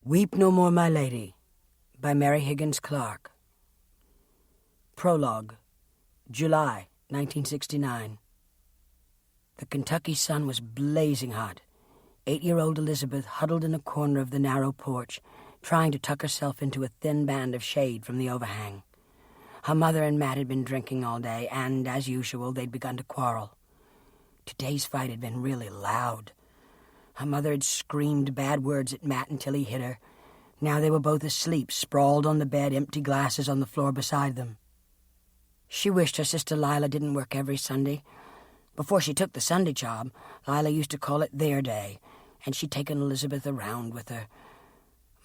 Weep No More, My Lady, by Mary Higgins Clark. Prologue, July 1969. The Kentucky sun was blazing hot. 8-year-old Elizabeth huddled in a corner of the narrow porch, trying to tuck herself into a thin band of shade from the overhang. Her mother and Matt had been drinking all day, and, as usual, they'd begun to quarrel. Today's fight had been really loud. Her mother had screamed bad words at Matt until he hit her. Now they were both asleep, sprawled on the bed, empty glasses on the floor beside them. She wished her sister Lila didn't work every Sunday. Before she took the Sunday job, Lila used to call it their day, and she'd taken Elizabeth around with her.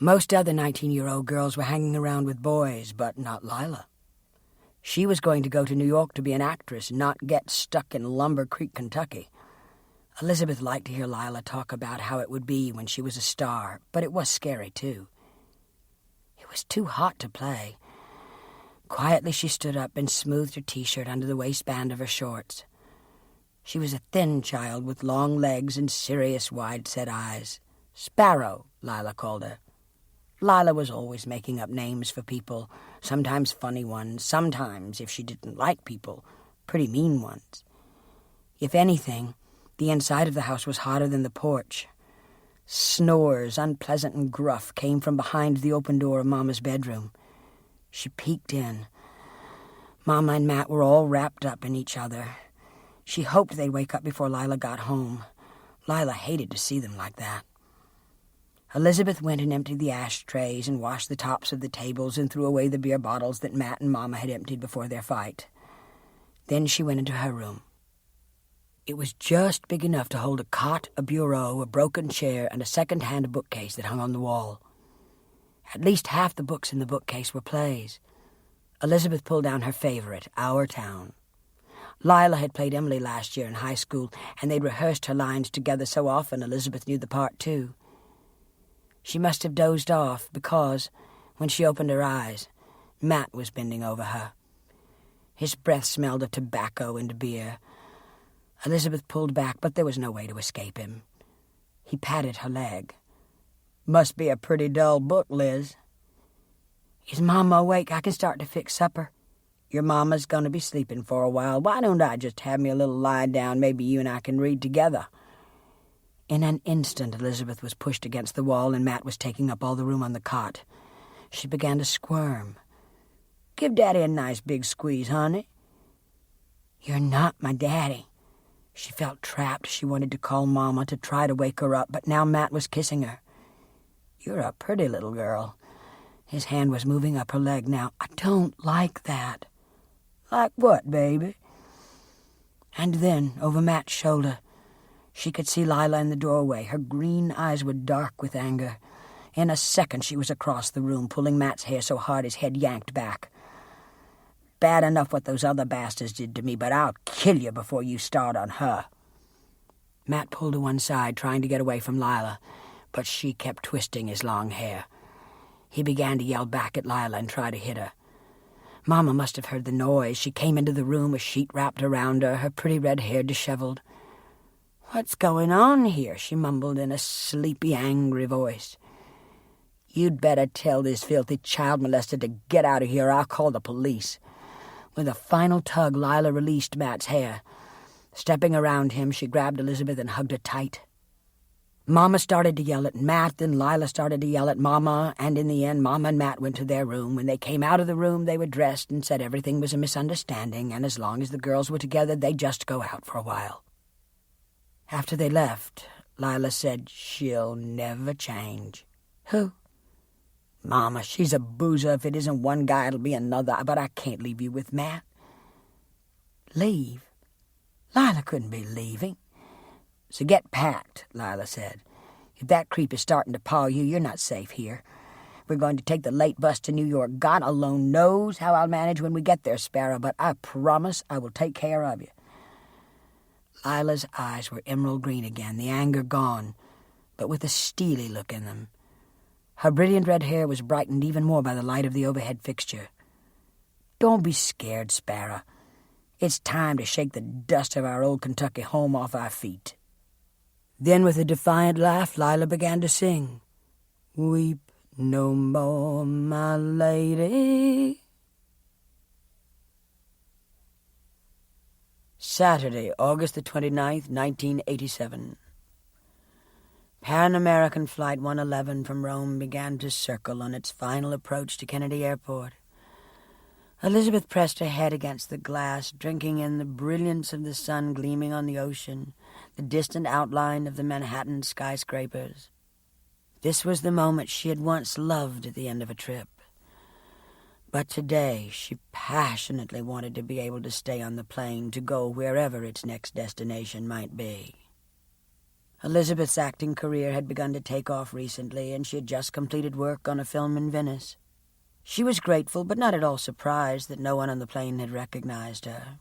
Most other 19-year-old girls were hanging around with boys, but not Lila. She was going to go to New York to be an actress, not get stuck in Lumber Creek, Kentucky. Elizabeth liked to hear Lila talk about how it would be when she was a star, but it was scary, too. It was too hot to play. Quietly she stood up and smoothed her T-shirt under the waistband of her shorts. She was a thin child with long legs and serious, wide-set eyes. Sparrow, Lila called her. Lila was always making up names for people, sometimes funny ones, sometimes, if she didn't like people, pretty mean ones. If anything, the inside of the house was hotter than the porch. Snores, unpleasant and gruff, came from behind the open door of Mama's bedroom. She peeked in. Mama and Matt were all wrapped up in each other. She hoped they'd wake up before Lila got home. Lila hated to see them like that. Elizabeth went and emptied the ashtrays and washed the tops of the tables and threw away the beer bottles that Matt and Mama had emptied before their fight. Then she went into her room. It was just big enough to hold a cot, a bureau, a broken chair, and a second-hand bookcase that hung on the wall. At least half the books in the bookcase were plays. Elizabeth pulled down her favorite, Our Town. Lila had played Emily last year in high school, and they'd rehearsed her lines together so often Elizabeth knew the part, too. She must have dozed off because, when she opened her eyes, Matt was bending over her. His breath smelled of tobacco and beer. Elizabeth pulled back, but there was no way to escape him. He patted her leg. "Must be a pretty dull book, Liz." "Is Mama awake? I can start to fix supper." "Your Mama's going to be sleeping for a while. Why don't I just have me a little lie down? Maybe you and I can read together." In an instant, Elizabeth was pushed against the wall, and Matt was taking up all the room on the cot. She began to squirm. "Give Daddy a nice big squeeze, honey." "You're not my daddy." She felt trapped. She wanted to call Mama to try to wake her up, but now Matt was kissing her. "You're a pretty little girl." His hand was moving up her leg now. "I don't like that." "Like what, baby?" And then, over Matt's shoulder, she could see Lila in the doorway. Her green eyes were dark with anger. In a second she was across the room, pulling Matt's hair so hard his head yanked back. "Bad enough what those other bastards did to me, but I'll kill you before you start on her." Matt pulled to one side, trying to get away from Lila, but she kept twisting his long hair. He began to yell back at Lila and try to hit her. Mama must have heard the noise. She came into the room, a sheet wrapped around her, her pretty red hair disheveled. "What's going on here?" she mumbled in a sleepy, angry voice. "You'd better tell this filthy child molester to get out of here, or I'll call the police." With a final tug, Lila released Matt's hair. Stepping around him, she grabbed Elizabeth and hugged her tight. Mama started to yell at Matt, then Lila started to yell at Mama, and in the end, Mama and Matt went to their room. When they came out of the room, they were dressed and said everything was a misunderstanding, and as long as the girls were together, they'd just go out for a while. After they left, Lila said, "She'll never change." "Who?" "Mama. She's a boozer. If it isn't one guy, it'll be another. But I can't leave you with Matt." "Leave?" Lila couldn't be leaving. "So get packed," Lila said. "If that creep is starting to paw you, you're not safe here. We're going to take the late bus to New York. God alone knows how I'll manage when we get there, Sparrow, but I promise I will take care of you." Lila's eyes were emerald green again, the anger gone, but with a steely look in them. Her brilliant red hair was brightened even more by the light of the overhead fixture. "Don't be scared, Sparrow. It's time to shake the dust of our old Kentucky home off our feet." Then with a defiant laugh, Lila began to sing. "Weep no more, my lady. Saturday, August the 29th, 1987. Pan American Flight 111 from Rome began to circle on its final approach to Kennedy Airport. Elizabeth pressed her head against the glass, drinking in the brilliance of the sun gleaming on the ocean, the distant outline of the Manhattan skyscrapers. This was the moment she had once loved at the end of a trip. But today she passionately wanted to be able to stay on the plane to go wherever its next destination might be. Elizabeth's acting career had begun to take off recently, and she had just completed work on a film in Venice. She was grateful, but not at all surprised that no one on the plane had recognized her.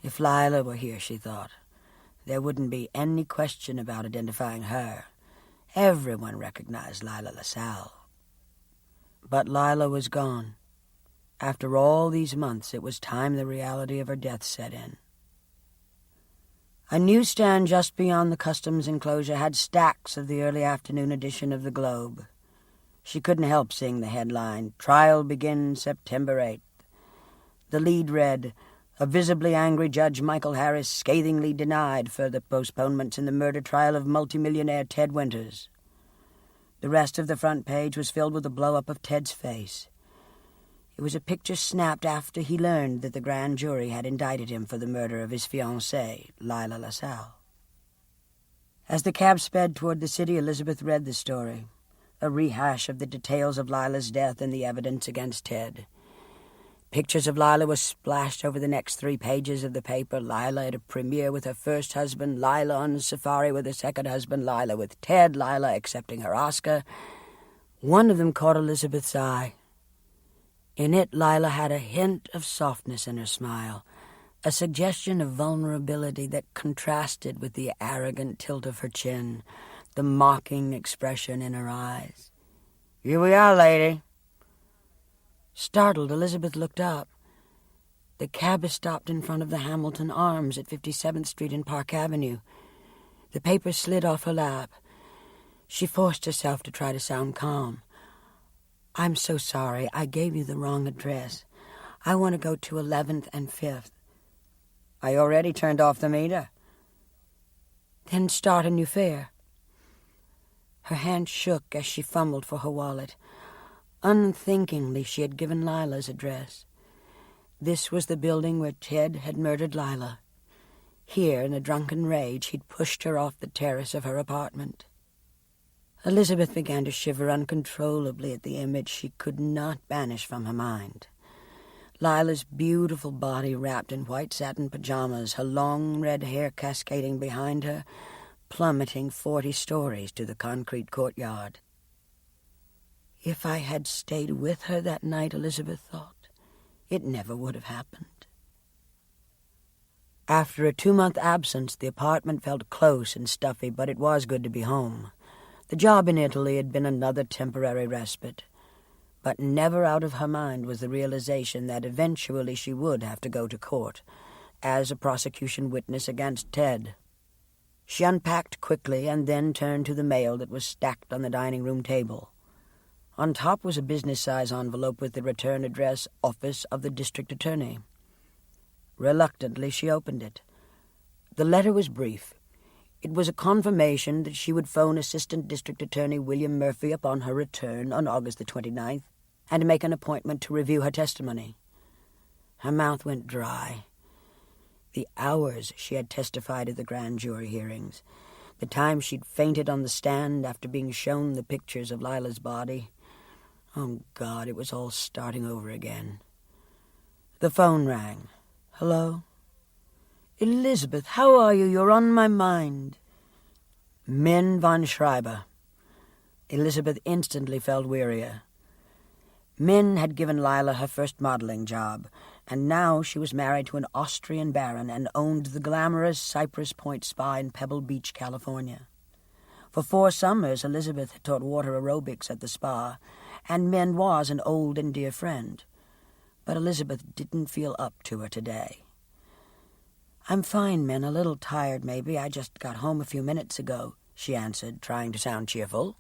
If Lila were here, she thought, there wouldn't be any question about identifying her. Everyone recognized Lila LaSalle. But Lila was gone. After all these months, it was time the reality of her death set in. A newsstand just beyond the customs enclosure had stacks of the early afternoon edition of the Globe. She couldn't help seeing the headline, "Trial Begins September 8th." The lead read, "A visibly angry Judge Michael Harris scathingly denied further postponements in the murder trial of multimillionaire Ted Winters." The rest of the front page was filled with a blow-up of Ted's face. It was a picture snapped after he learned that the grand jury had indicted him for the murder of his fiancée, Lila LaSalle. As the cab sped toward the city, Elizabeth read the story, a rehash of the details of Lila's death and the evidence against Ted. Pictures of Lila were splashed over the next 3 pages of the paper. Lila at a premiere with her first husband, Lila on safari with her second husband, Lila with Ted, Lila accepting her Oscar. One of them caught Elizabeth's eye. In it, Lila had a hint of softness in her smile, a suggestion of vulnerability that contrasted with the arrogant tilt of her chin, the mocking expression in her eyes. "Here we are, lady." Startled, Elizabeth looked up. The cab had stopped in front of the Hamilton Arms at 57th Street and Park Avenue. The paper slid off her lap. She forced herself to try to sound calm. "I'm so sorry. I gave you the wrong address. I want to go to 11th and 5th. "I already turned off the meter." "Then start a new fare." Her hand shook as she fumbled for her wallet. Unthinkingly, she had given Lila's address. This was the building where Ted had murdered Lila. Here, in a drunken rage, he'd pushed her off the terrace of her apartment. Elizabeth began to shiver uncontrollably at the image she could not banish from her mind. Lila's beautiful body wrapped in white satin pajamas, her long red hair cascading behind her, plummeting 40 stories to the concrete courtyard. If I had stayed with her that night, Elizabeth thought, it never would have happened. After a 2-month absence, the apartment felt close and stuffy, but it was good to be home. The job in Italy had been another temporary respite, but never out of her mind was the realization that eventually she would have to go to court as a prosecution witness against Ted. She unpacked quickly and then turned to the mail that was stacked on the dining room table. On top was a business-size envelope with the return address, Office of the District Attorney. Reluctantly, she opened it. The letter was brief. It was a confirmation that she would phone Assistant District Attorney William Murphy upon her return on August the 29th and make an appointment to review her testimony. Her mouth went dry. The hours she had testified at the grand jury hearings, the time she'd fainted on the stand after being shown the pictures of Lila's body. Oh, God, it was all starting over again. The phone rang. "Hello?" "Elizabeth, how are you? You're on my mind." Min von Schreiber. Elizabeth instantly felt wearier. Min had given Lila her first modeling job, and now she was married to an Austrian baron and owned the glamorous Cypress Point Spa in Pebble Beach, California. For 4 summers, Elizabeth had taught water aerobics at the spa, and Min was an old and dear friend. But Elizabeth didn't feel up to her today. "I'm fine, Min, a little tired maybe. I just got home a few minutes ago," she answered, trying to sound cheerful.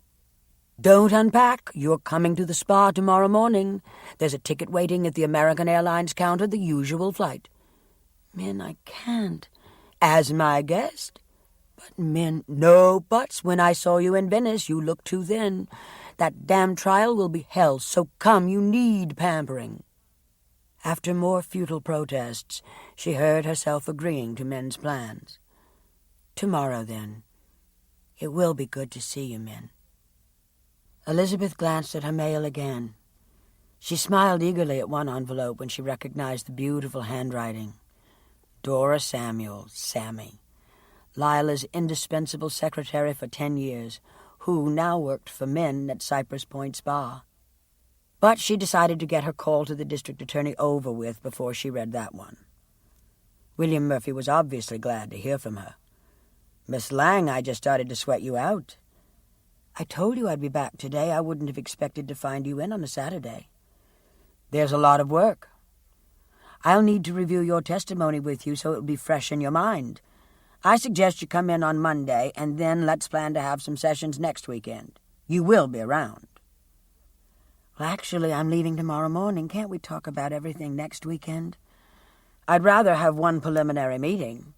Don't unpack. You're coming to the spa tomorrow morning. There's a ticket waiting at the American Airlines counter, the usual flight. Min, I can't. As my guest? But, Min, no buts. When I saw you in Venice, you looked too thin. That damn trial will be hell, so come, you need pampering. After more futile protests, she heard herself agreeing to Min's plans. Tomorrow, then. It will be good to see you, Min. Elizabeth glanced at her mail again. She smiled eagerly at one envelope when she recognized the beautiful handwriting. Dora Samuels, Sammy. Lila's indispensable secretary for 10 years, who now worked for Min at Cypress Point Spa. But she decided to get her call to the district attorney over with before she read that one. William Murphy was obviously glad to hear from her. "Miss Lang, I just started to sweat you out." "I told you I'd be back today. I wouldn't have expected to find you in on a Saturday." "There's a lot of work. I'll need to review your testimony with you so it'll be fresh in your mind. I suggest you come in on Monday, and then let's plan to have some sessions next weekend. You will be around." "Well, actually, I'm leaving tomorrow morning. Can't we talk about everything next weekend?" "I'd rather have one preliminary meeting."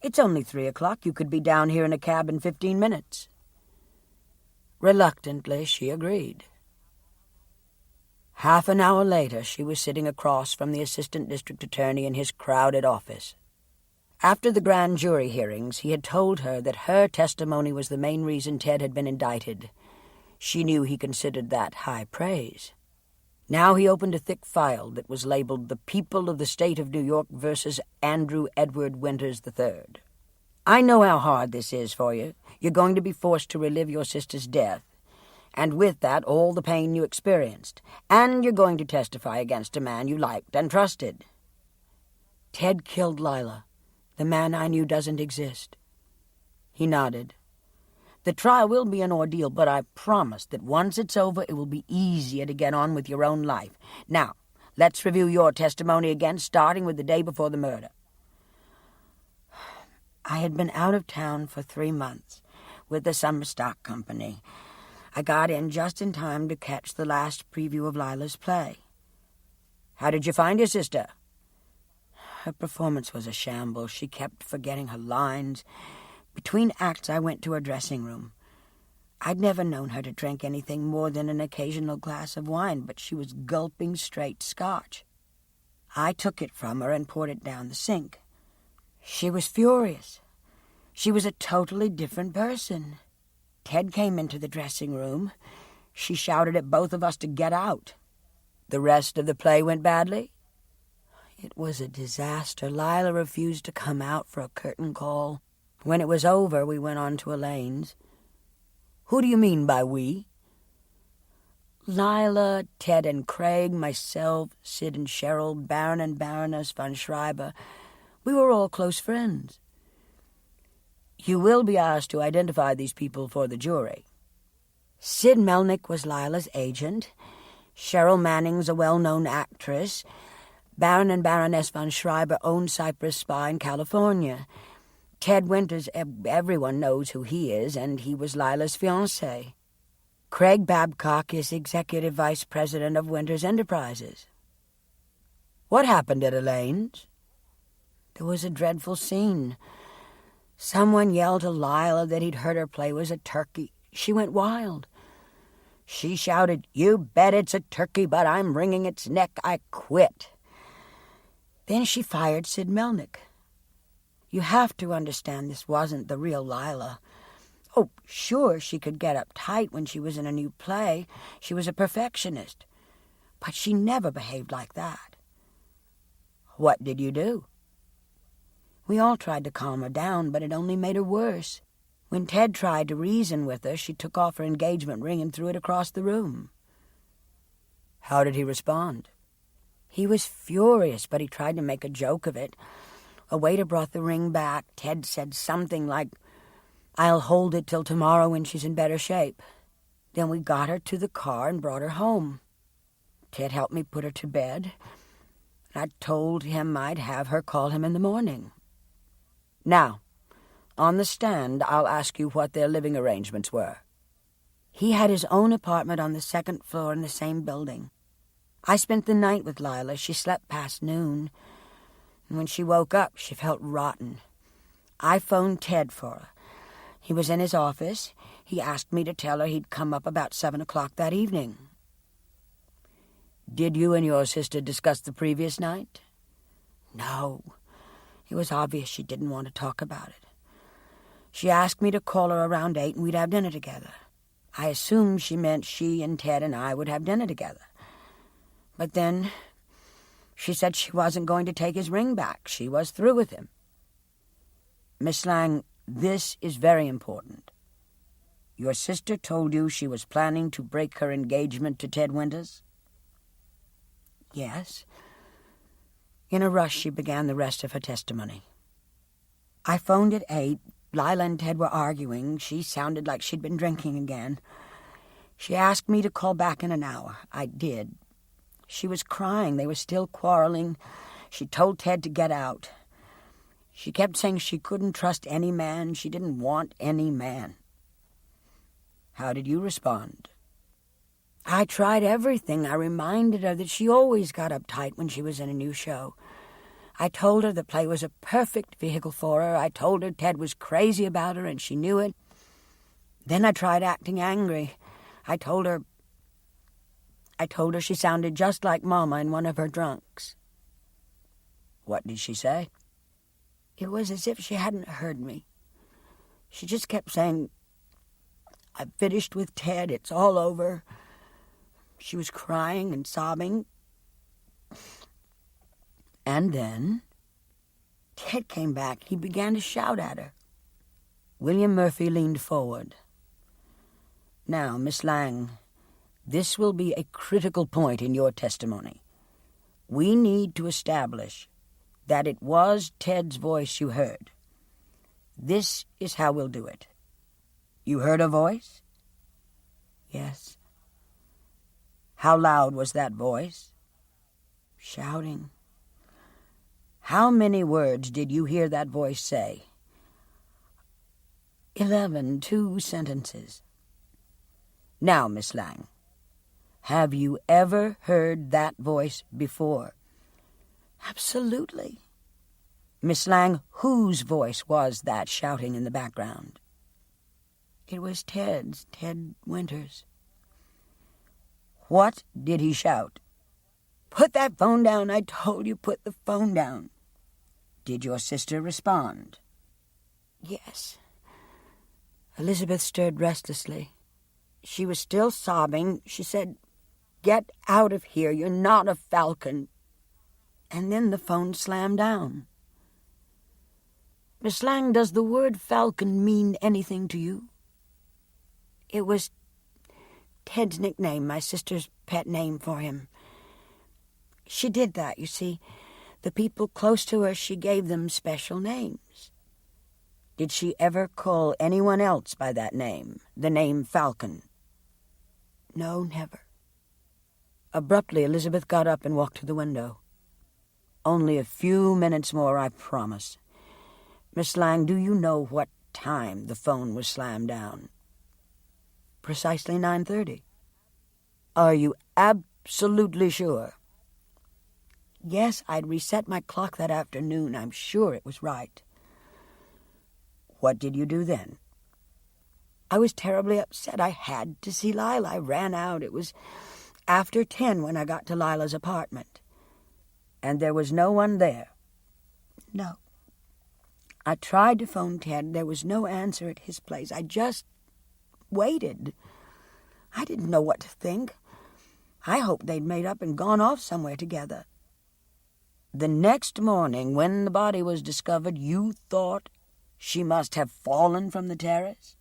"It's only 3 o'clock. You could be down here in a cab in 15 minutes. Reluctantly, she agreed. Half an hour later, she was sitting across from the assistant district attorney in his crowded office. After the grand jury hearings, he had told her that her testimony was the main reason Ted had been indicted. She knew he considered that high praise. Now he opened a thick file that was labeled "The People of the State of New York versus Andrew Edward Winters III. I know how hard this is for you. You're going to be forced to relive your sister's death, and with that all the pain you experienced, and you're going to testify against a man you liked and trusted. Ted killed Lila. The man I knew doesn't exist." He nodded. "The trial will be an ordeal, but I promise that once it's over, it will be easier to get on with your own life. Now, let's review your testimony again, starting with the day before the murder." "I had been out of town for 3 months with the summer stock company. I got in just in time to catch the last preview of Lila's play." "How did you find your sister?" "Her performance was a shambles. She kept forgetting her lines. Between acts, I went to her dressing room. I'd never known her to drink anything more than an occasional glass of wine, but she was gulping straight scotch. I took it from her and poured it down the sink. She was furious. She was a totally different person. Ted came into the dressing room. She shouted at both of us to get out." "The rest of the play went badly?" "It was a disaster. Lila refused to come out for a curtain call. When it was over, we went on to Elaine's." "Who do you mean by we?" "Lila, Ted and Craig, myself, Sid and Cheryl, Baron and Baroness von Schreiber. We were all close friends." "You will be asked to identify these people for the jury." "Sid Melnick was Lila's agent. Cheryl Manning's a well-known actress. Baron and Baroness von Schreiber own Cypress Spa in California. Ted Winters, everyone knows who he is, and he was Lila's fiancé. Craig Babcock is executive vice president of Winters Enterprises." "What happened at Elaine's?" "There was a dreadful scene. Someone yelled to Lila that he'd heard her play was a turkey. She went wild. She shouted, 'You bet it's a turkey, but I'm wringing its neck. I quit.' Then she fired Sid Melnick. You have to understand this wasn't the real Lila. Oh, sure, she could get uptight when she was in a new play. She was a perfectionist. But she never behaved like that." "What did you do?" "We all tried to calm her down, but it only made her worse. When Ted tried to reason with her, she took off her engagement ring and threw it across the room." "How did he respond?" "He was furious, but he tried to make a joke of it. A waiter brought the ring back. Ted said something like, 'I'll hold it till tomorrow when she's in better shape.' Then we got her to the car and brought her home. Ted helped me put her to bed. I told him I'd have her call him in the morning. Now, on the stand, I'll ask you what their living arrangements were." He had his own apartment on the second floor in the same building. I spent the night with Lila. She slept past noon. And when she woke up, she felt rotten. I phoned Ted for her. He was in his office. He asked me to tell her he'd come up about 7 o'clock that evening. Did you and your sister discuss the previous night? No. It was obvious she didn't want to talk about it. She asked me to call her around 8 and we'd have dinner together. I assumed she meant she and Ted and I would have dinner together. But then she said she wasn't going to take his ring back. She was through with him. Miss Lang, this is very important. Your sister told you she was planning to break her engagement to Ted Winters? Yes. In a rush, she began the rest of her testimony. I phoned at 8. Lila and Ted were arguing. She sounded like she'd been drinking again. She asked me to call back in an hour. I did. She was crying. They were still quarreling. She told Ted to get out. She kept saying she couldn't trust any man. She didn't want any man. How did you respond? I tried everything. I reminded her that she always got uptight when she was in a new show. I told her the play was a perfect vehicle for her. I told her Ted was crazy about her and she knew it. Then I tried acting angry. I told her she sounded just like Mama in one of her drunks. What did she say? It was as if she hadn't heard me. She just kept saying, "I've finished with Ted. It's all over." She was crying and sobbing. And then Ted came back. He began to shout at her. William Murphy leaned forward. Now, Miss Lang, this will be a critical point in your testimony. We need to establish that it was Ted's voice you heard. This is how we'll do it. You heard a voice? Yes. How loud was that voice? Shouting. How many words did you hear that voice say? 11, 2 sentences. Now, Miss Lang, have you ever heard that voice before? Absolutely. Miss Lang, whose voice was that shouting in the background? It was Ted's, Ted Winters. What did he shout? Put that phone down. I told you, put the phone down. Did your sister respond? Yes. Elizabeth stirred restlessly. She was still sobbing. She said, "Get out of here. You're not a falcon." And then the phone slammed down. Miss Lang, does the word falcon mean anything to you? It was Ted's nickname, my sister's pet name for him. She did that, you see. The people close to her, she gave them special names. Did she ever call anyone else by that name, the name Falcon? No, never. Abruptly, Elizabeth got up and walked to the window. Only a few minutes more, I promise. Miss Lang, do you know what time the phone was slammed down? Precisely 9:30. Are you absolutely sure? Yes, I'd reset my clock that afternoon. I'm sure it was right. What did you do then? I was terribly upset. I had to see Lila. I ran out. It was after 10 when I got to Lila's apartment. And there was no one there? No. I tried to phone Ted. There was no answer at his place. I just waited. I didn't know what to think. I hoped they'd made up and gone off somewhere together. The next morning, when the body was discovered, you thought she must have fallen from the terrace?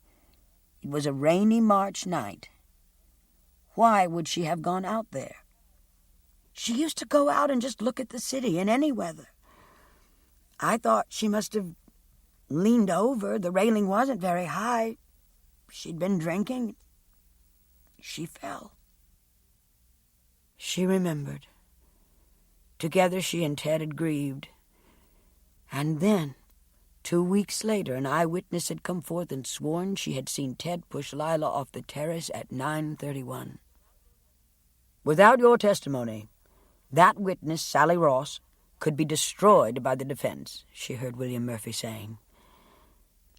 It was a rainy March night. Why would she have gone out there? She used to go out and just look at the city in any weather. I thought she must have leaned over. The railing wasn't very high. She'd been drinking. She fell. She remembered. Together she and Ted had grieved. And then, 2 weeks later, an eyewitness had come forth and sworn she had seen Ted push Lila off the terrace at 9:31. Without your testimony, that witness, Sally Ross, could be destroyed by the defense, she heard William Murphy saying.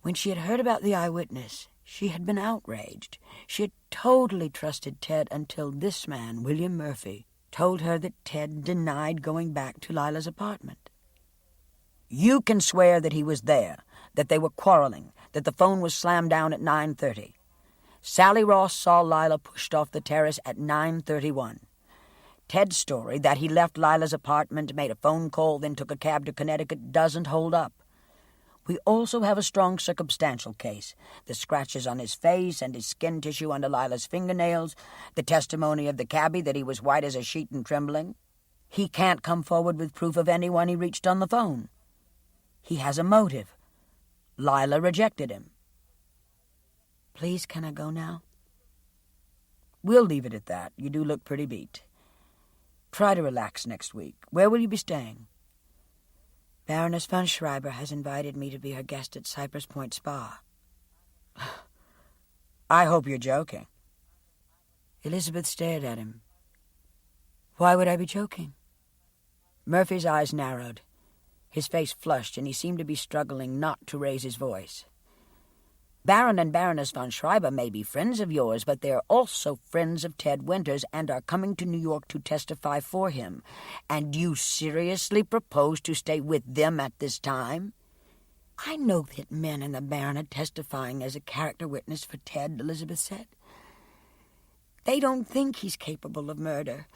When she had heard about the eyewitness, she had been outraged. She had totally trusted Ted until this man, William Murphy, told her that Ted denied going back to Lila's apartment. You can swear that he was there, that they were quarreling, that the phone was slammed down at 9:30. Sally Ross saw Lila pushed off the terrace at 9:31. Ted's story that he left Lila's apartment, made a phone call, then took a cab to Connecticut doesn't hold up. We also have a strong circumstantial case, the scratches on his face and his skin tissue under Lila's fingernails, the testimony of the cabbie that he was white as a sheet and trembling. He can't come forward with proof of anyone he reached on the phone. He has a motive. Lila rejected him. Please, can I go now? We'll leave it at that. You do look pretty beat. Try to relax next week. Where will you be staying? Baroness von Schreiber has invited me to be her guest at Cypress Point Spa. I hope you're joking. Elizabeth stared at him. Why would I be joking? Murphy's eyes narrowed. His face flushed, and he seemed to be struggling not to raise his voice. Baron and Baroness von Schreiber may be friends of yours, but they're also friends of Ted Winters and are coming to New York to testify for him. And you seriously propose to stay with them at this time? I know that men and the Baron are testifying as a character witness for Ted, Elizabeth said. They don't think he's capable of murder.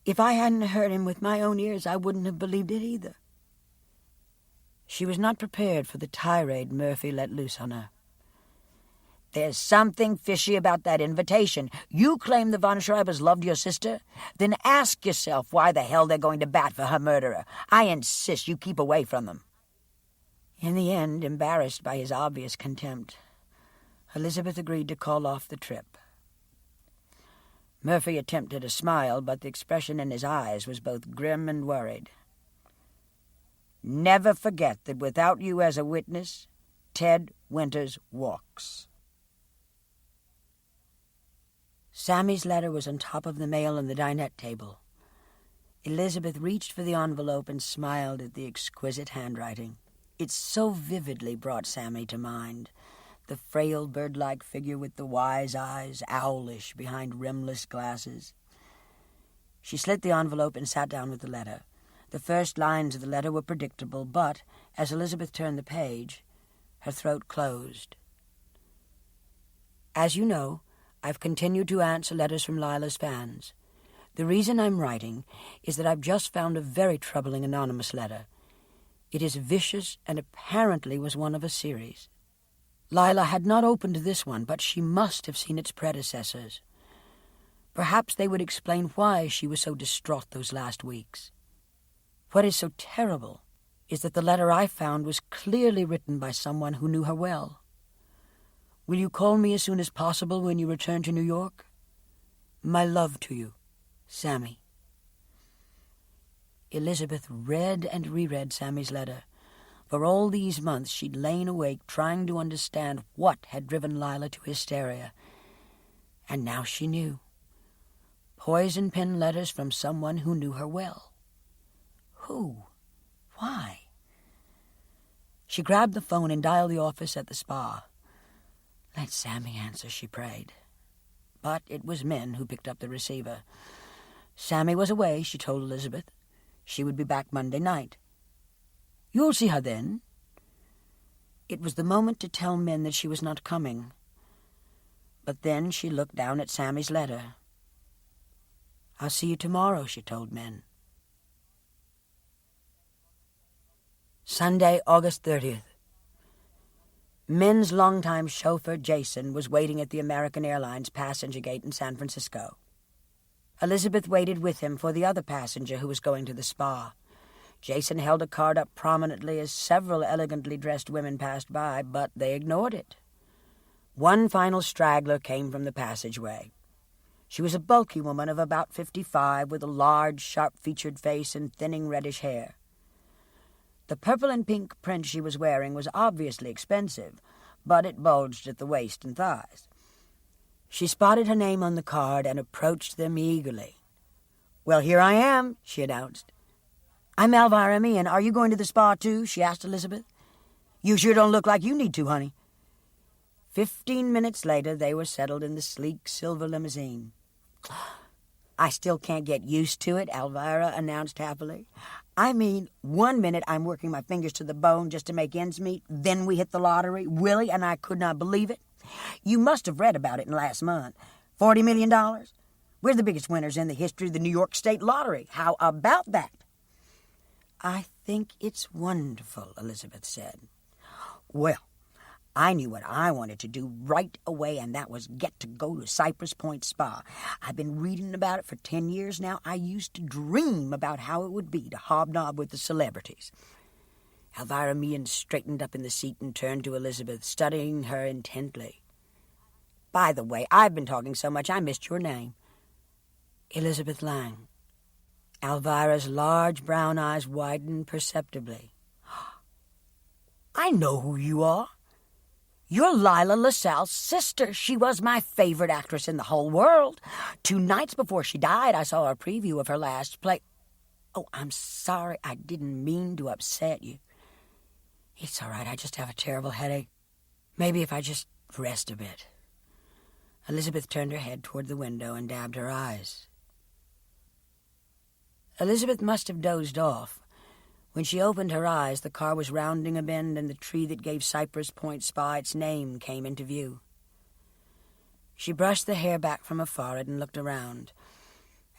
If I hadn't heard him with my own ears, I wouldn't have believed it either. She was not prepared for the tirade Murphy let loose on her. There's something fishy about that invitation. You claim the von Schreibers loved your sister? Then ask yourself why the hell they're going to bat for her murderer. I insist you keep away from them. In the end, embarrassed by his obvious contempt, Elizabeth agreed to call off the trip. Murphy attempted a smile, but the expression in his eyes was both grim and worried. Never forget that without you as a witness, Ted Winters walks. Sammy's letter was on top of the mail on the dinette table. Elizabeth reached for the envelope and smiled at the exquisite handwriting. It so vividly brought Sammy to mind, the frail bird-like figure with the wise eyes, owlish behind rimless glasses. She slit the envelope and sat down with the letter. The first lines of the letter were predictable, but as Elizabeth turned the page, her throat closed. As you know, I've continued to answer letters from Lila's fans. The reason I'm writing is that I've just found a very troubling anonymous letter. It is vicious and apparently was one of a series. Lila had not opened this one, but she must have seen its predecessors. Perhaps they would explain why she was so distraught those last weeks. What is so terrible is that the letter I found was clearly written by someone who knew her well. Will you call me as soon as possible when you return to New York? My love to you, Sammy. Elizabeth read and reread Sammy's letter. For all these months she'd lain awake trying to understand what had driven Lila to hysteria. And now she knew. Poison pen letters from someone who knew her well. Who? Why? She grabbed the phone and dialed the office at the spa. Let Sammy answer, she prayed. But it was Min who picked up the receiver. Sammy was away, she told Elizabeth. She would be back Monday night. You'll see her then. It was the moment to tell Min that she was not coming. But then she looked down at Sammy's letter. I'll see you tomorrow, she told Min. Sunday, August 30th. Min's longtime chauffeur, Jason, was waiting at the American Airlines passenger gate in San Francisco. Elizabeth waited with him for the other passenger who was going to the spa. Jason held a card up prominently as several elegantly dressed women passed by, but they ignored it. One final straggler came from the passageway. She was a bulky woman of about 55 with a large, sharp-featured face and thinning reddish hair. The purple and pink print she was wearing was obviously expensive, but it bulged at the waist and thighs. She spotted her name on the card and approached them eagerly. "Well, here I am," she announced. "I'm Alvirah Willy. Are you going to the spa, too?" she asked Elizabeth. "You sure don't look like you need to, honey." 15 minutes later, they were settled in the sleek silver limousine. "I still can't get used to it," Alvirah announced happily. "I mean, 1 minute I'm working my fingers to the bone just to make ends meet, then we hit the lottery. Willie and I could not believe it. You must have read about it in last month. $40 million. We're the biggest winners in the history of the New York State Lottery. How about that?" "I think it's wonderful," Elizabeth said. "Well, I knew what I wanted to do right away, and that was get to go to Cypress Point Spa. I've been reading about it for 10 years now. I used to dream about how it would be to hobnob with the celebrities." Alvirah Willy straightened up in the seat and turned to Elizabeth, studying her intently. "By the way, I've been talking so much I missed your name." "Elizabeth Lang." Alvirah's large brown eyes widened perceptibly. "I know who you are. You're Lila LaSalle's sister. She was my favorite actress in the whole world. 2 nights before she died, I saw a preview of her last play. Oh, I'm sorry. I didn't mean to upset you." "It's all right. I just have a terrible headache. Maybe if I just rest a bit." Elizabeth turned her head toward the window and dabbed her eyes. Elizabeth must have dozed off. When she opened her eyes, the car was rounding a bend and the tree that gave Cypress Point Spa its name came into view. She brushed the hair back from her forehead and looked around.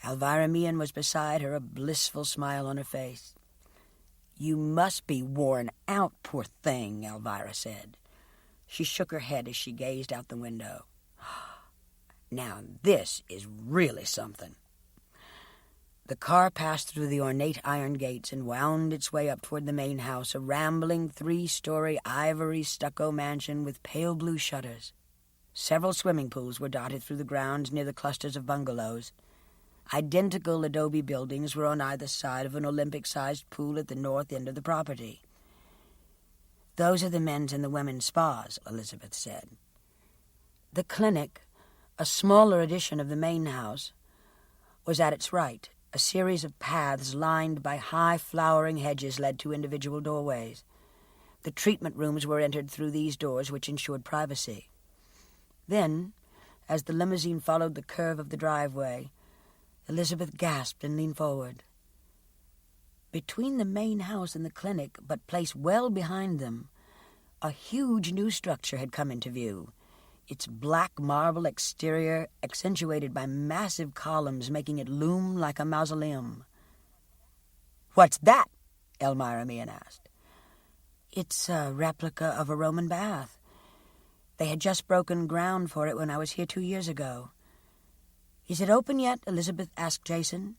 Alvirah Willy was beside her, a blissful smile on her face. "You must be worn out, poor thing," Alvirah said. She shook her head as she gazed out the window. "Now this is really something." The car passed through the ornate iron gates and wound its way up toward the main house, a rambling 3-story ivory stucco mansion with pale blue shutters. Several swimming pools were dotted through the grounds near the clusters of bungalows. Identical adobe buildings were on either side of an Olympic-sized pool at the north end of the property. "Those are the men's and the women's spas," Elizabeth said. The clinic, a smaller edition of the main house, was at its right. A series of paths lined by high flowering hedges led to individual doorways. The treatment rooms were entered through these doors, which ensured privacy. Then, as the limousine followed the curve of the driveway, Elizabeth gasped and leaned forward. Between the main house and the clinic, but placed well behind them, a huge new structure had come into view, its black marble exterior accentuated by massive columns making it loom like a mausoleum. "What's that?" Alvirah Willy asked. "It's a replica of a Roman bath. They had just broken ground for it when I was here 2 years ago." "Is it open yet?" Elizabeth asked Jason.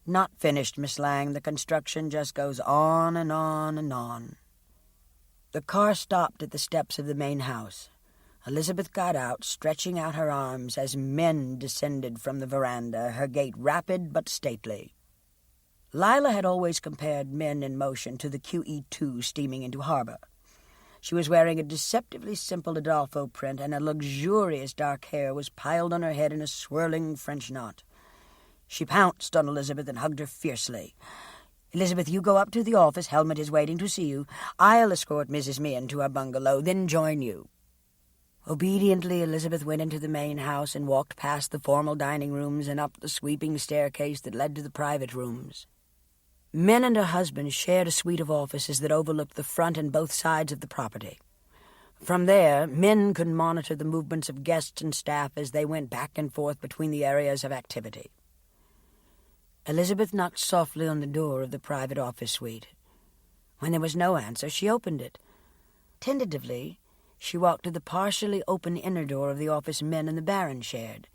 "Not finished, Miss Lang. The construction just goes on and on and on." The car stopped at the steps of the main house. Elizabeth got out, stretching out her arms as men descended from the veranda, her gait rapid but stately. Lila had always compared men in motion to the QE2 steaming into harbor. She was wearing a deceptively simple Adolfo print, and her luxurious dark hair was piled on her head in a swirling French knot. She pounced on Elizabeth and hugged her fiercely. "Elizabeth, you go up to the office. Helmut is waiting to see you. I'll escort Mrs. Meehan to her bungalow, then join you." Obediently, Elizabeth went into the main house and walked past the formal dining rooms and up the sweeping staircase that led to the private rooms. Min and her husband shared a suite of offices that overlooked the front and both sides of the property. From there, Min could monitor the movements of guests and staff as they went back and forth between the areas of activity. Elizabeth knocked softly on the door of the private office suite. When there was no answer, she opened it. Tentatively, she walked to the partially open inner door of the office Min and the Baron shared,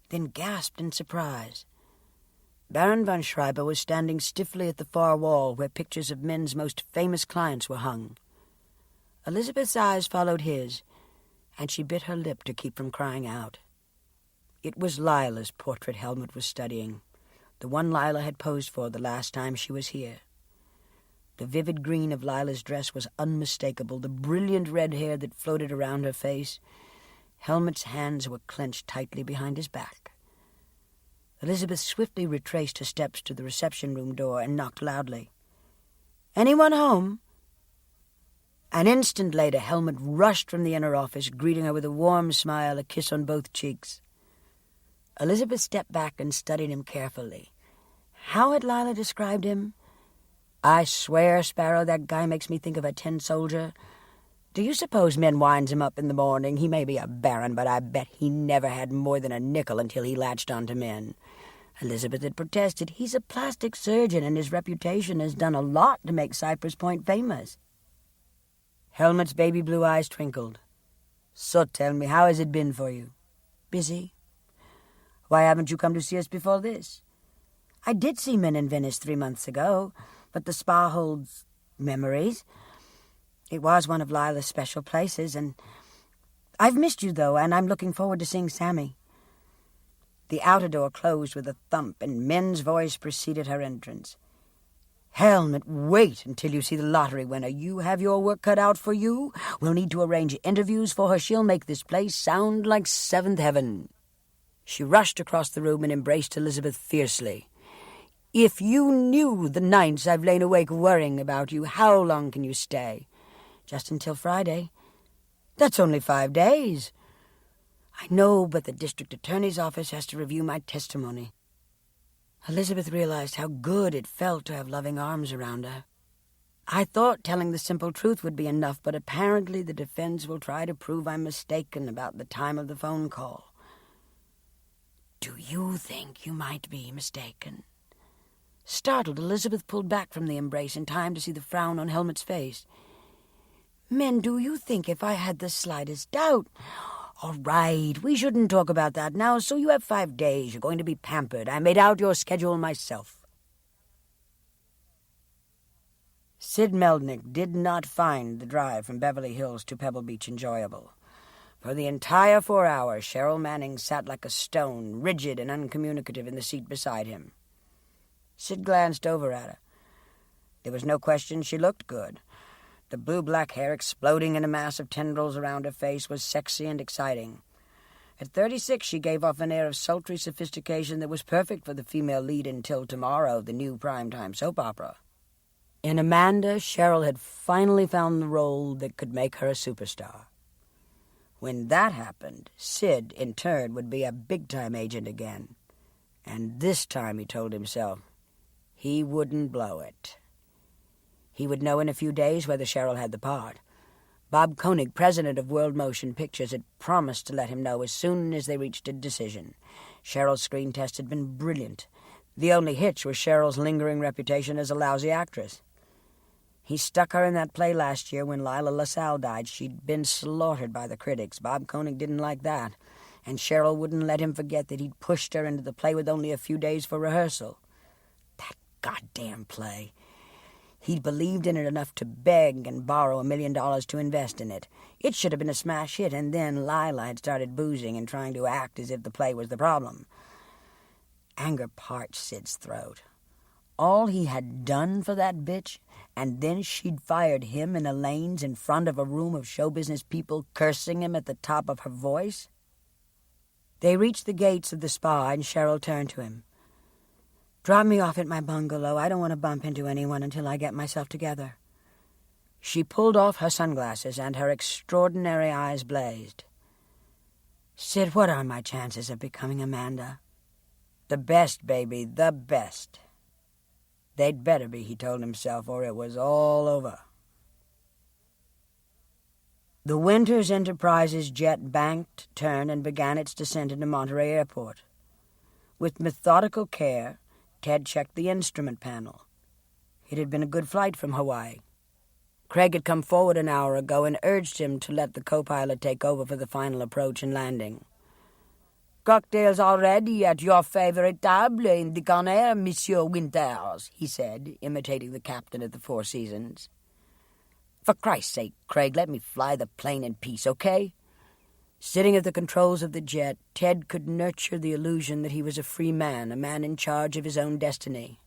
then gasped in surprise. Baron von Schreiber was standing stiffly at the far wall where pictures of Min's most famous clients were hung. Elizabeth's eyes followed his, and she bit her lip to keep from crying out. It was Lila's portrait Helmut was studying, the one Lila had posed for the last time she was here. The vivid green of Lila's dress was unmistakable, the brilliant red hair that floated around her face. Helmut's hands were clenched tightly behind his back. Elizabeth swiftly retraced her steps to the reception room door and knocked loudly. "Anyone home?" An instant later, Helmut rushed from the inner office, greeting her with a warm smile, a kiss on both cheeks. Elizabeth stepped back and studied him carefully. How had Lila described him? "I swear, Sparrow, that guy makes me think of a tin soldier. Do you suppose men winds him up in the morning? He may be a baron, but I bet he never had more than a nickel until he latched onto men." Elizabeth had protested. "He's a plastic surgeon, and his reputation has done a lot to make Cypress Point famous." Helmut's baby blue eyes twinkled. "So tell me, how has it been for you?" "Busy." "Why haven't you come to see us before this?" "I did see Men in Venice 3 months ago, but the spa holds memories. It was one of Lila's special places, and I've missed you, though, and I'm looking forward to seeing Sammy." The outer door closed with a thump, and Min's voice preceded her entrance. "Helmut, wait until you see the lottery winner. You have your work cut out for you. We'll need to arrange interviews for her. She'll make this place sound like seventh heaven." She rushed across the room and embraced Elizabeth fiercely. "If you knew the nights I've lain awake worrying about you, how long can you stay?" "Just until Friday." "That's only 5 days." "I know, but the district attorney's office has to review my testimony." Elizabeth realized how good it felt to have loving arms around her. "I thought telling the simple truth would be enough, but apparently the defense will try to prove I'm mistaken about the time of the phone call." "Do you think you might be mistaken?" Startled, Elizabeth pulled back from the embrace in time to see the frown on Helmut's face. "Men, do you think if I had the slightest doubt—" "All right, we shouldn't talk about that now, so you have 5 days. You're going to be pampered. I made out your schedule myself." Sid Meldnick did not find the drive from Beverly Hills to Pebble Beach enjoyable. For the entire 4 hours, Cheryl Manning sat like a stone, rigid and uncommunicative in the seat beside him. Sid glanced over at her. There was no question she looked good. The blue-black hair exploding in a mass of tendrils around her face was sexy and exciting. At 36, she gave off an air of sultry sophistication that was perfect for the female lead in Till Tomorrow, the new primetime soap opera. In Amanda, Cheryl had finally found the role that could make her a superstar. When that happened, Sid, in turn, would be a big-time agent again. And this time, he told himself, he wouldn't blow it. He would know in a few days whether Cheryl had the part. Bob Koenig, president of World Motion Pictures, had promised to let him know as soon as they reached a decision. Cheryl's screen test had been brilliant. The only hitch was Cheryl's lingering reputation as a lousy actress. He stuck her in that play last year when Lila LaSalle died. She'd been slaughtered by the critics. Bob Koenig didn't like that, and Cheryl wouldn't let him forget that he'd pushed her into the play with only a few days for rehearsal. That goddamn play. He'd believed in it enough to beg and borrow $1 million to invest in it. It should have been a smash hit, and then Lila had started boozing and trying to act as if the play was the problem. Anger parched Sid's throat. All he had done for that bitch, and then she'd fired him and Elaine's in front of a room of show business people cursing him at the top of her voice. They reached the gates of the spa, and Cheryl turned to him. "Drop me off at my bungalow. I don't want to bump into anyone until I get myself together." She pulled off her sunglasses, and her extraordinary eyes blazed. "Sid, what are my chances of becoming Amanda?" "The best, baby, the best." They'd better be, he told himself, or it was all over. The Winters Enterprises jet banked, turned, and began its descent into Monterey Airport. With methodical care, Ted checked the instrument panel. It had been a good flight from Hawaii. Craig had come forward an hour ago and urged him to let the co-pilot take over for the final approach and landing. "Cocktails already at your favorite table in the Conair, Monsieur Winters," he said, imitating the captain at the Four Seasons. "For Christ's sake, Craig, let me fly the plane in peace, okay?" Sitting at the controls of the jet, Ted could nurture the illusion that he was a free man, a man in charge of his own destiny.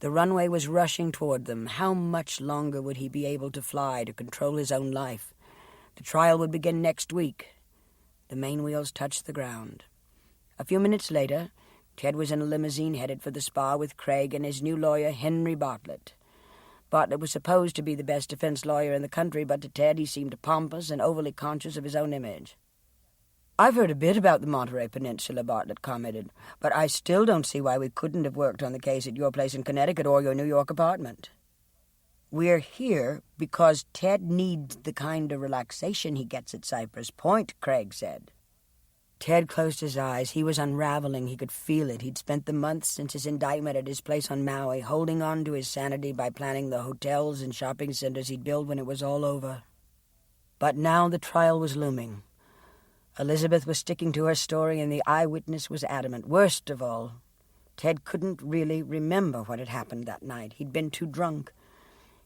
The runway was rushing toward them. How much longer would he be able to fly to control his own life? The trial would begin next week. The main wheels touched the ground. A few minutes later, Ted was in a limousine headed for the spa with Craig and his new lawyer, Henry Bartlett. Bartlett was supposed to be the best defense lawyer in the country, but to Ted he seemed pompous and overly conscious of his own image. "I've heard a bit about the Monterey Peninsula," Bartlett commented, "but I still don't see why we couldn't have worked on the case at your place in Connecticut or your New York apartment." "We're here because Ted needs the kind of relaxation he gets at Cypress Point," Craig said. Ted closed his eyes. He was unraveling. He could feel it. He'd spent the months since his indictment at his place on Maui, holding on to his sanity by planning the hotels and shopping centers he'd build when it was all over. But now the trial was looming. Elizabeth was sticking to her story, and the eyewitness was adamant. Worst of all, Ted couldn't really remember what had happened that night. He'd been too drunk.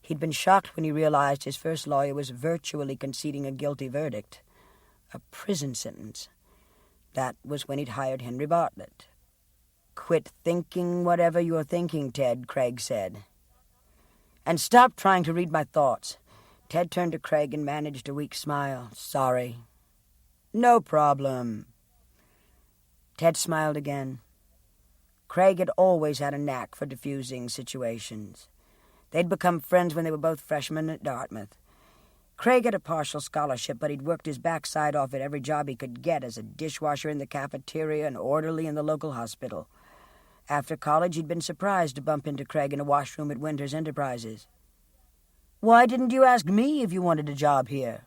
He'd been shocked when he realized his first lawyer was virtually conceding a guilty verdict, a prison sentence. That was when he'd hired Henry Bartlett. "Quit thinking whatever you're thinking, Ted," Craig said. "And stop trying to read my thoughts." Ted turned to Craig and managed a weak smile. "Sorry." "No problem." Ted smiled again. Craig had always had a knack for diffusing situations. They'd become friends when they were both freshmen at Dartmouth. Craig had a partial scholarship, but he'd worked his backside off at every job he could get, as a dishwasher in the cafeteria and orderly in the local hospital. After college, he'd been surprised to bump into Craig in a washroom at Winters Enterprises. "Why didn't you ask me if you wanted a job here?"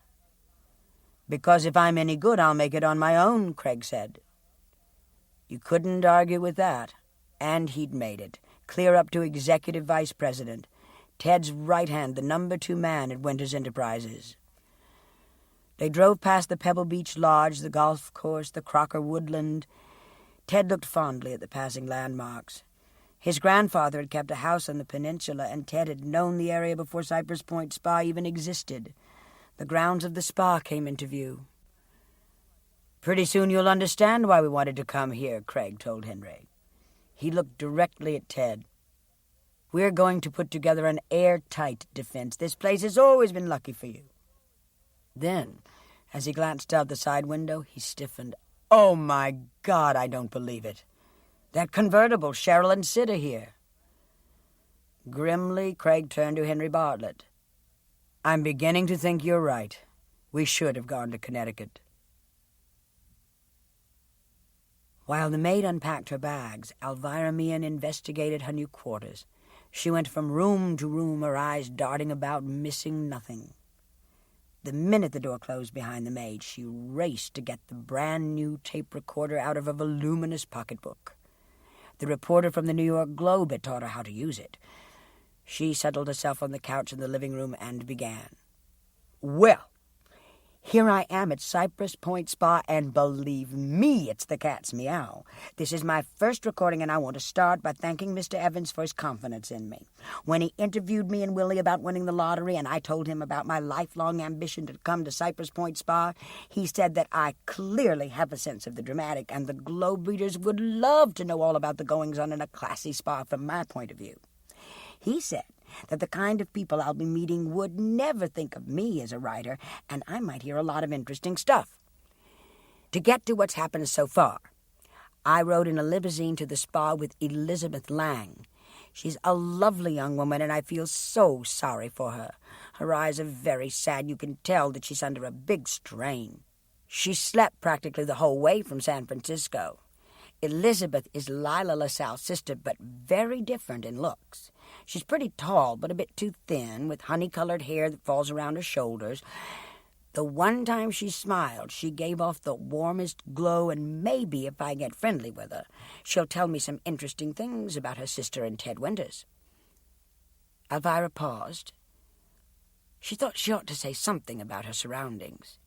"Because if I'm any good, I'll make it on my own," Craig said. You couldn't argue with that. And he'd made it, clear up to executive vice president. Ted's right hand, the number 2 man at Winters Enterprises. They drove past the Pebble Beach Lodge, the golf course, the Crocker Woodland. Ted looked fondly at the passing landmarks. His grandfather had kept a house on the peninsula, and Ted had known the area before Cypress Point Spa even existed. The grounds of the spa came into view. "Pretty soon you'll understand why we wanted to come here," Craig told Henry. He looked directly at Ted. "We're going to put together an airtight defense. This place has always been lucky for you." Then, as he glanced out the side window, he stiffened. "Oh, my God, I don't believe it. That convertible, Cheryl and Sid are here." Grimly, Craig turned to Henry Bartlett. "I'm beginning to think you're right. We should have gone to Connecticut." While the maid unpacked her bags, Alvirah Meehan investigated her new quarters. She went from room to room, her eyes darting about, missing nothing. The minute the door closed behind the maid, she raced to get the brand-new tape recorder out of a voluminous pocketbook. The reporter from the New York Globe had taught her how to use it. She settled herself on the couch in the living room and began. "Well, here I am at Cypress Point Spa, and believe me, it's the cat's meow. This is my first recording, and I want to start by thanking Mr. Evans for his confidence in me. When he interviewed me and Willie about winning the lottery, and I told him about my lifelong ambition to come to Cypress Point Spa, he said that I clearly have a sense of the dramatic, and the Globe readers would love to know all about the goings-on in a classy spa from my point of view. He said that the kind of people I'll be meeting would never think of me as a writer, and I might hear a lot of interesting stuff. To get to what's happened so far, I rode in a limousine to the spa with Elizabeth Lang. She's a lovely young woman, and I feel so sorry for her. Her eyes are very sad. You can tell that she's under a big strain. She slept practically the whole way from San Francisco. Elizabeth is Lila LaSalle's sister, but very different in looks. She's pretty tall, but a bit too thin, with honey-colored hair that falls around her shoulders. The one time she smiled, she gave off the warmest glow, and maybe if I get friendly with her, she'll tell me some interesting things about her sister and Ted Winters." Alvirah paused. She thought she ought to say something about her surroundings.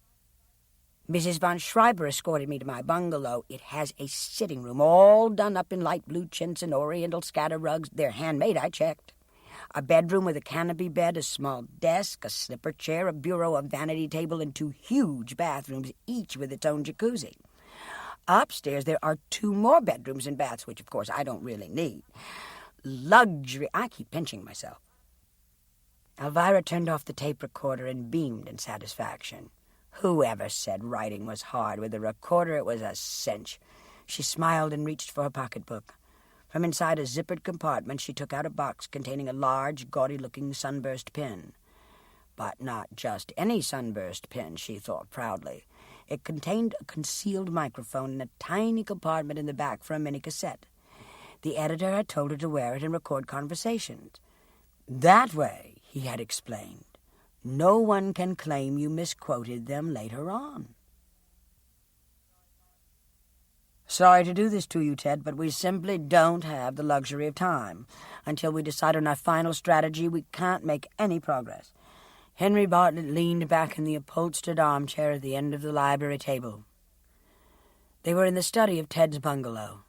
"Mrs. von Schreiber escorted me to my bungalow. It has a sitting room, all done up in light blue chintz and oriental scatter rugs. They're handmade, I checked. A bedroom with a canopy bed, a small desk, a slipper chair, a bureau, a vanity table, and 2 huge bathrooms, each with its own jacuzzi. Upstairs there are 2 more bedrooms and baths, which, of course, I don't really need. Luxury. I keep pinching myself. Alvirah turned off the tape recorder and beamed in satisfaction. Whoever said writing was hard? With a recorder, it was a cinch. She smiled and reached for her pocketbook. From inside a zippered compartment, she took out a box containing a large, gaudy-looking sunburst pen. But not just any sunburst pen, she thought proudly. It contained a concealed microphone in a tiny compartment in the back for a mini cassette. The editor had told her to wear it and record conversations. That way, he had explained, no one can claim you misquoted them later on. Sorry to do this to you, Ted, but we simply don't have the luxury of time. Until we decide on our final strategy, we can't make any progress. Henry Bartlett leaned back in the upholstered armchair at the end of the library table. They were in the study of Ted's bungalow.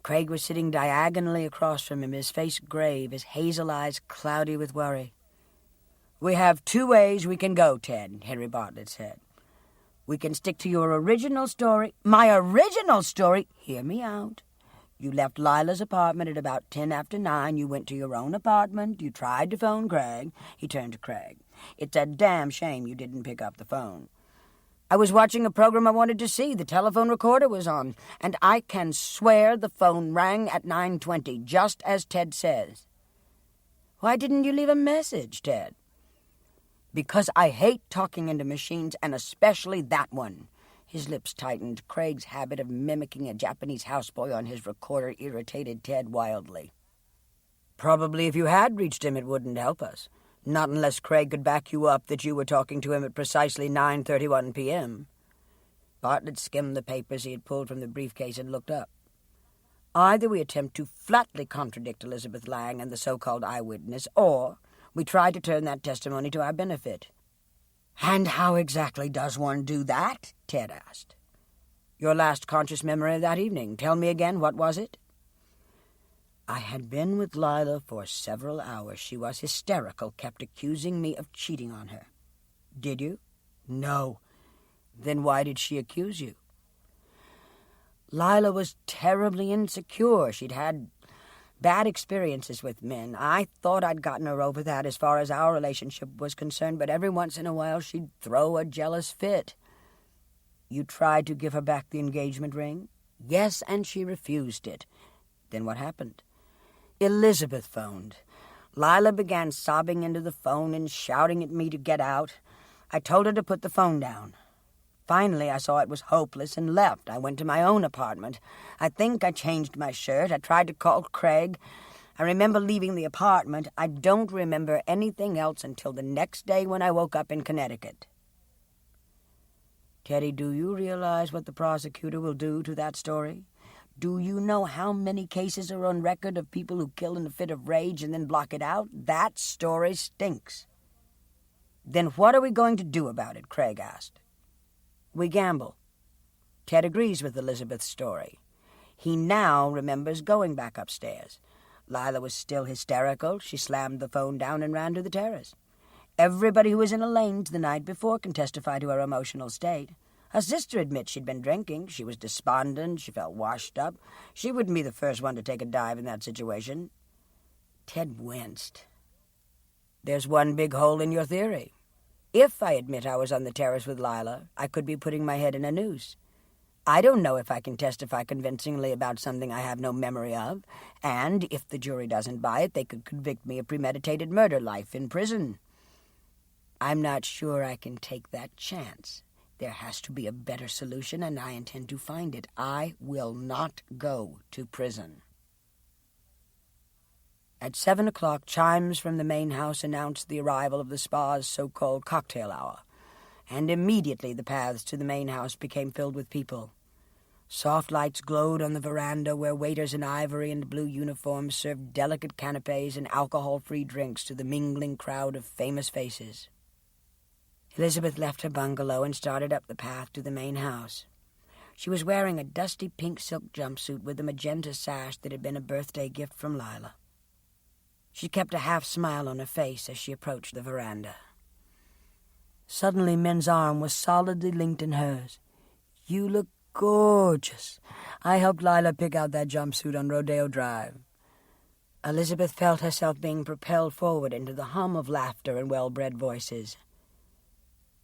Craig was sitting diagonally across from him, his face grave, his hazel eyes cloudy with worry. "We have two ways we can go, Ted," Henry Bartlett said. "We can stick to your original story." "My original story?" "Hear me out. You left Lila's apartment at about 10 after 9. You went to your own apartment. You tried to phone Craig." He turned to Craig. "It's a damn shame you didn't pick up the phone." "I was watching a program I wanted to see. The telephone recorder was on, and I can swear the phone rang at 9:20, just as Ted says." "Why didn't you leave a message, Ted?" "Because I hate talking into machines, and especially that one." His lips tightened. Craig's habit of mimicking a Japanese houseboy on his recorder irritated Ted wildly. "Probably if you had reached him, it wouldn't help us. Not unless Craig could back you up that you were talking to him at precisely 9:31 p.m. Bartlett skimmed the papers he had pulled from the briefcase and looked up. "Either we attempt to flatly contradict Elizabeth Lang and the so-called eyewitness, or we try to turn that testimony to our benefit." "And how exactly does one do that?" Ted asked. "Your last conscious memory of that evening. Tell me again, what was it?" "I had been with Lila for several hours. She was hysterical, kept accusing me of cheating on her." "Did you?" "No." "Then why did she accuse you?" "Lila was terribly insecure. She'd had bad experiences with men. I thought I'd gotten her over that as far as our relationship was concerned, but every once in a while she'd throw a jealous fit." "You tried to give her back the engagement ring?" "Yes, and she refused it." "Then what happened?" "Elizabeth phoned. Lila began sobbing into the phone and shouting at me to get out. I told her to put the phone down. Finally, I saw it was hopeless and left. I went to my own apartment. I think I changed my shirt. I tried to call Craig. I remember leaving the apartment. I don't remember anything else until the next day when I woke up in Connecticut." "Teddy, do you realize what the prosecutor will do to that story? Do you know how many cases are on record of people who kill in a fit of rage and then block it out? That story stinks." "Then what are we going to do about it?" Craig asked. "We gamble." Ted agrees with Elizabeth's story. He now remembers going back upstairs. Lila was still hysterical. She slammed the phone down and ran to the terrace. Everybody who was in Elaine's the night before can testify to her emotional state. Her sister admits she'd been drinking. She was despondent. She felt washed up. She wouldn't be the first one to take a dive in that situation. Ted winced. "There's one big hole in your theory. If I admit I was on the terrace with Lila, I could be putting my head in a noose. I don't know if I can testify convincingly about something I have no memory of, and if the jury doesn't buy it, they could convict me of premeditated murder, life in prison. I'm not sure I can take that chance. There has to be a better solution, and I intend to find it. I will not go to prison." At 7 o'clock, chimes from the main house announced the arrival of the spa's so-called cocktail hour, and immediately the paths to the main house became filled with people. Soft lights glowed on the veranda where waiters in ivory and blue uniforms served delicate canapes and alcohol-free drinks to the mingling crowd of famous faces. Elizabeth left her bungalow and started up the path to the main house. She was wearing a dusty pink silk jumpsuit with a magenta sash that had been a birthday gift from Lila. She kept a half-smile on her face as she approached the veranda. Suddenly, Min's arm was solidly linked in hers. "You look gorgeous. I helped Lila pick out that jumpsuit on Rodeo Drive." Elizabeth felt herself being propelled forward into the hum of laughter and well-bred voices.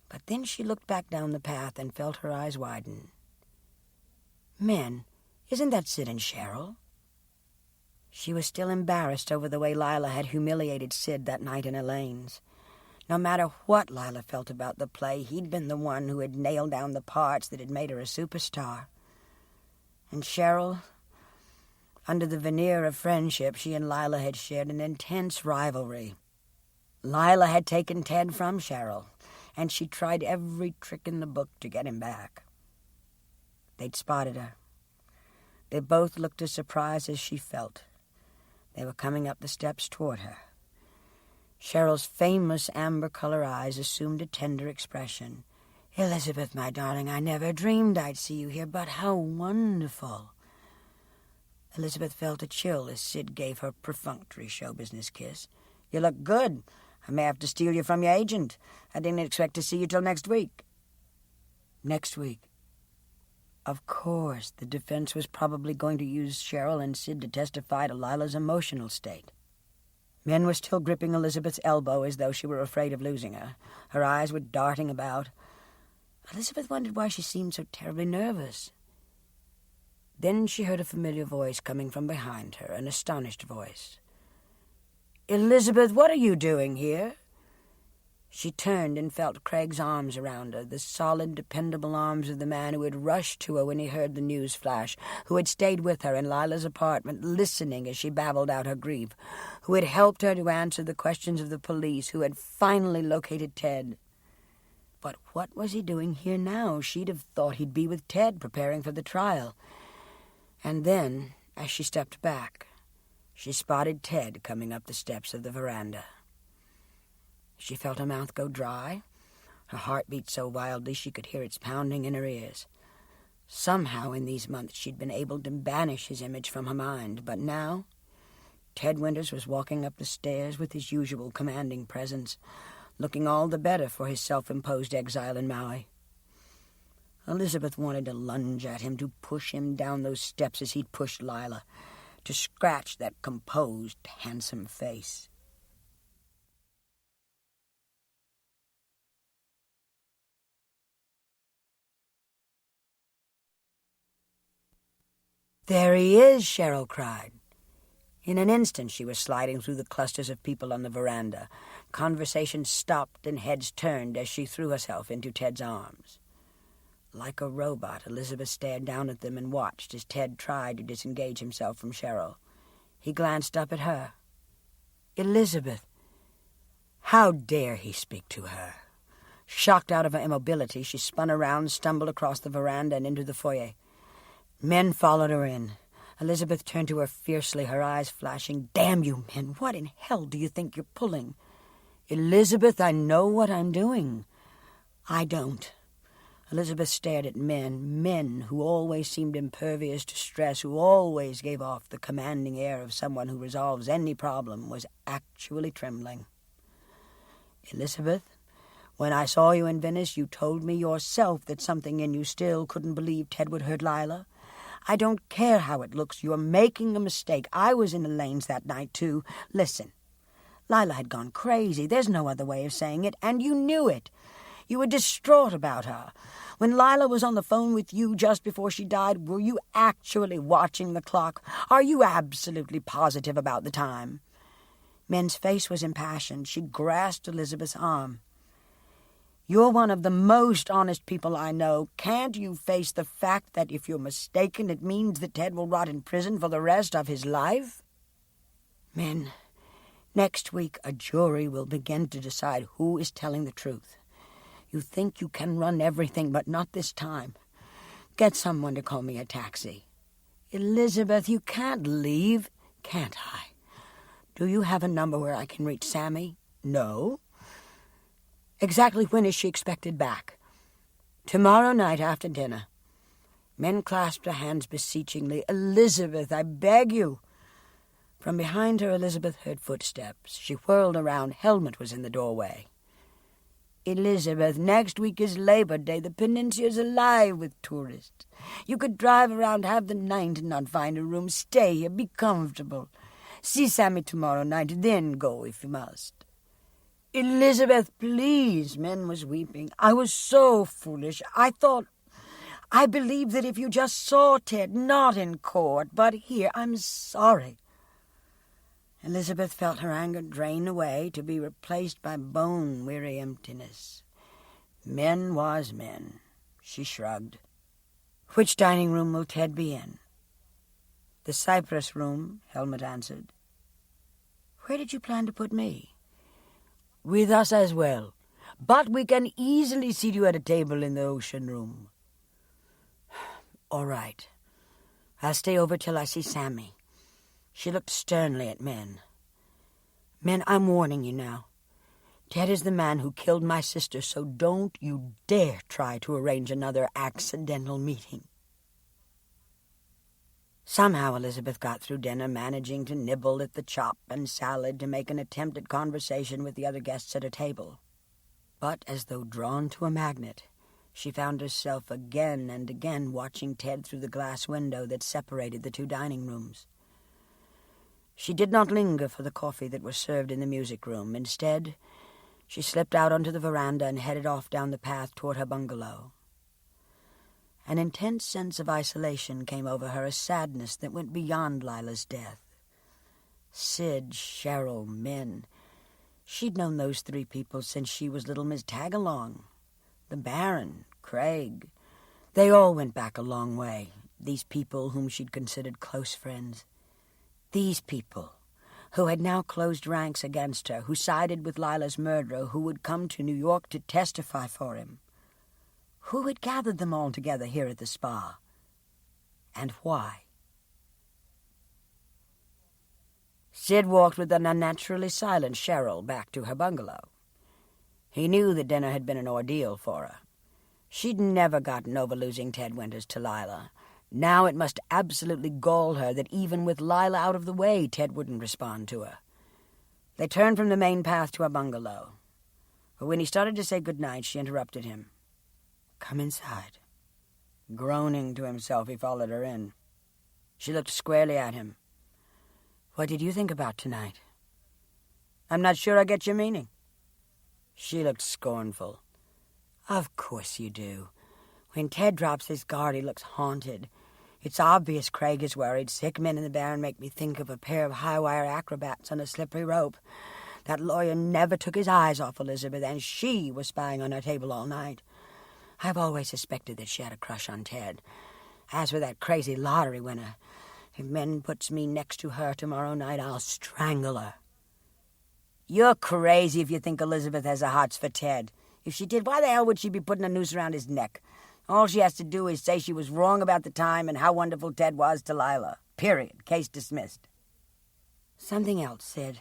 But then she looked back down the path and felt her eyes widen. Men, isn't that Sid and Cheryl? She was still embarrassed over the way Lila had humiliated Sid that night in Elaine's. No matter what Lila felt about the play, he'd been the one who had nailed down the parts that had made her a superstar. And Cheryl, under the veneer of friendship, she and Lila had shared an intense rivalry. Lila had taken Ted from Cheryl, and she tried every trick in the book to get him back. They'd spotted her. They both looked as surprised as she felt. They were coming up the steps toward her. Cheryl's famous amber-color eyes assumed a tender expression. "Elizabeth, my darling, I never dreamed I'd see you here, but how wonderful." Elizabeth felt a chill as Sid gave her a perfunctory show business kiss. "You look good. I may have to steal you from your agent. I didn't expect to see you till next week." Next week. Of course, the defense was probably going to use Cheryl and Sid to testify to Lila's emotional state. Men were still gripping Elizabeth's elbow as though she were afraid of losing her. Her eyes were darting about. Elizabeth wondered why she seemed so terribly nervous. Then she heard a familiar voice coming from behind her, an astonished voice. "Elizabeth, what are you doing here?" She turned and felt Craig's arms around her, the solid, dependable arms of the man who had rushed to her when he heard the news flash, who had stayed with her in Lila's apartment, listening as she babbled out her grief, who had helped her to answer the questions of the police, who had finally located Ted. But what was he doing here now? She'd have thought he'd be with Ted, preparing for the trial. And then, as she stepped back, she spotted Ted coming up the steps of the veranda. She felt her mouth go dry. Her heart beat so wildly she could hear its pounding in her ears. Somehow in these months she'd been able to banish his image from her mind, but now Ted Winters was walking up the stairs with his usual commanding presence, looking all the better for his self-imposed exile in Maui. Elizabeth wanted to lunge at him, to push him down those steps as he'd pushed Lila, to scratch that composed, handsome face. "There he is," Cheryl cried. In an instant she was sliding through the clusters of people on the veranda. Conversation stopped and heads turned as she threw herself into Ted's arms. Like a robot, Elizabeth stared down at them and watched as Ted tried to disengage himself from Cheryl. He glanced up at her. "Elizabeth!" How dare he speak to her? Shocked out of her immobility, she spun around, stumbled across the veranda and into the foyer. Men followed her in. Elizabeth turned to her fiercely, her eyes flashing. "Damn you men, what in hell do you think you're pulling?" "Elizabeth, I know what I'm doing." "I don't." Elizabeth stared at men who always seemed impervious to stress, who always gave off the commanding air of someone who resolves any problem, was actually trembling. "Elizabeth, when I saw you in Venice, you told me yourself that something in you still couldn't believe Ted would hurt Lila. I don't care how it looks. You're making a mistake. I was in Elaine's that night, too. Listen, Lila had gone crazy. There's no other way of saying it, and you knew it. You were distraught about her. When Lila was on the phone with you just before she died, were you actually watching the clock? Are you absolutely positive about the time?" Men's face was impassioned. She grasped Elizabeth's arm. "You're one of the most honest people I know. Can't you face the fact that if you're mistaken, it means that Ted will rot in prison for the rest of his life?" "Men, next week a jury will begin to decide who is telling the truth. You think you can run everything, but not this time. Get someone to call me a taxi." "Elizabeth, you can't leave." "Can't I? Do you have a number where I can reach Sammy?" "No." "Exactly when is she expected back?" "Tomorrow night after dinner." Men clasped her hands beseechingly. "Elizabeth, I beg you." From behind her, Elizabeth heard footsteps. She whirled around. Helmut was in the doorway. "Elizabeth, next week is Labor Day. The peninsula's alive with tourists. You could drive around half the night and not find a room. Stay here. Be comfortable." See Sammy tomorrow night, then go if you must." "Elizabeth, please," Min was weeping. "I was so foolish. I believed that if you just saw Ted, not in court, but here, I'm sorry." Elizabeth felt her anger drain away to be replaced by bone-weary emptiness. Min was Min. She shrugged. "Which dining room will Ted be in?" "The Cypress room," Helmut answered. "Where did you plan to put me?" "With us as well. But we can easily seat you at a table in the ocean room." "All right. I'll stay over till I see Sammy." She looked sternly at Min. "Min, I'm warning you now. Ted is the man who killed my sister, so don't you dare try to arrange another accidental meeting." Somehow Elizabeth got through dinner, managing to nibble at the chop and salad to make an attempt at conversation with the other guests at her table. But, as though drawn to a magnet, she found herself again and again watching Ted through the glass window that separated the two dining rooms. She did not linger for the coffee that was served in the music room. Instead, she slipped out onto the veranda and headed off down the path toward her bungalow. An intense sense of isolation came over her, a sadness that went beyond Lila's death. Sid, Cheryl, Min. She'd known those three people since she was little Miss Tagalong. The Baron, Craig. They all went back a long way, these people whom she'd considered close friends. These people, who had now closed ranks against her, who sided with Lila's murderer, who would come to New York to testify for him. Who had gathered them all together here at the spa? And why? Sid walked with an unnaturally silent Cheryl back to her bungalow. He knew the dinner had been an ordeal for her. She'd never gotten over losing Ted Winters to Lila. Now it must absolutely gall her that even with Lila out of the way, Ted wouldn't respond to her. They turned from the main path to her bungalow. But when he started to say goodnight, she interrupted him. "Come inside." Groaning to himself, he followed her in. She looked squarely at him. "What did you think about tonight?" "I'm not sure I get your meaning." She looked scornful. "Of course you do. When Ted drops his guard, he looks haunted. It's obvious Craig is worried. Sick men in the Baron make me think of a pair of high-wire acrobats on a slippery rope. That lawyer never took his eyes off Elizabeth, and she was spying on her table all night. I've always suspected that she had a crush on Ted. As for that crazy lottery winner, if Min puts me next to her tomorrow night, I'll strangle her." "You're crazy if you think Elizabeth has a hots for Ted. If she did, why the hell would she be putting a noose around his neck? All she has to do is say she was wrong about the time and how wonderful Ted was to Lila. Period. Case dismissed." "Something else, Sid.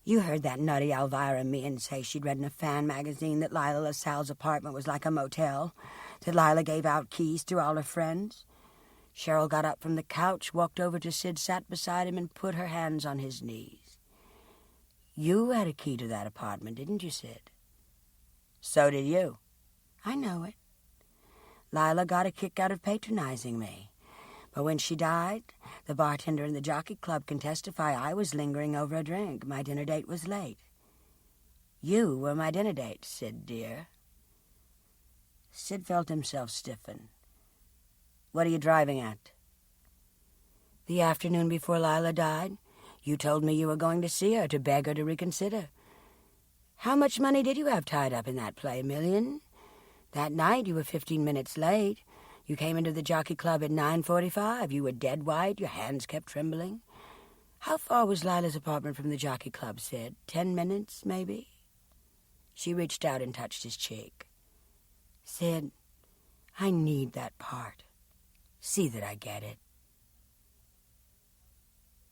You heard that nutty Alvirah Willy say she'd read in a fan magazine that Lila LaSalle's apartment was like a motel, that Lila gave out keys to all her friends." Cheryl got up from the couch, walked over to Sid, sat beside him, and put her hands on his knees. "You had a key to that apartment, didn't you, Sid?" "So did you." "I know it. Lila got a kick out of patronizing me. But when she died, the bartender in the Jockey Club can testify I was lingering over a drink. My dinner date was late. You were my dinner date, Sid, dear." Sid felt himself stiffen. "What are you driving at?" "The afternoon before Lila died, you told me you were going to see her to beg her to reconsider. How much money did you have tied up in that play, $1 million? That night you were 15 minutes late. You came into the Jockey Club at 9:45. You were dead white. Your hands kept trembling. How far was Lila's apartment from the Jockey Club, Sid? 10 minutes, maybe?" She reached out and touched his cheek. "Sid, I need that part. See that I get it."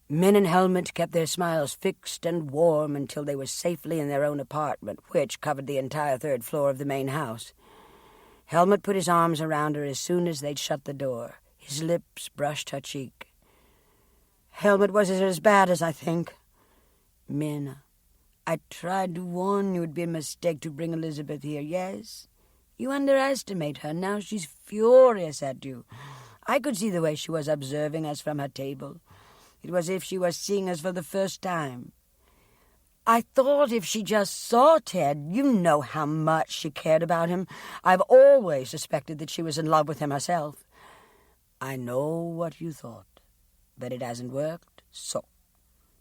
Min and Helmut kept their smiles fixed and warm until they were safely in their own apartment, which covered the entire third floor of the main house. Helmut put his arms around her as soon as they'd shut the door. His lips brushed her cheek. "Helmut, was it as bad as I think?" "Min, I tried to warn you it'd be a mistake to bring Elizabeth here. Yes, you underestimate her. Now she's furious at you. I could see the way she was observing us from her table. It was as if she was seeing us for the first time. I thought if she just saw Ted, you know how much she cared about him. I've always suspected that she was in love with him herself. I know what you thought, but it hasn't worked, so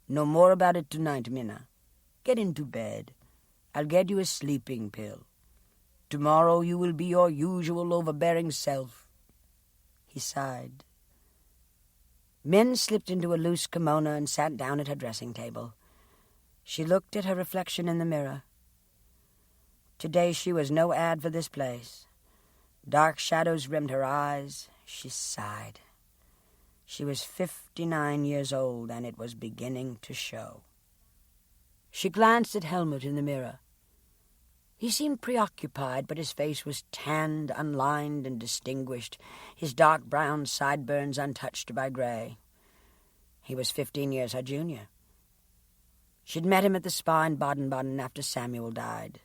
no more about it tonight, Minna. Get into bed. I'll get you a sleeping pill. Tomorrow you will be your usual overbearing self. He sighed. Min slipped into a loose kimono and sat down at her dressing table. She looked at her reflection in the mirror. Today she was no ad for this place. Dark shadows rimmed her eyes. She sighed. She was 59 years old, and it was beginning to show. She glanced at Helmut in the mirror. He seemed preoccupied, but his face was tanned, unlined, and distinguished, his dark brown sideburns untouched by gray. He was 15 years her junior. She'd met him at the spa in Baden-Baden after Samuel died.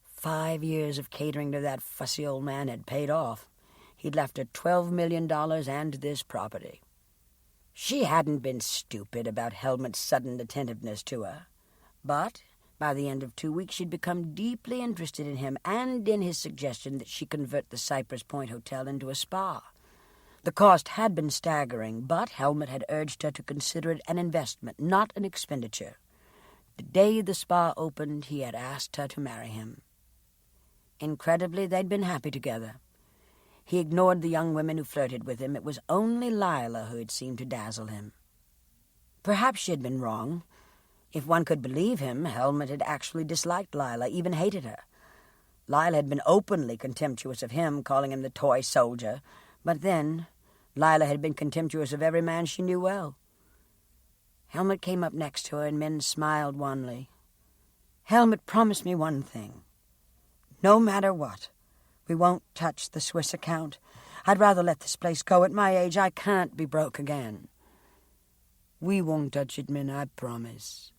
5 years of catering to that fussy old man had paid off. He'd left her $12 million and this property. She hadn't been stupid about Helmut's sudden attentiveness to her, but by the end of 2 weeks she'd become deeply interested in him and in his suggestion that she convert the Cypress Point Hotel into a spa. The cost had been staggering, but Helmut had urged her to consider it an investment, not an expenditure. The day the spa opened, he had asked her to marry him. Incredibly, they'd been happy together. He ignored the young women who flirted with him. It was only Lila who had seemed to dazzle him. Perhaps she had been wrong. If one could believe him, Helmut had actually disliked Lila, even hated her. Lila had been openly contemptuous of him, calling him the toy soldier. But then, Lila had been contemptuous of every man she knew well. Helmut came up next to her, and Min smiled wanly. Helmut, promise me one thing. No matter what, we won't touch the Swiss account. I'd rather let this place go. At my age, I can't be broke again. We won't touch it, Min, I promise.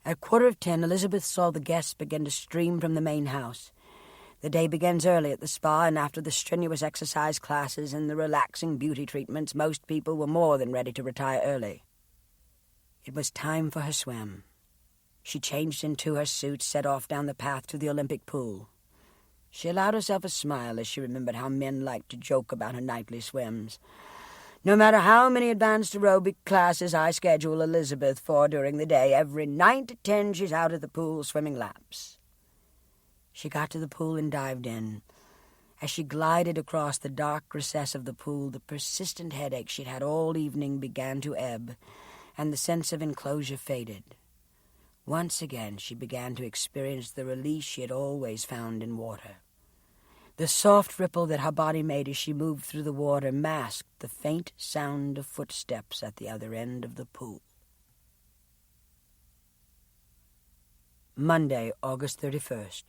At 10:15, Elizabeth saw the guests begin to stream from the main house. The day begins early at the spa, and after the strenuous exercise classes and the relaxing beauty treatments, most people were more than ready to retire early. It was time for her swim. She changed into her suit, set off down the path to the Olympic pool. She allowed herself a smile as she remembered how men liked to joke about her nightly swims. No matter how many advanced aerobic classes I schedule Elizabeth for during the day, every 9 to 10 she's out at the pool swimming laps. She got to the pool and dived in. As she glided across the dark recess of the pool, the persistent headache she'd had all evening began to ebb, and the sense of enclosure faded. Once again she began to experience the release she had always found in water. The soft ripple that her body made as she moved through the water masked the faint sound of footsteps at the other end of the pool. Monday, August 31st.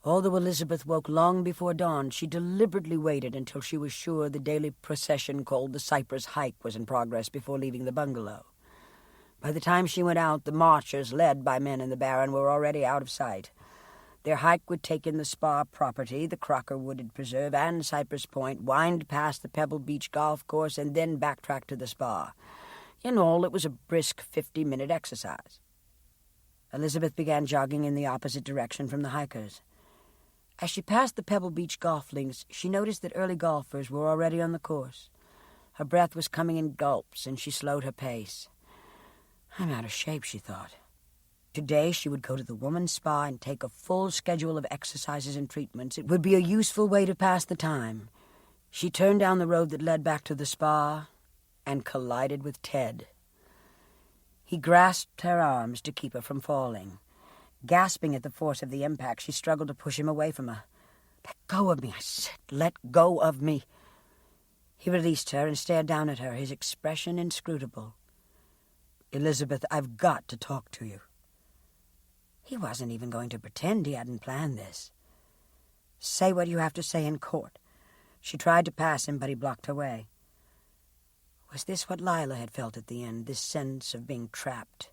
Although Elizabeth woke long before dawn, she deliberately waited until she was sure the daily procession called the Cypress Hike was in progress before leaving the bungalow. By the time she went out, the marchers, led by men in the Barren, were already out of sight. Their hike would take in the spa property, the Crocker Wooded Preserve, and Cypress Point, wind past the Pebble Beach golf course, and then backtrack to the spa. In all, it was a brisk 50-minute exercise. Elizabeth began jogging in the opposite direction from the hikers. As she passed the Pebble Beach golf links, she noticed that early golfers were already on the course. Her breath was coming in gulps, and she slowed her pace. I'm out of shape, she thought. Today she would go to the woman's spa and take a full schedule of exercises and treatments. It would be a useful way to pass the time. She turned down the road that led back to the spa and collided with Ted. He grasped her arms to keep her from falling. Gasping at the force of the impact, she struggled to push him away from her. Let go of me, I said. Let go of me. He released her and stared down at her, his expression inscrutable. Elizabeth, I've got to talk to you. He wasn't even going to pretend he hadn't planned this. Say what you have to say in court. She tried to pass him, but he blocked her way. Was this what Lila had felt at the end, this sense of being trapped?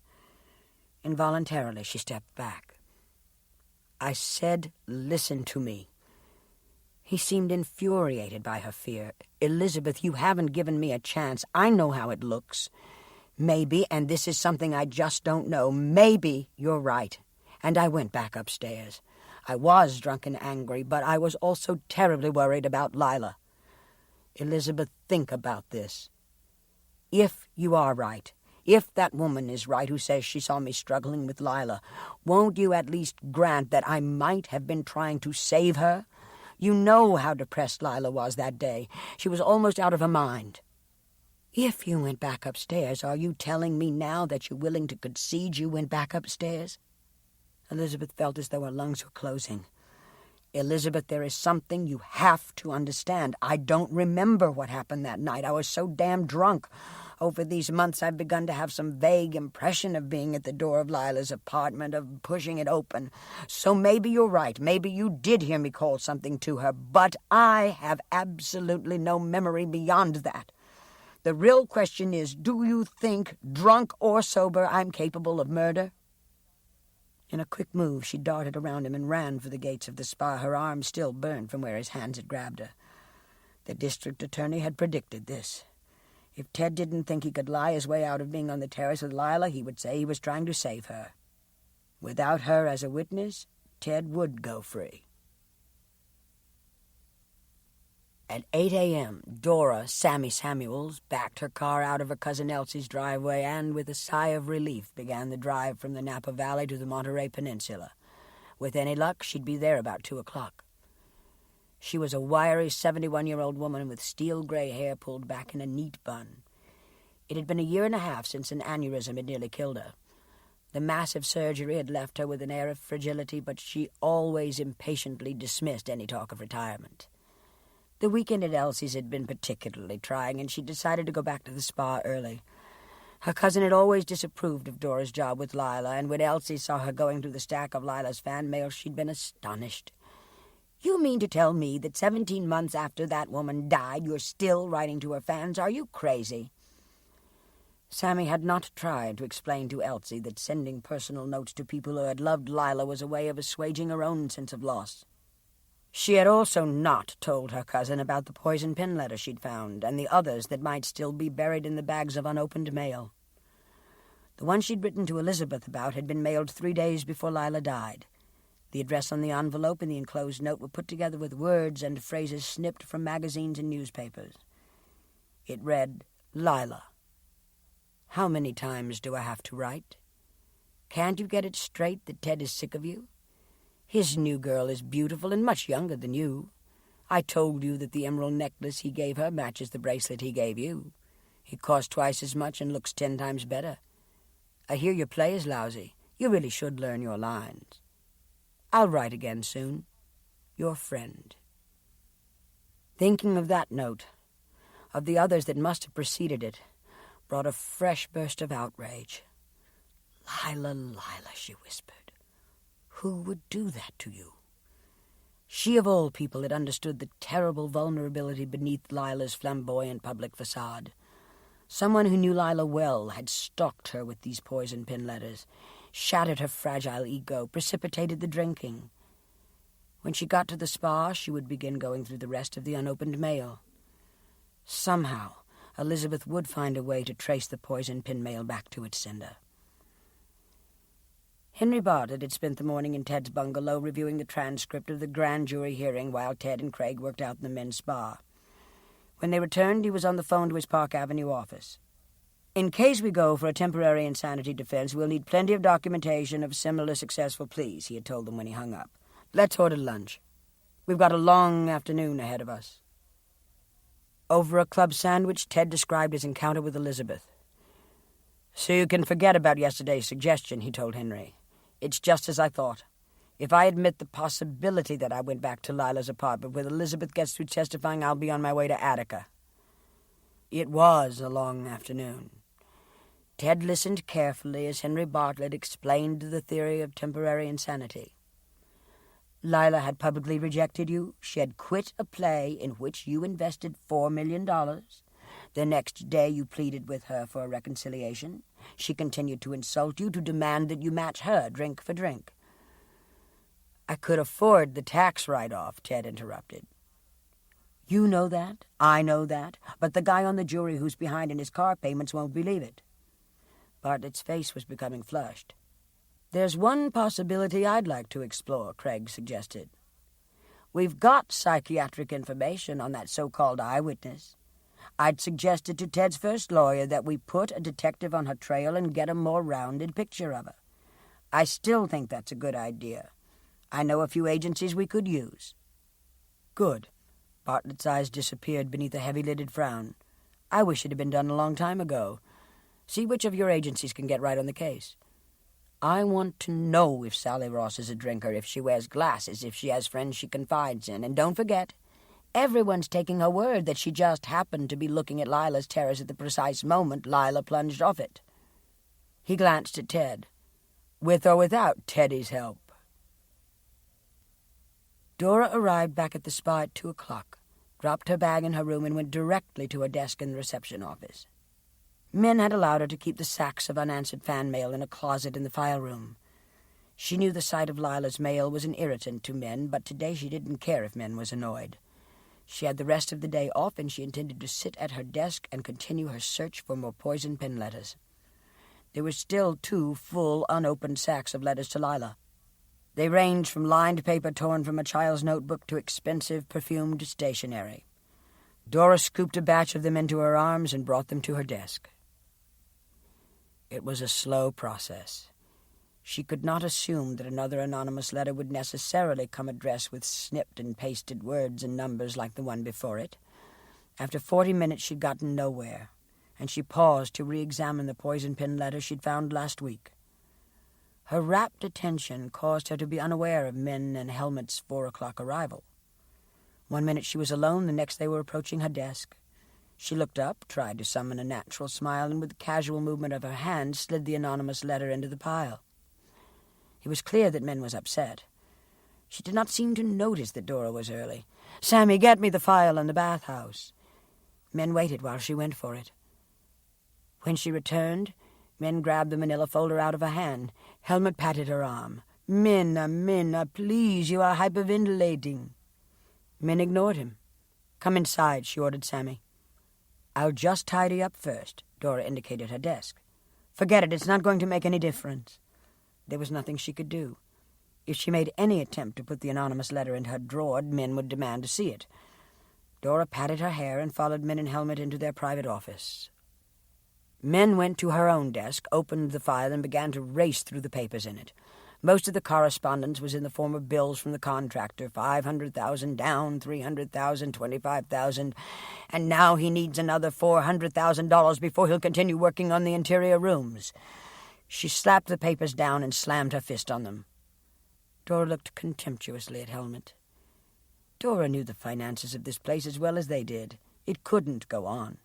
Involuntarily, she stepped back. I said, listen to me. He seemed infuriated by her fear. "Elizabeth, you haven't given me a chance. I know how it looks. Maybe, and this is something I just don't know, maybe you're right." And I went back upstairs. I was drunk and angry, but I was also terribly worried about Lila. "Elizabeth, think about this. If you are right, if that woman is right who says she saw me struggling with Lila, won't you at least grant that I might have been trying to save her? You know how depressed Lila was that day. She was almost out of her mind. If you went back upstairs, are you telling me now that you're willing to concede you went back upstairs?" Elizabeth felt as though her lungs were closing. "Elizabeth, there is something you have to understand. I don't remember what happened that night. I was so damn drunk. Over these months, I've begun to have some vague impression of being at the door of Lila's apartment, of pushing it open. So maybe you're right. Maybe you did hear me call something to her. But I have absolutely no memory beyond that. The real question is, do you think, drunk or sober, I'm capable of murder?" In a quick move, she darted around him and ran for the gates of the spa, her arm still burned from where his hands had grabbed her. The district attorney had predicted this. If Ted didn't think he could lie his way out of being on the terrace with Lila, he would say he was trying to save her. Without her as a witness, Ted would go free. At 8 a.m., Dora, Sammy Samuels, backed her car out of her cousin Elsie's driveway and, with a sigh of relief, began the drive from the Napa Valley to the Monterey Peninsula. With any luck, she'd be there about 2 o'clock. She was a wiry 71-year-old woman with steel-gray hair pulled back in a neat bun. It had been a year and a half since an aneurysm had nearly killed her. The massive surgery had left her with an air of fragility, but she always impatiently dismissed any talk of retirement. The weekend at Elsie's had been particularly trying, and she decided to go back to the spa early. Her cousin had always disapproved of Dora's job with Lila, and when Elsie saw her going through the stack of Lila's fan mail, she'd been astonished. "You mean to tell me that 17 months after that woman died, you're still writing to her fans? Are you crazy?" Sammy had not tried to explain to Elsie that sending personal notes to people who had loved Lila was a way of assuaging her own sense of loss. She had also not told her cousin about the poison pen letter she'd found and the others that might still be buried in the bags of unopened mail. The one she'd written to Elizabeth about had been mailed 3 days before Lila died. The address on the envelope and the enclosed note were put together with words and phrases snipped from magazines and newspapers. It read, "Lila. How many times do I have to write? Can't you get it straight that Ted is sick of you? His new girl is beautiful and much younger than you. I told you that the emerald necklace he gave her matches the bracelet he gave you. It costs twice as much and looks 10 times better. I hear your play is lousy. You really should learn your lines. I'll write again soon. Your friend." Thinking of that note, of the others that must have preceded it, brought a fresh burst of outrage. "Lila, Lila," she whispered. "Who would do that to you?" She of all people had understood the terrible vulnerability beneath Lila's flamboyant public facade. Someone who knew Lila well had stalked her with these poison pen letters, shattered her fragile ego, precipitated the drinking. When she got to the spa, she would begin going through the rest of the unopened mail. Somehow, Elizabeth would find a way to trace the poison pen mail back to its sender. Henry Bartlett had spent the morning in Ted's bungalow reviewing the transcript of the grand jury hearing while Ted and Craig worked out in the men's spa. When they returned, he was on the phone to his Park Avenue office. "In case we go for a temporary insanity defense, we'll need plenty of documentation of similar successful pleas," he had told them when he hung up. "Let's order lunch. We've got a long afternoon ahead of us." Over a club sandwich, Ted described his encounter with Elizabeth. "So you can forget about yesterday's suggestion," he told Henry. "It's just as I thought. If I admit the possibility that I went back to Lila's apartment when Elizabeth gets through testifying, I'll be on my way to Attica." It was a long afternoon. Ted listened carefully as Henry Bartlett explained the theory of temporary insanity. Lila had publicly rejected you. She had quit a play in which you invested $4 million. The next day you pleaded with her for a reconciliation. She continued to insult you, to demand that you match her drink for drink. "I could afford the tax write-off," Ted interrupted. You know that, I know that, but the guy on the jury who's behind in his car payments won't believe it. Bartlett's face was becoming flushed. There's one possibility I'd like to explore, Craig suggested. We've got psychiatric information on that so-called eyewitness. I'd suggested to Ted's first lawyer that we put a detective on her trail and get a more rounded picture of her. I still think that's a good idea. I know a few agencies we could use. Good. Bartlett's eyes disappeared beneath a heavy-lidded frown. I wish it had been done a long time ago. See which of your agencies can get right on the case. I want to know if Sally Ross is a drinker, if she wears glasses, if she has friends she confides in. And don't forget, everyone's taking her word that she just happened to be looking at Lila's terrace at the precise moment Lila plunged off it. He glanced at Ted. With or without Teddy's help. Dora arrived back at the spa at 2 o'clock, dropped her bag in her room, and went directly to her desk in the reception office. Min had allowed her to keep the sacks of unanswered fan mail in a closet in the file room. She knew the sight of Lila's mail was an irritant to Min, but today she didn't care if Min was annoyed. She had the rest of the day off, and she intended to sit at her desk and continue her search for more poison pen letters. There were still 2 full, unopened sacks of letters to Lila. They ranged from lined paper torn from a child's notebook to expensive, perfumed stationery. Dora scooped a batch of them into her arms and brought them to her desk. It was a slow process. She could not assume that another anonymous letter would necessarily come addressed with snipped and pasted words and numbers like the one before it. After 40 minutes she'd gotten nowhere, and she paused to re-examine the poison pen letter she'd found last week. Her rapt attention caused her to be unaware of Min and Helmut's 4 o'clock arrival. 1 minute she was alone, the next they were approaching her desk. She looked up, tried to summon a natural smile, and with a casual movement of her hand slid the anonymous letter into the pile. It was clear that Min was upset. She did not seem to notice that Dora was early. "Sammy, get me the file in the bathhouse." Min waited while she went for it. When she returned, Min grabbed the manila folder out of her hand. Helmut patted her arm. Minna, please, you are hyperventilating." Min ignored him. "Come inside," she ordered Sammy. "I'll just tidy up first," Dora indicated her desk. "Forget it, it's not going to make any difference." There was nothing she could do. If she made any attempt to put the anonymous letter in her drawer, Min would demand to see it. Dora patted her hair and followed Min and Helmut into their private office. Min went to her own desk, opened the file, and began to race through the papers in it. Most of the correspondence was in the form of bills from the contractor, $500,000 down, $300,000, $25,000, and now he needs another $400,000 before he'll continue working on the interior rooms. She slapped the papers down and slammed her fist on them. Dora looked contemptuously at Helmut. Dora knew the finances of this place as well as they did. It couldn't go on.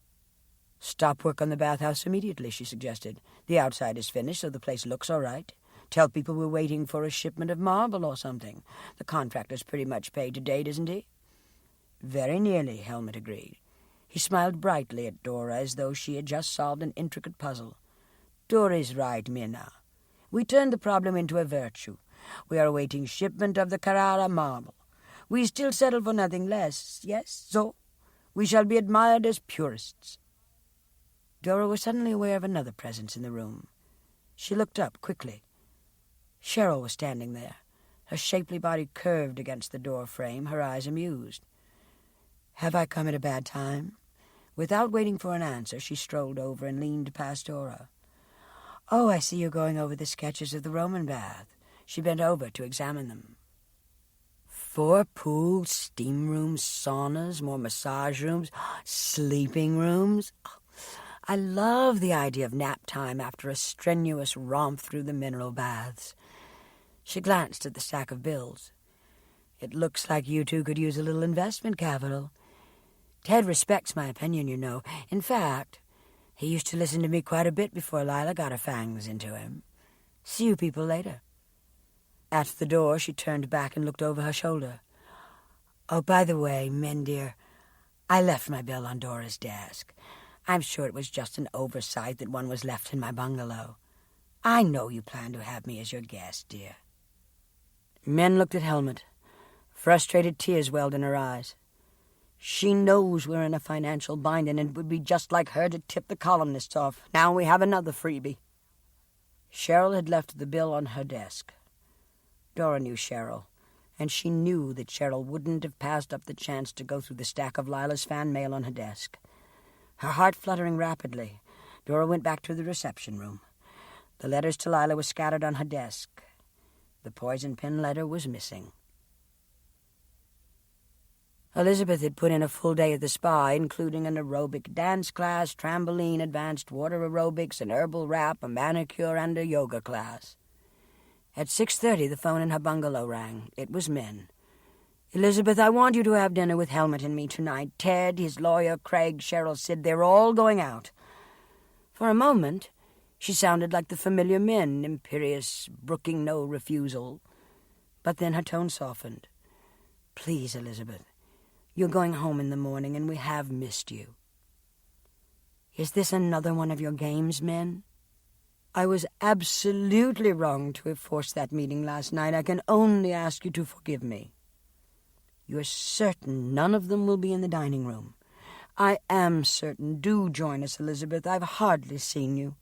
"Stop work on the bathhouse immediately," she suggested. "The outside is finished, so the place looks all right. Tell people we're waiting for a shipment of marble or something. The contractor's pretty much paid to date, isn't he?" "Very nearly," Helmut agreed. He smiled brightly at Dora as though she had just solved an intricate puzzle. "Dora's right, Minna. We turned the problem into a virtue. We are awaiting shipment of the Carrara marble. We still settle for nothing less, yes? So we shall be admired as purists." Dora was suddenly aware of another presence in the room. She looked up quickly. Cheryl was standing there, her shapely body curved against the door frame, her eyes amused. "Have I come at a bad time?" Without waiting for an answer, she strolled over and leaned past Dora. "Oh, I see you're going over the sketches of the Roman bath." She bent over to examine them. 4 pools, steam rooms, saunas, more massage rooms, sleeping rooms. I love the idea of nap time after a strenuous romp through the mineral baths. She glanced at the stack of bills. "It looks like you two could use a little investment capital. Ted respects my opinion, you know. In fact, he used to listen to me quite a bit before Lila got her fangs into him. See you people later." At the door, she turned back and looked over her shoulder. "Oh, by the way, Min, dear, I left my bill on Dora's desk. I'm sure it was just an oversight that one was left in my bungalow. I know you plan to have me as your guest, dear." Min looked at Helmut. Frustrated tears welled in her eyes. She knows we're in a financial bind, and it would be just like her to tip the columnists off. Now we have another freebie." Cheryl had left the bill on her desk. Dora knew Cheryl, and she knew that Cheryl wouldn't have passed up the chance to go through the stack of Lila's fan mail on her desk. Her heart fluttering rapidly, Dora went back to the reception room. The letters to Lila were scattered on her desk. The poison pen letter was missing. Elizabeth had put in a full day at the spa, including an aerobic dance class, trampoline, advanced water aerobics, an herbal wrap, a manicure, and a yoga class. At 6:30, the phone in her bungalow rang. It was Min. "Elizabeth, I want you to have dinner with Helmut and me tonight. Ted, his lawyer, Craig, Cheryl, Sid, they're all going out." For a moment, she sounded like the familiar Min, imperious, brooking no refusal. But then her tone softened. "Please, Elizabeth. You're going home in the morning, and we have missed you." "Is this another one of your games, Min?" "I was absolutely wrong to have forced that meeting last night. I can only ask you to forgive me." "You're certain none of them will be in the dining room?" "I am certain. Do join us, Elizabeth. I've hardly seen you."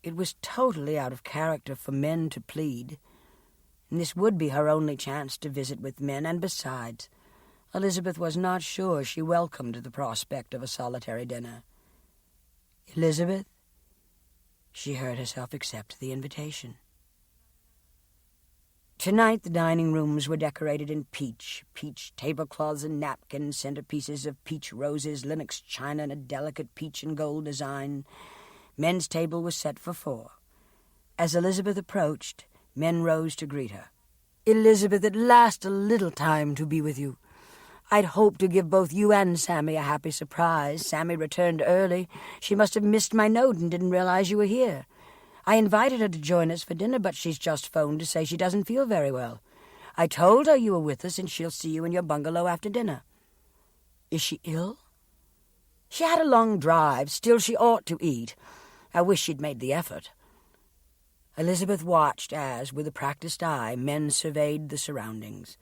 It was totally out of character for Min to plead, and this would be her only chance to visit with Min, and besides, Elizabeth was not sure she welcomed the prospect of a solitary dinner. "Elizabeth?" She heard herself accept the invitation. Tonight the dining rooms were decorated in peach tablecloths and napkins, centerpieces of peach roses, Lenox china, and a delicate peach and gold design. Men's table was set for 4. As Elizabeth approached, men rose to greet her. "Elizabeth, at last a little time to be with you. I'd hoped to give both you and Sammy a happy surprise. Sammy returned early. She must have missed my note and didn't realize you were here. I invited her to join us for dinner, but she's just phoned to say she doesn't feel very well. I told her you were with us, and she'll see you in your bungalow after dinner." "Is she ill?" "She had a long drive. Still, she ought to eat. I wish she'd made the effort." Elizabeth watched as, with a practiced eye, men surveyed the surroundings.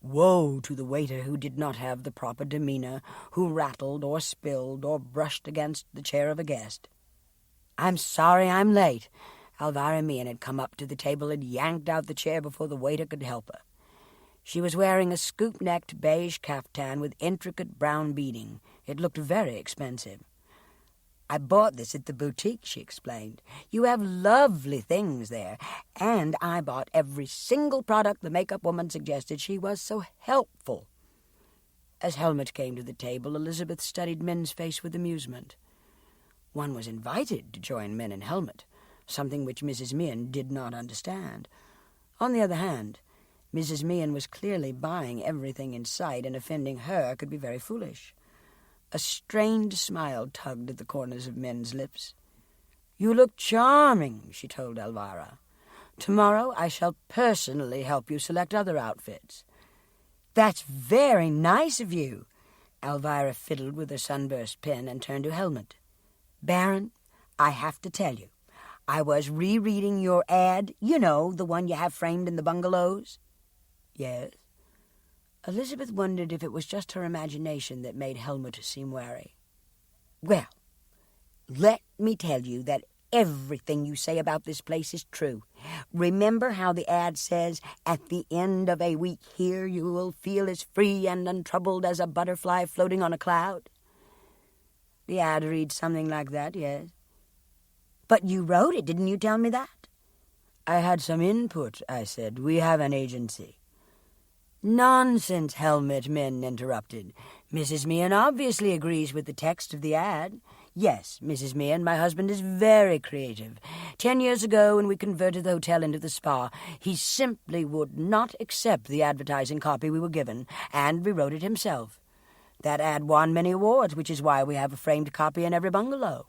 Woe to the waiter who did not have the proper demeanor, who rattled or spilled or brushed against the chair of a guest. "I'm sorry I'm late." Alvirah Willy had come up to the table and yanked out the chair before the waiter could help her. She was wearing a scoop-necked beige caftan with intricate brown beading. It looked very expensive. "I bought this at the boutique," she explained. "You have lovely things there. And I bought every single product the makeup woman suggested. She was so helpful." As Helmut came to the table, Elizabeth studied Min's face with amusement. One was invited to join Min and Helmut, something which Mrs. Meehan did not understand. On the other hand, Mrs. Meehan was clearly buying everything in sight, and offending her could be very foolish. A strained smile tugged at the corners of Min's lips. "You look charming," she told Alvirah. "Tomorrow I shall personally help you select other outfits." "That's very nice of you." Alvirah fiddled with her sunburst pen and turned to Helmut. "Baron, I have to tell you, I was rereading your ad. You know, the one you have framed in the bungalows." "Yes." Elizabeth wondered if it was just her imagination that made Helmut seem wary. "Well, let me tell you that everything you say about this place is true. Remember how the ad says, 'At the end of a week here you will feel as free and untroubled as a butterfly floating on a cloud'?" "The ad reads something like that, yes." "But you wrote it, didn't you tell me that?" "I had some input," I said. "We have an agency." "Nonsense," Helmut Min interrupted. "Mrs. Meehan obviously agrees with the text of the ad." "Yes, Mrs. Meehan, my husband is very creative. 10 years ago, when we converted the hotel into the spa, he simply would not accept the advertising copy we were given, and rewrote it himself. That ad won many awards, which is why we have a framed copy in every bungalow."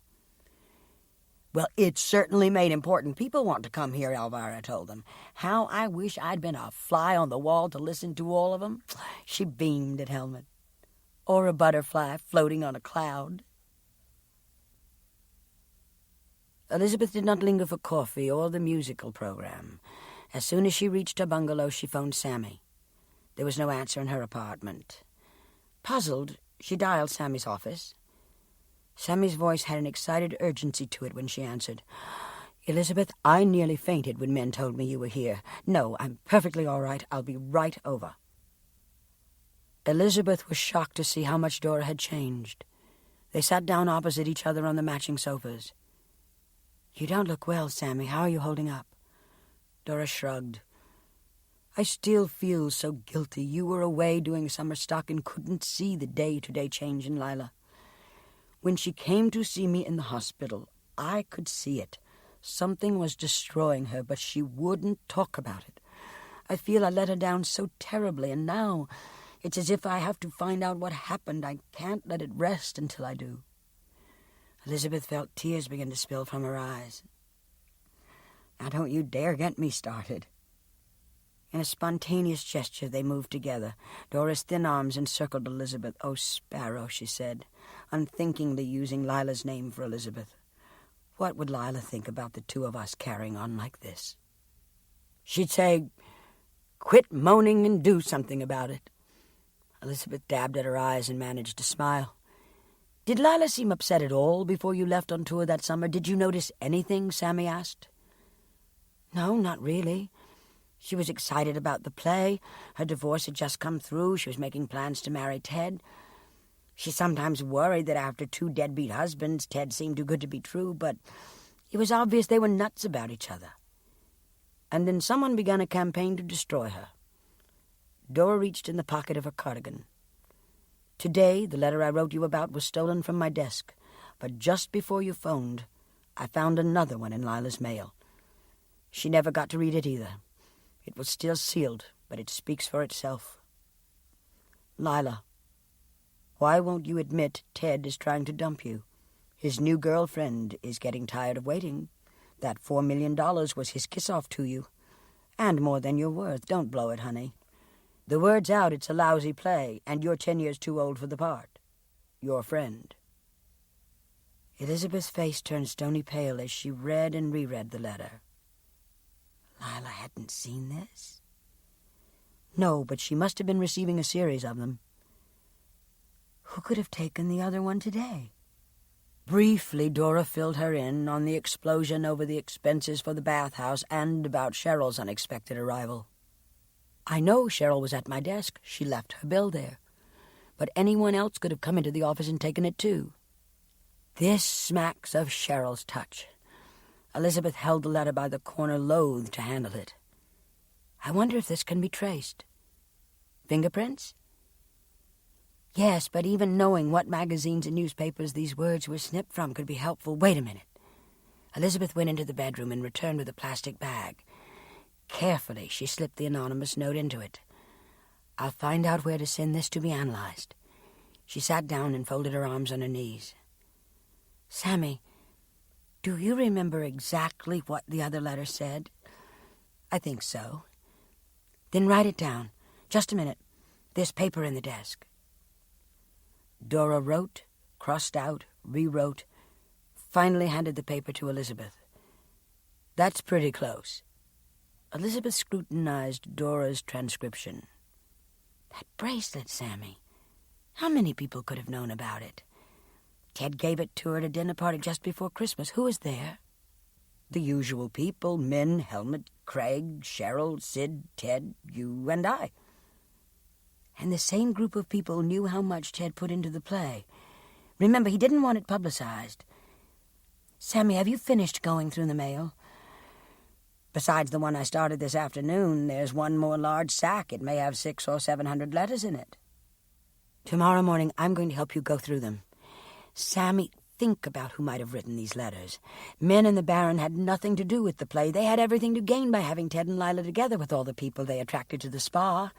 "Well, it certainly made important people want to come here," Alvirah told them. "How I wish I'd been a fly on the wall to listen to all of them." She beamed at Helmut. "Or a butterfly floating on a cloud." Elizabeth did not linger for coffee or the musical program. As soon as she reached her bungalow, she phoned Sammy. There was no answer in her apartment. Puzzled, She dialed Sammy's office. Sammy's voice had an excited urgency to it when she answered. "Elizabeth, I nearly fainted when men told me you were here. No, I'm perfectly all right. I'll be right over." Elizabeth was shocked to see how much Dora had changed. They sat down opposite each other on the matching sofas. "You don't look well, Sammy. How are you holding up?" Dora shrugged. "I still feel so guilty. You were away doing summer stock and couldn't see the day-to-day change in Lila. When she came to see me in the hospital, I could see it. Something was destroying her, but she wouldn't talk about it. I feel I let her down so terribly, and now it's as if I have to find out what happened. I can't let it rest until I do." Elizabeth felt tears begin to spill from her eyes. "Now don't you dare get me started." In a spontaneous gesture, they moved together. Dora's thin arms encircled Elizabeth. "Oh, Sparrow," she said, unthinkingly using Lila's name for Elizabeth. "What would Lila think about the two of us carrying on like this?" "She'd say, 'Quit moaning and do something about it.'" Elizabeth dabbed at her eyes and managed to smile. "Did Lila seem upset at all before you left on tour that summer? Did you notice anything?" Sammy asked. "No, not really. She was excited about the play. Her divorce had just come through. She was making plans to marry Ted. She sometimes worried that after 2 deadbeat husbands, Ted seemed too good to be true, but it was obvious they were nuts about each other. And then someone began a campaign to destroy her." Dora reached in the pocket of her cardigan. "Today, the letter I wrote you about was stolen from my desk, but just before you phoned, I found another one in Lila's mail. She never got to read it either. It was still sealed, but it speaks for itself. Lila, why won't you admit Ted is trying to dump you? His new girlfriend is getting tired of waiting. That $4 million was his kiss-off to you. And more than you're worth. Don't blow it, honey. The word's out it's a lousy play, and you're 10 years too old for the part. Your friend." Elizabeth's face turned stony pale as she read and reread the letter. Lila hadn't seen this? No, but she must have been receiving a series of them. Who could have taken the other one today? Briefly, Dora filled her in on the explosion over the expenses for the bathhouse and about Cheryl's unexpected arrival. "I know Cheryl was at my desk. She left her bill there. But anyone else could have come into the office and taken it too." This smacks of Cheryl's touch. Elizabeth held the letter by the corner, loath to handle it. "I wonder if this can be traced. Fingerprints?" "Yes, but even knowing what magazines and newspapers these words were snipped from could be helpful. Wait a minute." Elizabeth went into the bedroom and returned with a plastic bag. Carefully, she slipped the anonymous note into it. "I'll find out where to send this to be analyzed." She sat down and folded her arms on her knees. "Sammy, do you remember exactly what the other letter said?" "I think so." "Then write it down. Just a minute. There's paper in the desk." Dora wrote, crossed out, rewrote, finally handed the paper to Elizabeth. "That's pretty close." Elizabeth scrutinized Dora's transcription. "That bracelet, Sammy. How many people could have known about it? Ted gave it to her at a dinner party just before Christmas. Who was there?" "The usual people. Min, Helmut, Craig, Cheryl, Sid, Ted, you, and I." "And the same group of people knew how much Ted put into the play. Remember, he didn't want it publicized. Sammy, have you finished going through the mail?" "Besides the one I started this afternoon, there's one more large sack. It may have 600 or 700 letters in it." "Tomorrow morning, I'm going to help you go through them. Sammy, think about who might have written these letters. Min and the Baron had nothing to do with the play. They had everything to gain by having Ted and Lila together with all the people they attracted to the spa.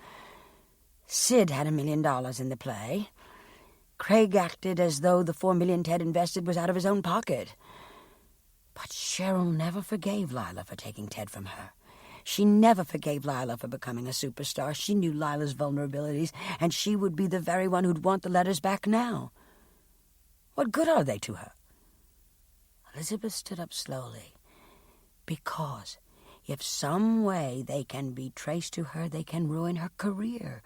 Sid had $1 million in the play. Craig acted as though the $4 million Ted invested was out of his own pocket. But Cheryl never forgave Lila for taking Ted from her. She never forgave Lila for becoming a superstar. She knew Lila's vulnerabilities, and she would be the very one who'd want the letters back now. What good are they to her?" Elizabeth stood up slowly. "Because if some way they can be traced to her, they can ruin her career.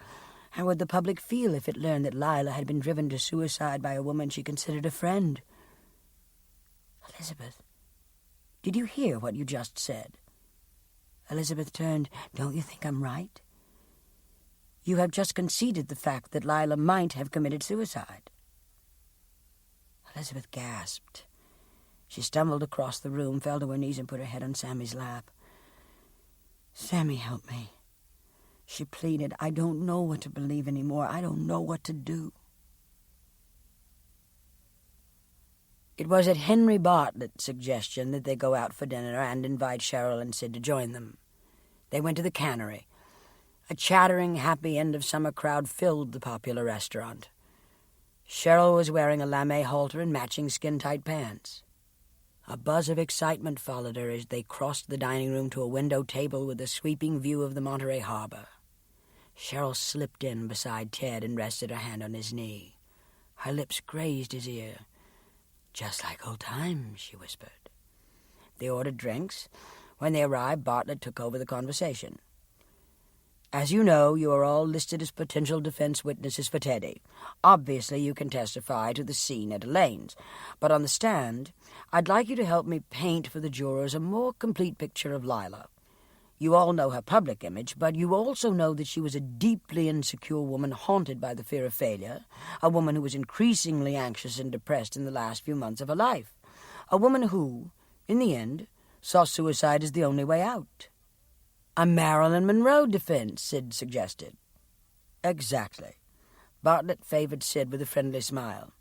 How would the public feel if it learned that Lila had been driven to suicide by a woman she considered a friend? Elizabeth, did you hear what you just said? Elizabeth turned. Don't you think I'm right? You have just conceded the fact that Lila might have committed suicide. Elizabeth gasped. She stumbled across the room, fell to her knees, and put her head on Sammy's lap. Sammy, help me. She pleaded. I don't know what to believe anymore. I don't know what to do. It was at Henry Bartlett's suggestion that they go out for dinner and invite Cheryl and Sid to join them. They went to the Cannery. A chattering, happy end-of-summer crowd filled the popular restaurant. Cheryl was wearing a lame halter and matching skin-tight pants. A buzz of excitement followed her as they crossed the dining room to a window table with a sweeping view of the Monterey Harbor. Cheryl slipped in beside Ted and rested her hand on his knee. Her lips grazed his ear. Just like old times, she whispered. They ordered drinks. When they arrived, Bartlett took over the conversation. As you know, you are all listed as potential defense witnesses for Teddy. Obviously, you can testify to the scene at Elaine's. But on the stand, I'd like you to help me paint for the jurors a more complete picture of Lila. You all know her public image, but you also know that she was a deeply insecure woman haunted by the fear of failure, a woman who was increasingly anxious and depressed in the last few months of her life, a woman who, in the end, saw suicide as the only way out. A Marilyn Monroe defense, Sid suggested. Exactly. Bartlett favored Sid with a friendly smile.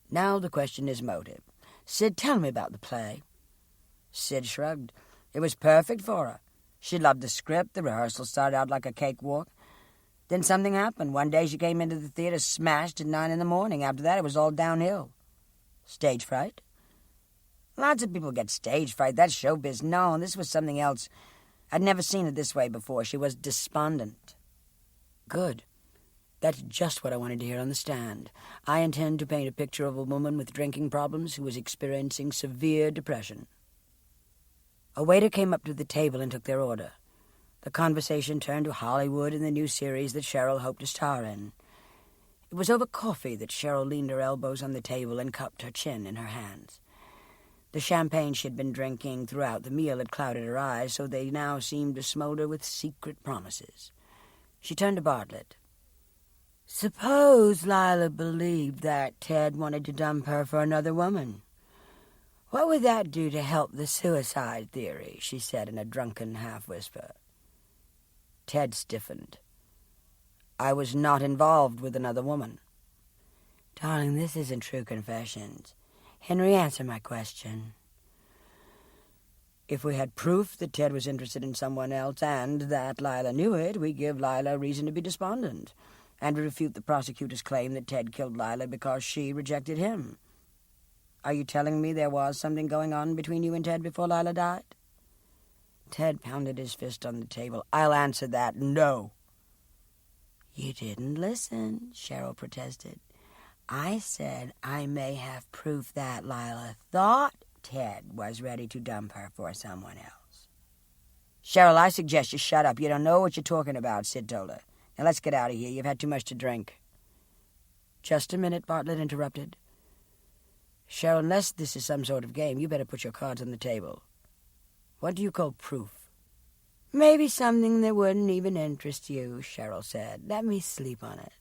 Now the question is motive. Sid, tell me about the play. Sid shrugged. It was perfect for her. She loved the script. The rehearsal started out like a cakewalk. Then something happened. One day she came into the theater smashed at 9 a.m. After that, it was all downhill. Stage fright? Lots of people get stage fright. That's showbiz. No, this was something else. I'd never seen it this way before. She was despondent. Good. That's just what I wanted to hear on the stand. I intend to paint a picture of a woman with drinking problems who was experiencing severe depression. A waiter came up to the table and took their order. The conversation turned to Hollywood and the new series that Cheryl hoped to star in. It was over coffee that Cheryl leaned her elbows on the table and cupped her chin in her hands. The champagne she had been drinking throughout the meal had clouded her eyes, so they now seemed to smolder with secret promises. She turned to Bartlett. Suppose Lila believed that Ted wanted to dump her for another woman. What would that do to help the suicide theory? She said in a drunken half-whisper. Ted stiffened. I was not involved with another woman. Darling, this isn't true confessions. Henry, answer my question. If we had proof that Ted was interested in someone else and that Lila knew it, we give Lila reason to be despondent and refute the prosecutor's claim that Ted killed Lila because she rejected him. Are you telling me there was something going on between you and Ted before Lila died? Ted pounded his fist on the table. I'll answer that, no. You didn't listen, Cheryl protested. I said I may have proof that Lila thought Ted was ready to dump her for someone else. Cheryl, I suggest you shut up. You don't know what you're talking about, Sid told her. Now let's get out of here. You've had too much to drink. Just a minute, Bartlett interrupted. Cheryl, unless this is some sort of game, you better put your cards on the table. What do you call proof? Maybe something that wouldn't even interest you, Cheryl said. Let me sleep on it.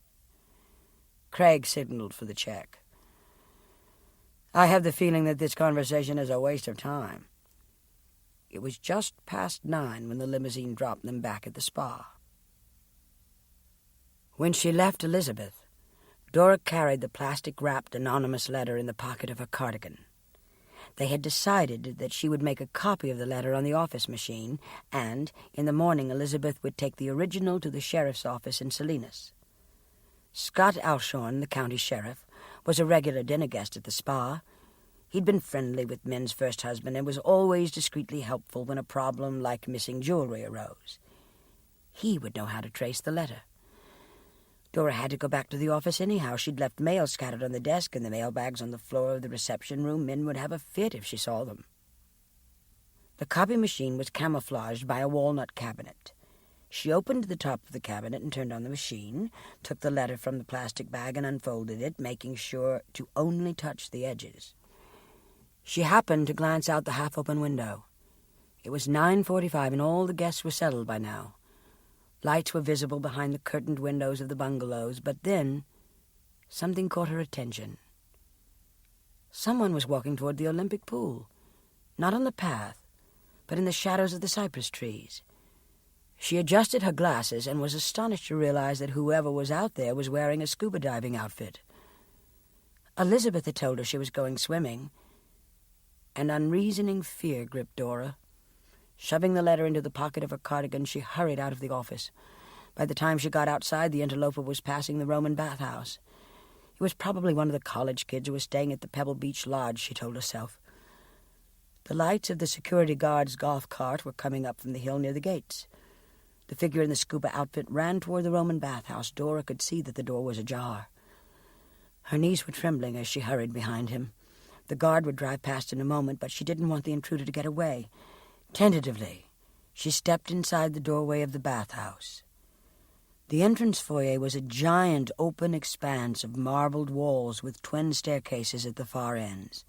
Craig signaled for the check. I have the feeling that this conversation is a waste of time. It was just past 9 when the limousine dropped them back at the spa. When she left Elizabeth, Dora carried the plastic-wrapped anonymous letter in the pocket of her cardigan. They had decided that she would make a copy of the letter on the office machine, and in the morning Elizabeth would take the original to the sheriff's office in Salinas. Scott Alshorn, the county sheriff, was a regular dinner guest at the spa. He'd been friendly with Min's first husband and was always discreetly helpful when a problem like missing jewelry arose. He would know how to trace the letter. Dora had to go back to the office anyhow. She'd left mail scattered on the desk and the mailbags on the floor of the reception room. Min would have a fit if she saw them. The copy machine was camouflaged by a walnut cabinet. She opened the top of the cabinet and turned on the machine, took the letter from the plastic bag and unfolded it, making sure to only touch the edges. She happened to glance out the half-open window. It was 9:45 and all the guests were settled by now. Lights were visible behind the curtained windows of the bungalows, but then something caught her attention. Someone was walking toward the Olympic pool, not on the path, but in the shadows of the cypress trees. She adjusted her glasses and was astonished to realize that whoever was out there was wearing a scuba diving outfit. Elizabeth had told her she was going swimming, and unreasoning fear gripped Dora. Shoving the letter into the pocket of her cardigan, she hurried out of the office. By the time she got outside, the interloper was passing the Roman bathhouse. It was probably one of the college kids who was staying at the Pebble Beach Lodge, she told herself. The lights of the security guard's golf cart were coming up from the hill near the gates. The figure in the scuba outfit ran toward the Roman bathhouse. Dora could see that the door was ajar. Her knees were trembling as she hurried behind him. The guard would drive past in a moment, but she didn't want the intruder to get away. Tentatively, she stepped inside the doorway of the bathhouse. The entrance foyer was a giant open expanse of marbled walls with twin staircases at the far ends.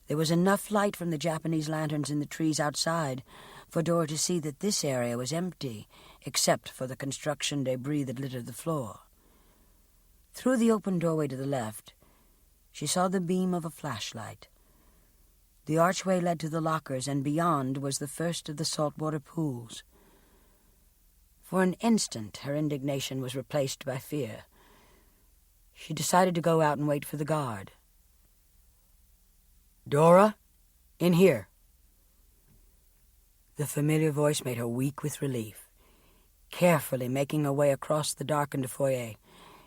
There was enough light from the Japanese lanterns in the trees outside for Dora to see that this area was empty, except for the construction debris that littered the floor. Through the open doorway to the left, she saw the beam of a flashlight. The archway led to the lockers, and beyond was the first of the saltwater pools. For an instant, her indignation was replaced by fear. She decided to go out and wait for the guard. "Dora, in here." The familiar voice made her weak with relief. Carefully making her way across the darkened foyer,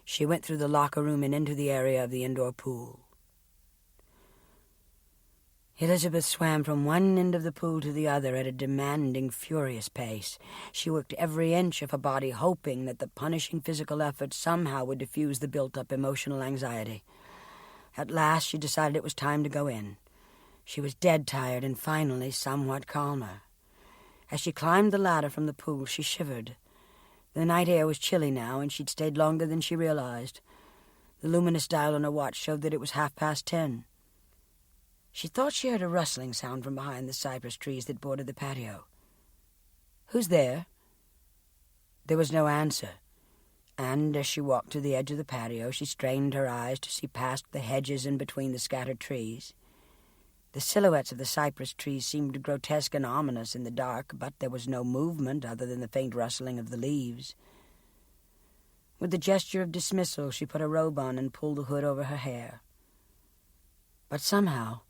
she went through the locker room and into the area of the indoor pool. Elizabeth swam from one end of the pool to the other at a demanding, furious pace. She worked every inch of her body, hoping that the punishing physical effort somehow would diffuse the built-up emotional anxiety. At last she decided it was time to go in. She was dead tired and finally somewhat calmer. As she climbed the ladder from the pool, she shivered. The night air was chilly now, and she'd stayed longer than she realized. The luminous dial on her watch showed that it was 10:30. She thought she heard a rustling sound from behind the cypress trees that bordered the patio. "Who's there?" There was no answer, and as she walked to the edge of the patio, she strained her eyes to see past the hedges and between the scattered trees. The silhouettes of the cypress trees seemed grotesque and ominous in the dark, but there was no movement other than the faint rustling of the leaves. With a gesture of dismissal, she put her robe on and pulled the hood over her hair. But somehow,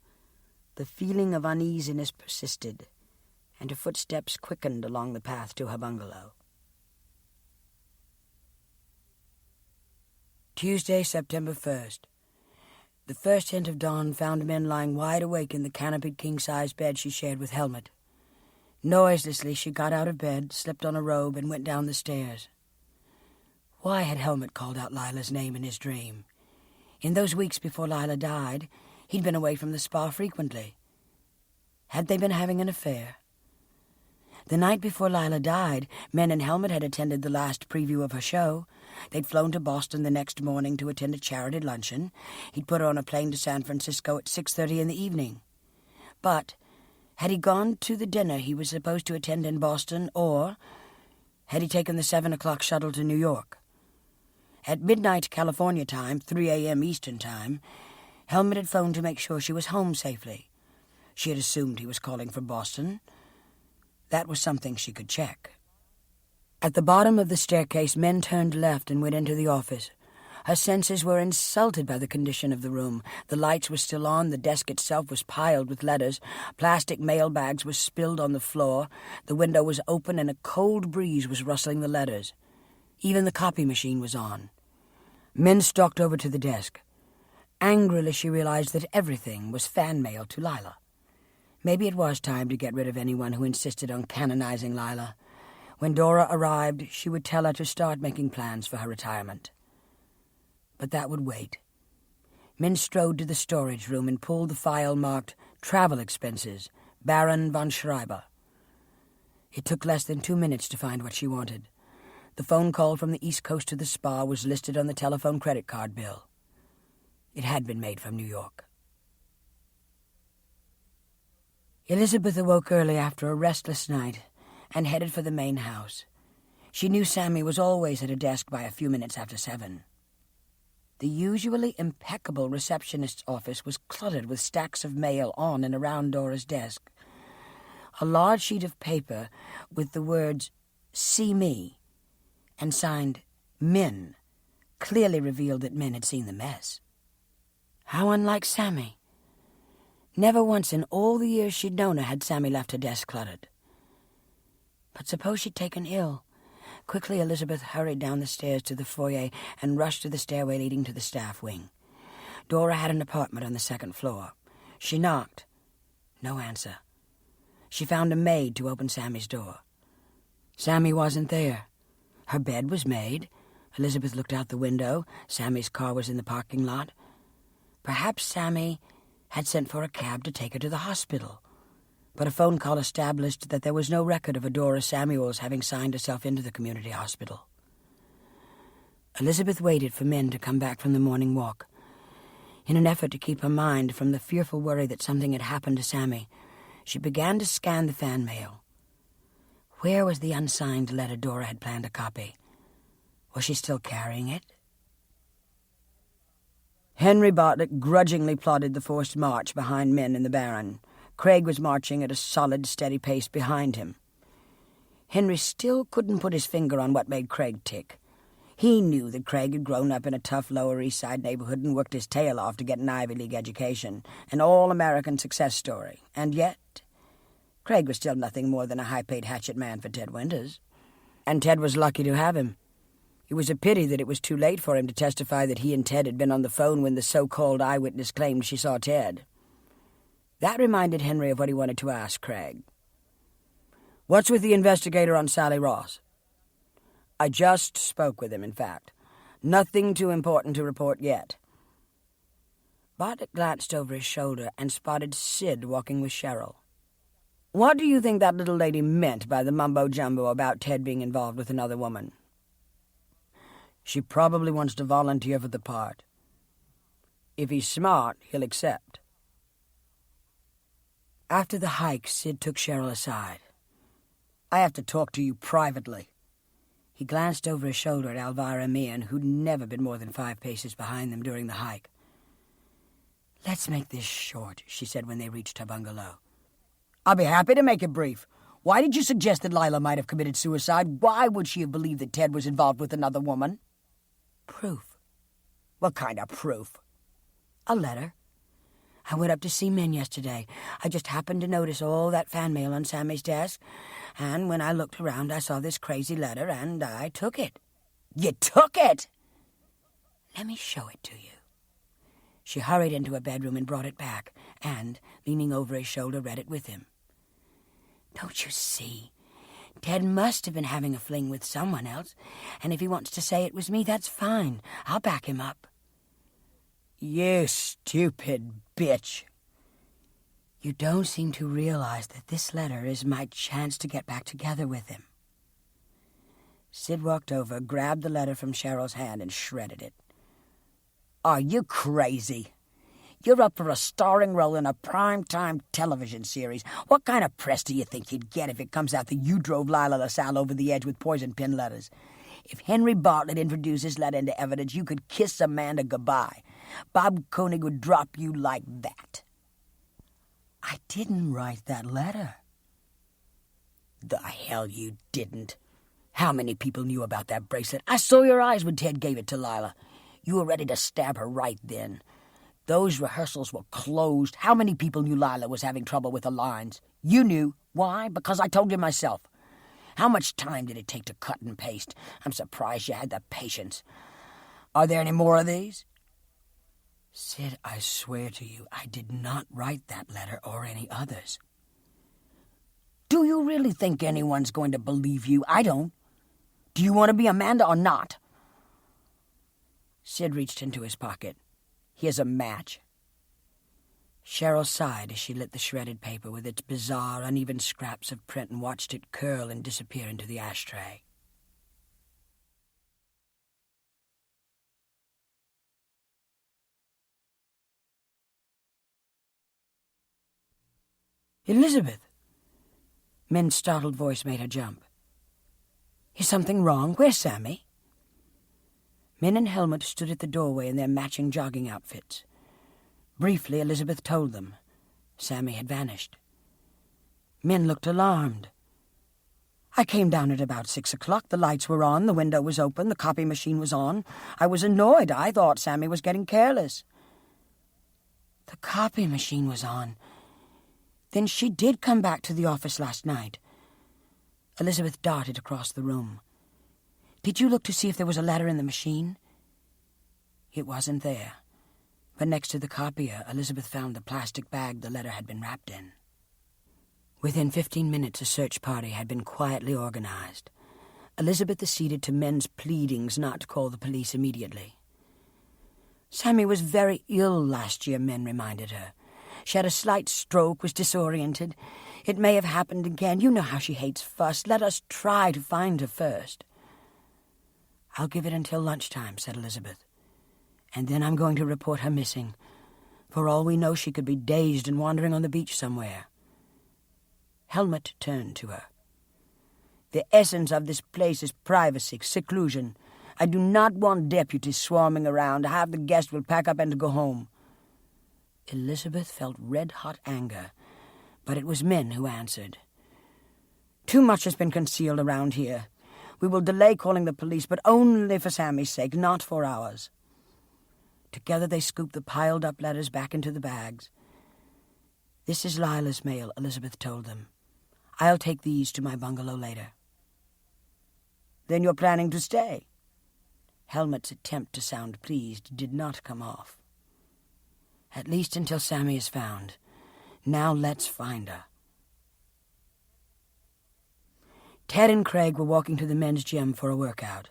the feeling of uneasiness persisted, and her footsteps quickened along the path to her bungalow. Tuesday, September 1st. The first hint of dawn found Min lying wide awake in the canopied king-size bed she shared with Helmut. Noiselessly, she got out of bed, slipped on a robe, and went down the stairs. Why had Helmut called out Lila's name in his dream? In those weeks before Lila died, he'd been away from the spa frequently. Had they been having an affair? The night before Lila died, Min and Helmut had attended the last preview of her show. They'd flown to Boston the next morning to attend a charity luncheon. He'd put her on a plane to San Francisco at 6:30 in the evening. But had he gone to the dinner he was supposed to attend in Boston, or had he taken the 7 o'clock shuttle to New York? At midnight California time, 3 a.m. Eastern time, Helmut had phoned to make sure she was home safely. She had assumed he was calling from Boston. That was something she could check. At the bottom of the staircase, Min turned left and went into the office. Her senses were insulted by the condition of the room. The lights were still on, the desk itself was piled with letters, plastic mail bags were spilled on the floor, the window was open and a cold breeze was rustling the letters. Even the copy machine was on. Min stalked over to the desk. Angrily she realized that everything was fan mail to Lila. Maybe it was time to get rid of anyone who insisted on canonizing Lila. When Dora arrived, she would tell her to start making plans for her retirement. But that would wait. Min strode to the storage room and pulled the file marked Travel Expenses, Baron von Schreiber. It took less than 2 minutes to find what she wanted. The phone call from the East Coast to the spa was listed on the telephone credit card bill. It had been made from New York. Elizabeth awoke early after a restless night and headed for the main house. She knew Sammy was always at her desk by a few minutes after 7. The usually impeccable receptionist's office was cluttered with stacks of mail on and around Dora's desk. A large sheet of paper with the words, "See me," and signed, "Min," clearly revealed that Min had seen the mess. How unlike Sammy. Never once in all the years she'd known her had Sammy left her desk cluttered. But suppose she'd taken ill. Quickly, Elizabeth hurried down the stairs to the foyer and rushed to the stairway leading to the staff wing. Dora had an apartment on the 2nd floor. She knocked. No answer. She found a maid to open Sammy's door. Sammy wasn't there. Her bed was made. Elizabeth looked out the window. Sammy's car was in the parking lot. Perhaps Sammy had sent for a cab to take her to the hospital. But a phone call established that there was no record of Dora Samuels having signed herself into the community hospital. Elizabeth waited for Min to come back from the morning walk. In an effort to keep her mind from the fearful worry that something had happened to Sammy, she began to scan the fan mail. Where was the unsigned letter Dora had planned to copy? Was she still carrying it? Henry Bartlett grudgingly plodded the forced march behind Min and the Baron. Craig was marching at a solid, steady pace behind him. Henry still couldn't put his finger on what made Craig tick. He knew that Craig had grown up in a tough Lower East Side neighborhood and worked his tail off to get an Ivy League education, an all-American success story. And yet, Craig was still nothing more than a high-paid hatchet man for Ted Winters. And Ted was lucky to have him. It was a pity that it was too late for him to testify that he and Ted had been on the phone when the so-called eyewitness claimed she saw Ted. That reminded Henry of what he wanted to ask Craig. "What's with the investigator on Sally Ross?" "I just spoke with him, in fact. Nothing too important to report yet." Bartlett glanced over his shoulder and spotted Sid walking with Cheryl. "What do you think that little lady meant by the mumbo-jumbo about Ted being involved with another woman?" "She probably wants to volunteer for the part. If he's smart, he'll accept." After the hike, Sid took Cheryl aside. "I have to talk to you privately." He glanced over his shoulder at Alvirah Willy, who'd never been more than 5 paces behind them during the hike. "Let's make this short," she said when they reached her bungalow. "I'll be happy to make it brief. Why did you suggest that Lila might have committed suicide? Why would she have believed that Ted was involved with another woman?" "Proof." "What kind of proof?" "A letter. I went up to see Min yesterday. I just happened to notice all that fan mail on Sammy's desk, and when I looked around I saw this crazy letter, and I took it." "You took it?" "Let me show it to you." She hurried into her bedroom and brought it back, and, leaning over his shoulder, read it with him. "Don't you see? Ted must have been having a fling with someone else, and if he wants to say it was me, that's fine. I'll back him up." "You stupid bitch." "You don't seem to realize that this letter is my chance to get back together with him." Sid walked over, grabbed the letter from Cheryl's hand, and shredded it. "Are you crazy? You're up for a starring role in a prime-time television series. What kind of press do you think you'd get if it comes out that you drove Lila LaSalle over the edge with poison pin letters? If Henry Bartlett introduced this letter into evidence, you could kiss Amanda goodbye. Bob Koenig would drop you like that." "I didn't write that letter." "The hell you didn't. How many people knew about that bracelet? I saw your eyes when Ted gave it to Lila. You were ready to stab her right then. Those rehearsals were closed. How many people knew Lila was having trouble with the lines? You knew. Why? Because I told you myself. How much time did it take to cut and paste? I'm surprised you had the patience. Are there any more of these?" "Sid, I swear to you, I did not write that letter or any others." "Do you really think anyone's going to believe you? I don't. Do you want to be Amanda or not?" Sid reached into his pocket. "Here's a match." Cheryl sighed as she lit the shredded paper with its bizarre, uneven scraps of print and watched it curl and disappear into the ashtray. "Elizabeth!" Min's startled voice made her jump. "Is something wrong? Where's Sammy?" Min and Helmut stood at the doorway in their matching jogging outfits. Briefly, Elizabeth told them. Sammy had vanished. Min looked alarmed. "I came down at about 6 o'clock. The lights were on, the window was open, the copy machine was on. I was annoyed. I thought Sammy was getting careless." The copy machine was on. Then she did come back to the office last night. Elizabeth darted across the room. "Did you look to see if there was a letter in the machine?" It wasn't there, but next to the copier, Elizabeth found the plastic bag the letter had been wrapped in. Within 15 minutes, a search party had been quietly organized. Elizabeth acceded to Min's pleadings not to call the police immediately. "Sammy was very ill last year," Min reminded her. "She had a slight stroke, was disoriented. It may have happened again. You know how she hates fuss. Let us try to find her first." "I'll give it until lunchtime," said Elizabeth. "And then I'm going to report her missing. For all we know, she could be dazed and wandering on the beach somewhere." Helmut turned to her. "The essence of this place is privacy, seclusion. I do not want deputies swarming around. Half the guests will pack up and go home." Elizabeth felt red-hot anger, but it was Min who answered. "Too much has been concealed around here. We will delay calling the police, but only for Sammy's sake, not for ours." Together they scooped the piled-up letters back into the bags. "This is Lila's mail," Elizabeth told them. "I'll take these to my bungalow later." "Then you're planning to stay?" Helmut's attempt to sound pleased did not come off. "At least until Sammy is found. Now let's find her." Ted and Craig were walking to the men's gym for a workout.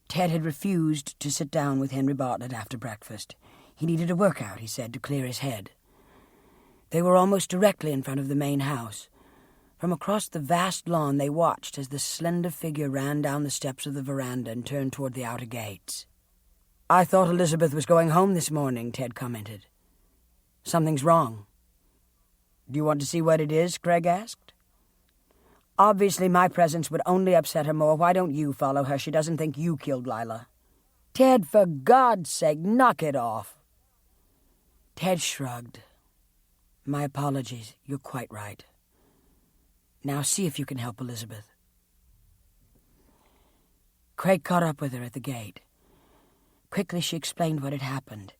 Ted had refused to sit down with Henry Bartlett after breakfast. He needed a workout, he said, to clear his head. They were almost directly in front of the main house. From across the vast lawn they watched as the slender figure ran down the steps of the veranda and turned toward the outer gates. "I thought Elizabeth was going home this morning," Ted commented. "Something's wrong." "Do you want to see what it is?" Craig asked. "Obviously my presence would only upset her more. Why don't you follow her? She doesn't think you killed Lila." "Ted, for God's sake, knock it off." Ted shrugged. "My apologies. You're quite right. Now see if you can help Elizabeth." Craig caught up with her at the gate. Quickly she explained what had happened.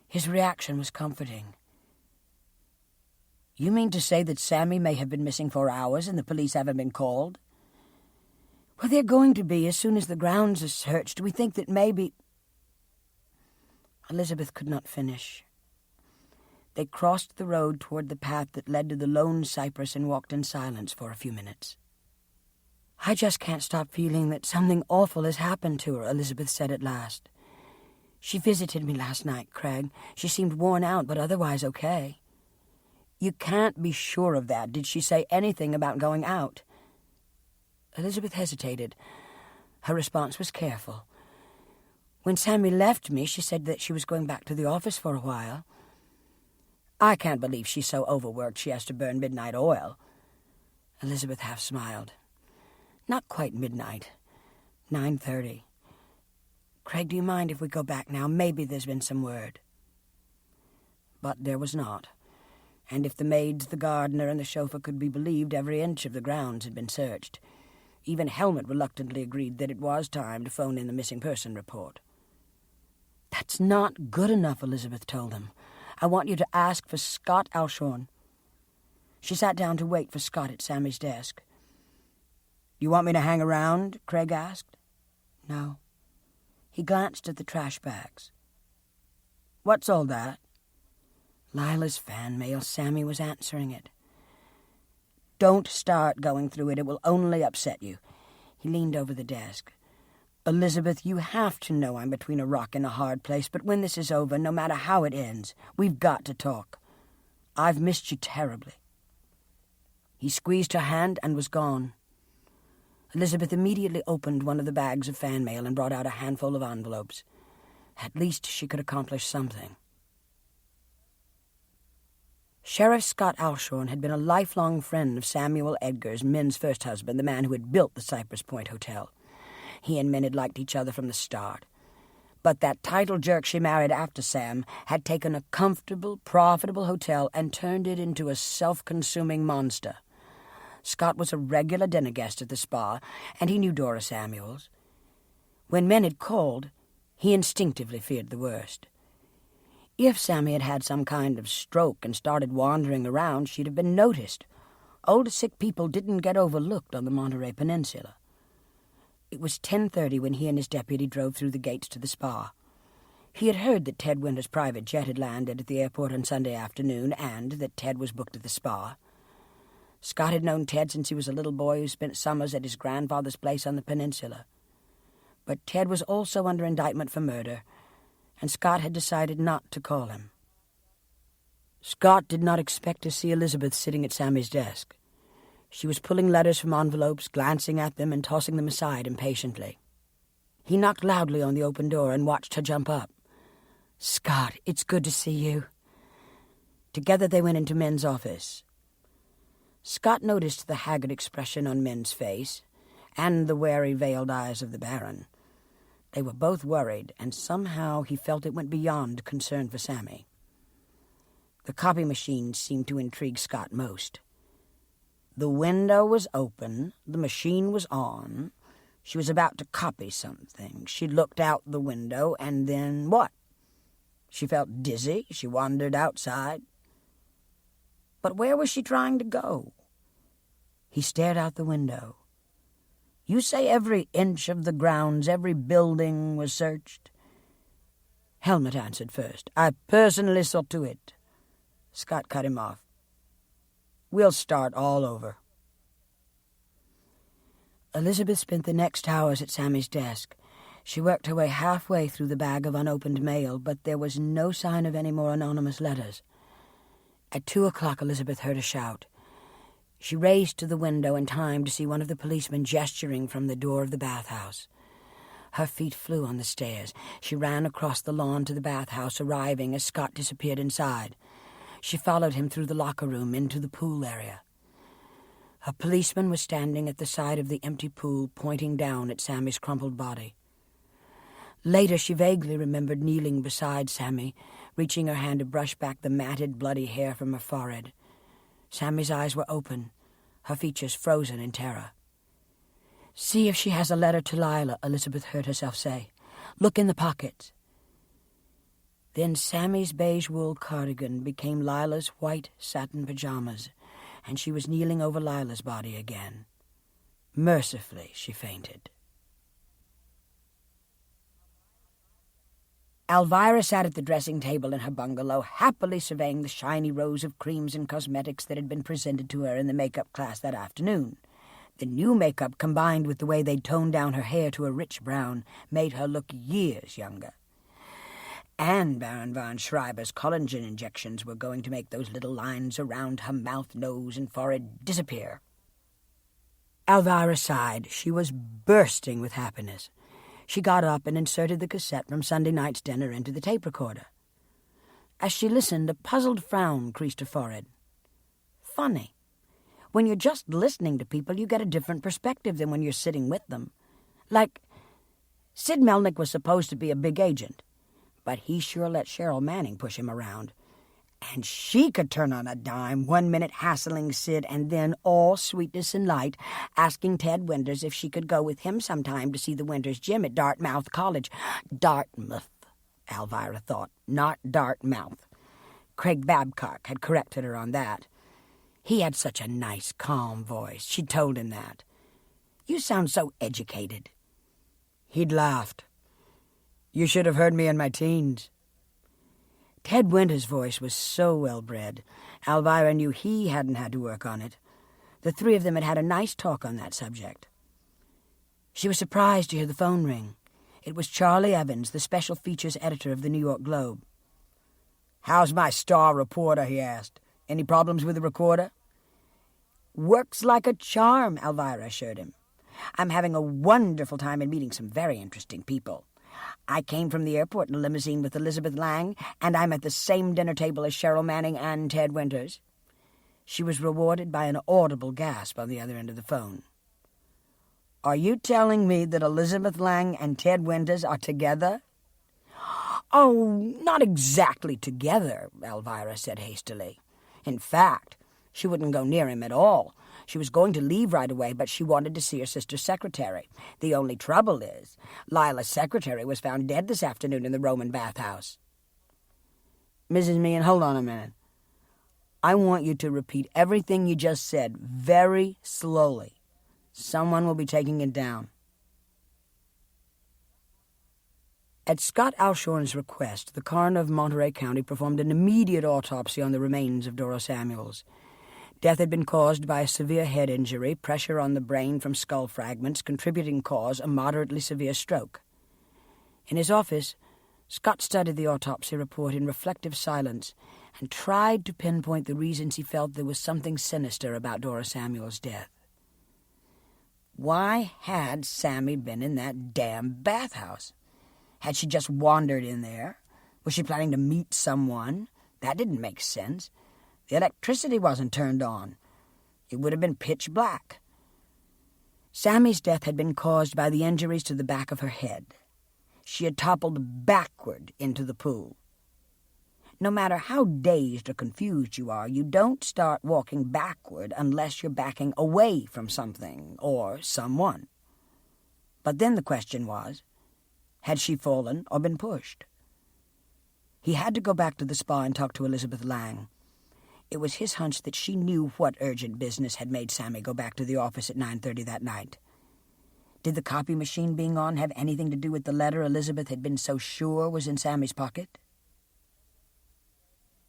His reaction was comforting. "You mean to say that Sammy may have been missing for hours and the police haven't been called?" "Well, they're going to be as soon as the grounds are searched. We think that maybe—" Elizabeth could not finish. They crossed the road toward the path that led to the lone cypress and walked in silence for a few minutes. "I just can't stop feeling that something awful has happened to her," Elizabeth said at last. "She visited me last night, Craig. She seemed worn out, but otherwise okay." "You can't be sure of that. Did she say anything about going out?" Elizabeth hesitated. Her response was careful. "When Sammy left me, she said that she was going back to the office for a while." "I can't believe she's so overworked she has to burn midnight oil." Elizabeth half smiled. "Not quite midnight. 9:30. Craig, do you mind if we go back now? Maybe there's been some word." But there was not. And if the maids, the gardener, and the chauffeur could be believed, every inch of the grounds had been searched. Even Helmut reluctantly agreed that it was time to phone in the missing person report. "That's not good enough," Elizabeth told him. "I want you to ask for Scott Alshorn." She sat down to wait for Scott at Sammy's desk. "You want me to hang around?" Craig asked. "No." He glanced at the trash bags. "What's all that?" Lila's fan mail. Sammy was answering it. "Don't start going through it. It will only upset you." He leaned over the desk. "Elizabeth, you have to know I'm between a rock and a hard place, but when this is over, no matter how it ends, we've got to talk." I've missed you terribly." He squeezed her hand and was gone. Elizabeth immediately opened one of the bags of fan mail and brought out a handful of envelopes. At least she could accomplish something. Sheriff Scott Alshorn had been a lifelong friend of Samuel Edgar's, Min's first husband, the man who had built the Cypress Point Hotel. He and Min had liked each other from the start. But that title jerk she married after Sam had taken a comfortable, profitable hotel and turned it into a self-consuming monster. Scott was a regular dinner guest at the spa, and he knew Dora Samuels. When Min had called, he instinctively feared the worst. If Sammy had had some kind of stroke and started wandering around, she'd have been noticed. Old sick people didn't get overlooked on the Monterey Peninsula. It was 10:30 when he and his deputy drove through the gates to the spa. He had heard that Ted Winter's private jet had landed at the airport on Sunday afternoon and that Ted was booked at the spa. Scott had known Ted since he was a little boy who spent summers at his grandfather's place on the peninsula. But Ted was also under indictment for murder, and Scott had decided not to call him. Scott did not expect to see Elizabeth sitting at Sammy's desk. She was pulling letters from envelopes, glancing at them and tossing them aside impatiently. He knocked loudly on the open door and watched her jump up. "Scott, it's good to see you." Together they went into Min's office. Scott noticed the haggard expression on Min's face and the wary, veiled eyes of the Baron. They were both worried, and somehow he felt it went beyond concern for Sammy. The copy machine seemed to intrigue Scott most. The window was open, the machine was on. She was about to copy something. She looked out the window, and then what? She felt dizzy. She wandered outside. But where was she trying to go? He stared out the window. "You say every inch of the grounds, every building was searched?" Helmut answered first. "I personally saw to it." Scott cut him off. "We'll start all over." Elizabeth spent the next hours at Sammy's desk. She worked her way halfway through the bag of unopened mail, but there was no sign of any more anonymous letters. At 2:00, Elizabeth heard a shout. She raced to the window in time to see one of the policemen gesturing from the door of the bathhouse. Her feet flew on the stairs. She ran across the lawn to the bathhouse, arriving as Scott disappeared inside. She followed him through the locker room into the pool area. A policeman was standing at the side of the empty pool, pointing down at Sammy's crumpled body. Later, she vaguely remembered kneeling beside Sammy, reaching her hand to brush back the matted, bloody hair from her forehead. Sammy's eyes were open, her features frozen in terror. "See if she has a letter to Lila," Elizabeth heard herself say. "Look in the pockets." Then Sammy's beige wool cardigan became Lila's white satin pajamas, and she was kneeling over Lila's body again. Mercifully, she fainted. Alvirah sat at the dressing table in her bungalow, happily surveying the shiny rows of creams and cosmetics that had been presented to her in the makeup class that afternoon. The new makeup, combined with the way they'd toned down her hair to a rich brown, made her look years younger. And Baron von Schreiber's collagen injections were going to make those little lines around her mouth, nose, and forehead disappear. Alvirah sighed. She was bursting with happiness. She got up and inserted the cassette from Sunday night's dinner into the tape recorder. As she listened, a puzzled frown creased her forehead. Funny. When you're just listening to people, you get a different perspective than when you're sitting with them. Like, Sid Melnick was supposed to be a big agent, but he sure let Cheryl Manning push him around. And she could turn on a dime, 1 minute hassling Sid, and then, all sweetness and light, asking Ted Winters if she could go with him sometime to see the Winters gym at Dartmouth College. Dartmouth, Alvirah thought, not Dartmouth. Craig Babcock had corrected her on that. He had such a nice, calm voice. She'd told him that. "You sound so educated." He'd laughed. "You should have heard me in my teens." Ted Winter's voice was so well-bred. Alvirah knew he hadn't had to work on it. The three of them had had a nice talk on that subject. She was surprised to hear the phone ring. It was Charlie Evans, the special features editor of the New York Globe. "How's my star reporter?" he asked. Any problems with the recorder?" "Works like a charm," Alvirah assured him. "I'm having a wonderful time and meeting some very interesting people. I came from the airport in a limousine with Elizabeth Lang, and I'm at the same dinner table as Cheryl Manning and Ted Winters." She was rewarded by an audible gasp on the other end of the phone. "Are you telling me that Elizabeth Lang and Ted Winters are together?" "Oh, not exactly together," Alvirah said hastily. "In fact, she wouldn't go near him at all. She was going to leave right away, but she wanted to see her sister's secretary. The only trouble is, Lila's secretary was found dead this afternoon in the Roman bathhouse." "Mrs. Meehan, hold on a minute. I want you to repeat everything you just said very slowly. Someone will be taking it down." At Scott Alshorn's request, the coroner of Monterey County performed an immediate autopsy on the remains of Dora Samuels. Death had been caused by a severe head injury, pressure on the brain from skull fragments, contributing cause a moderately severe stroke. In his office, Scott studied the autopsy report in reflective silence and tried to pinpoint the reasons he felt there was something sinister about Dora Samuels' death. Why had Sammy been in that damn bathhouse? Had she just wandered in there? Was she planning to meet someone? That didn't make sense. The electricity wasn't turned on. It would have been pitch black. Sammy's death had been caused by the injuries to the back of her head. She had toppled backward into the pool. No matter how dazed or confused you are, you don't start walking backward unless you're backing away from something or someone. But then the question was, had she fallen or been pushed? He had to go back to the spa and talk to Elizabeth Lang. It was his hunch that she knew what urgent business had made Sammy go back to the office at 9:30 that night. Did the copy machine being on have anything to do with the letter Elizabeth had been so sure was in Sammy's pocket?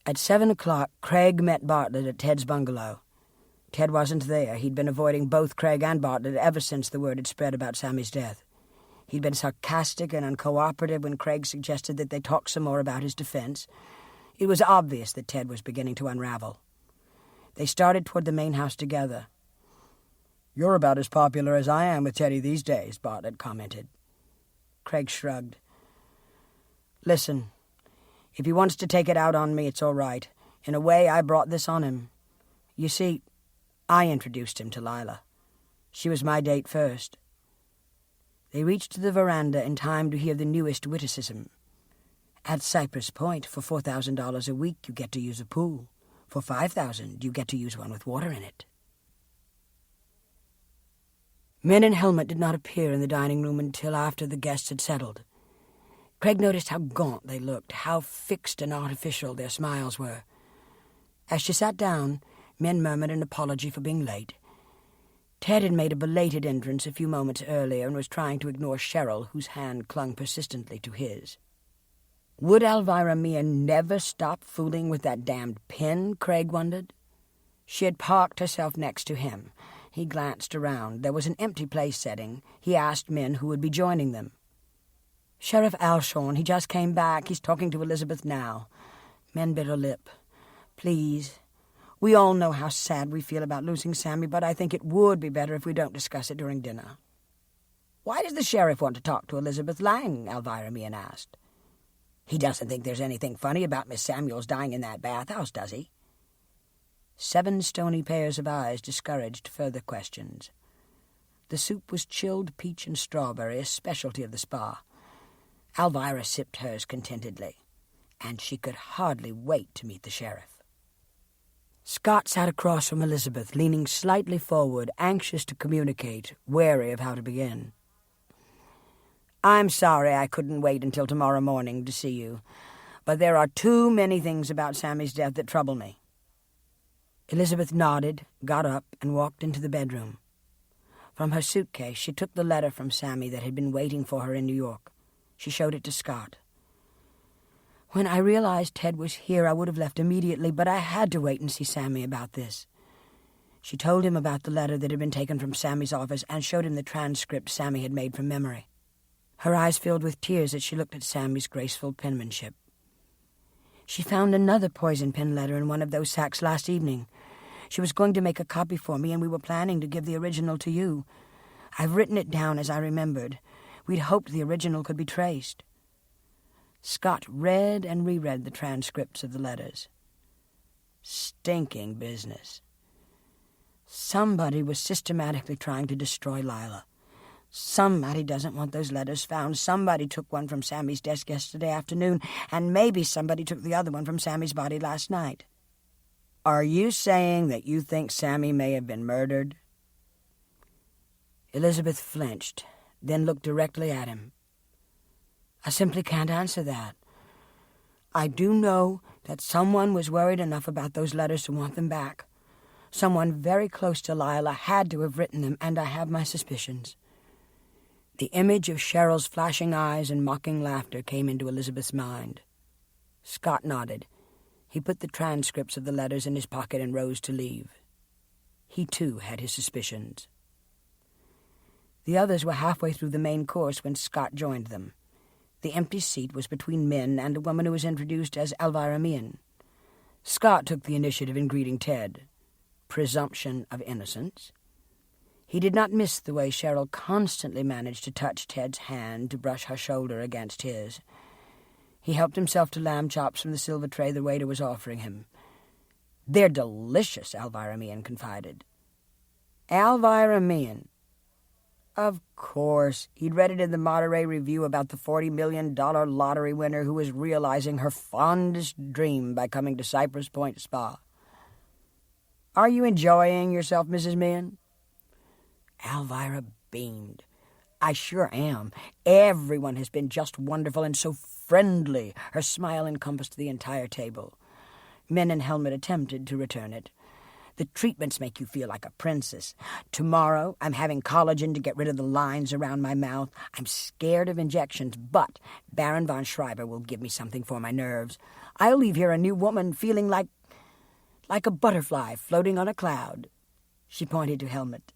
At 7 o'clock, Craig met Bartlett at Ted's bungalow. Ted wasn't there. He'd been avoiding both Craig and Bartlett ever since the word had spread about Sammy's death. He'd been sarcastic and uncooperative when Craig suggested that they talk some more about his defense. It was obvious that Ted was beginning to unravel. They started toward the main house together. "You're about as popular as I am with Teddy these days," Bartlett commented. Craig shrugged. "Listen, if he wants to take it out on me, it's all right. In a way, I brought this on him. You see, I introduced him to Lila. She was my date first." They reached the veranda in time to hear the newest witticism. "At Cypress Point, for $4,000 a week, you get to use a pool. For $5,000, you get to use one with water in it." Men in helmet did not appear in the dining room until after the guests had settled. Craig noticed how gaunt they looked, how fixed and artificial their smiles were. As she sat down, men murmured an apology for being late. Ted had made a belated entrance a few moments earlier and was trying to ignore Cheryl, whose hand clung persistently to his. Would Alvirah Mia never stop fooling with that damned pin, Craig wondered? She had parked herself next to him. He glanced around. There was an empty place setting. He asked men who would be joining them. "Sheriff Alshorn, he just came back. He's talking to Elizabeth now." Men bit her lip. "Please. We all know how sad we feel about losing Sammy, but I think it would be better if we don't discuss it during dinner." "Why does the sheriff want to talk to Elizabeth Lang?" Alvirah Meehan asked. "He doesn't think there's anything funny about Miss Samuels dying in that bathhouse, does he?" 7 stony pairs of eyes discouraged further questions. The soup was chilled peach and strawberry, a specialty of the spa. Alvirah sipped hers contentedly, and she could hardly wait to meet the sheriff. Scott sat across from Elizabeth, leaning slightly forward, anxious to communicate, wary of how to begin. "I'm sorry I couldn't wait until tomorrow morning to see you, but there are too many things about Sammy's death that trouble me." Elizabeth nodded, got up, and walked into the bedroom. From her suitcase, she took the letter from Sammy that had been waiting for her in New York. She showed it to Scott. "When I realized Ted was here, I would have left immediately, but I had to wait and see Sammy about this." She told him about the letter that had been taken from Sammy's office and showed him the transcript Sammy had made from memory. Her eyes filled with tears as she looked at Sammy's graceful penmanship. She found another poison pen letter in one of those sacks last evening. She was going to make a copy for me, and we were planning to give the original to you. I've written it down as I remembered. We'd hoped the original could be traced." Scott read and reread the transcripts of the letters. Stinking business. Somebody was systematically trying to destroy Lila. Somebody doesn't want those letters found. Somebody took one from Sammy's desk yesterday afternoon, and maybe somebody took the other one from Sammy's body last night. Are you saying that you think Sammy may have been murdered? Elizabeth flinched, then looked directly at him. I simply can't answer that. I do know that someone was worried enough about those letters to want them back. Someone very close to Lila had to have written them, and I have my suspicions. The image of Cheryl's flashing eyes and mocking laughter came into Elizabeth's mind. Scott nodded. He put the transcripts of the letters in his pocket and rose to leave. He, too, had his suspicions. The others were halfway through the main course when Scott joined them. The empty seat was between Min and a woman who was introduced as Alvirah Willy. Scott took the initiative in greeting Ted. Presumption of innocence. He did not miss the way Cheryl constantly managed to touch Ted's hand to brush her shoulder against his. He helped himself to lamb chops from the silver tray the waiter was offering him. "They're delicious," Alvirah Willy confided. Alvirah Willy. Of course, he'd read it in the Monterey Review about the $40 million lottery winner who was realizing her fondest dream by coming to Cypress Point Spa. "Are you enjoying yourself, Mrs. Min?" Alvirah beamed. "I sure am. Everyone has been just wonderful and so friendly." Her smile encompassed the entire table. Min and Helmut attempted to return it. "The treatments make you feel like a princess. Tomorrow I'm having collagen to get rid of the lines around my mouth. I'm scared of injections, but Baron von Schreiber will give me something for my nerves. I'll leave here a new woman, feeling like a butterfly floating on a cloud." She pointed to Helmut.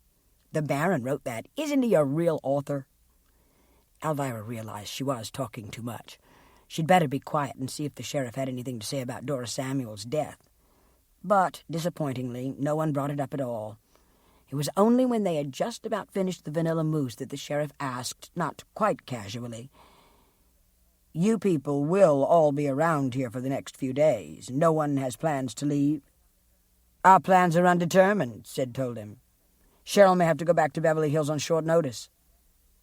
"The Baron wrote that. Isn't he a real author?" Alvirah realized she was talking too much. She'd better be quiet and see if the sheriff had anything to say about Dora Samuel's death. But, disappointingly, no one brought it up at all. It was only when they had just about finished the vanilla mousse that the sheriff asked, not quite casually, "You people will all be around here for the next few days. No one has plans to leave?" "Our plans are undetermined," Sid told him. "Cheryl may have to go back to Beverly Hills on short notice."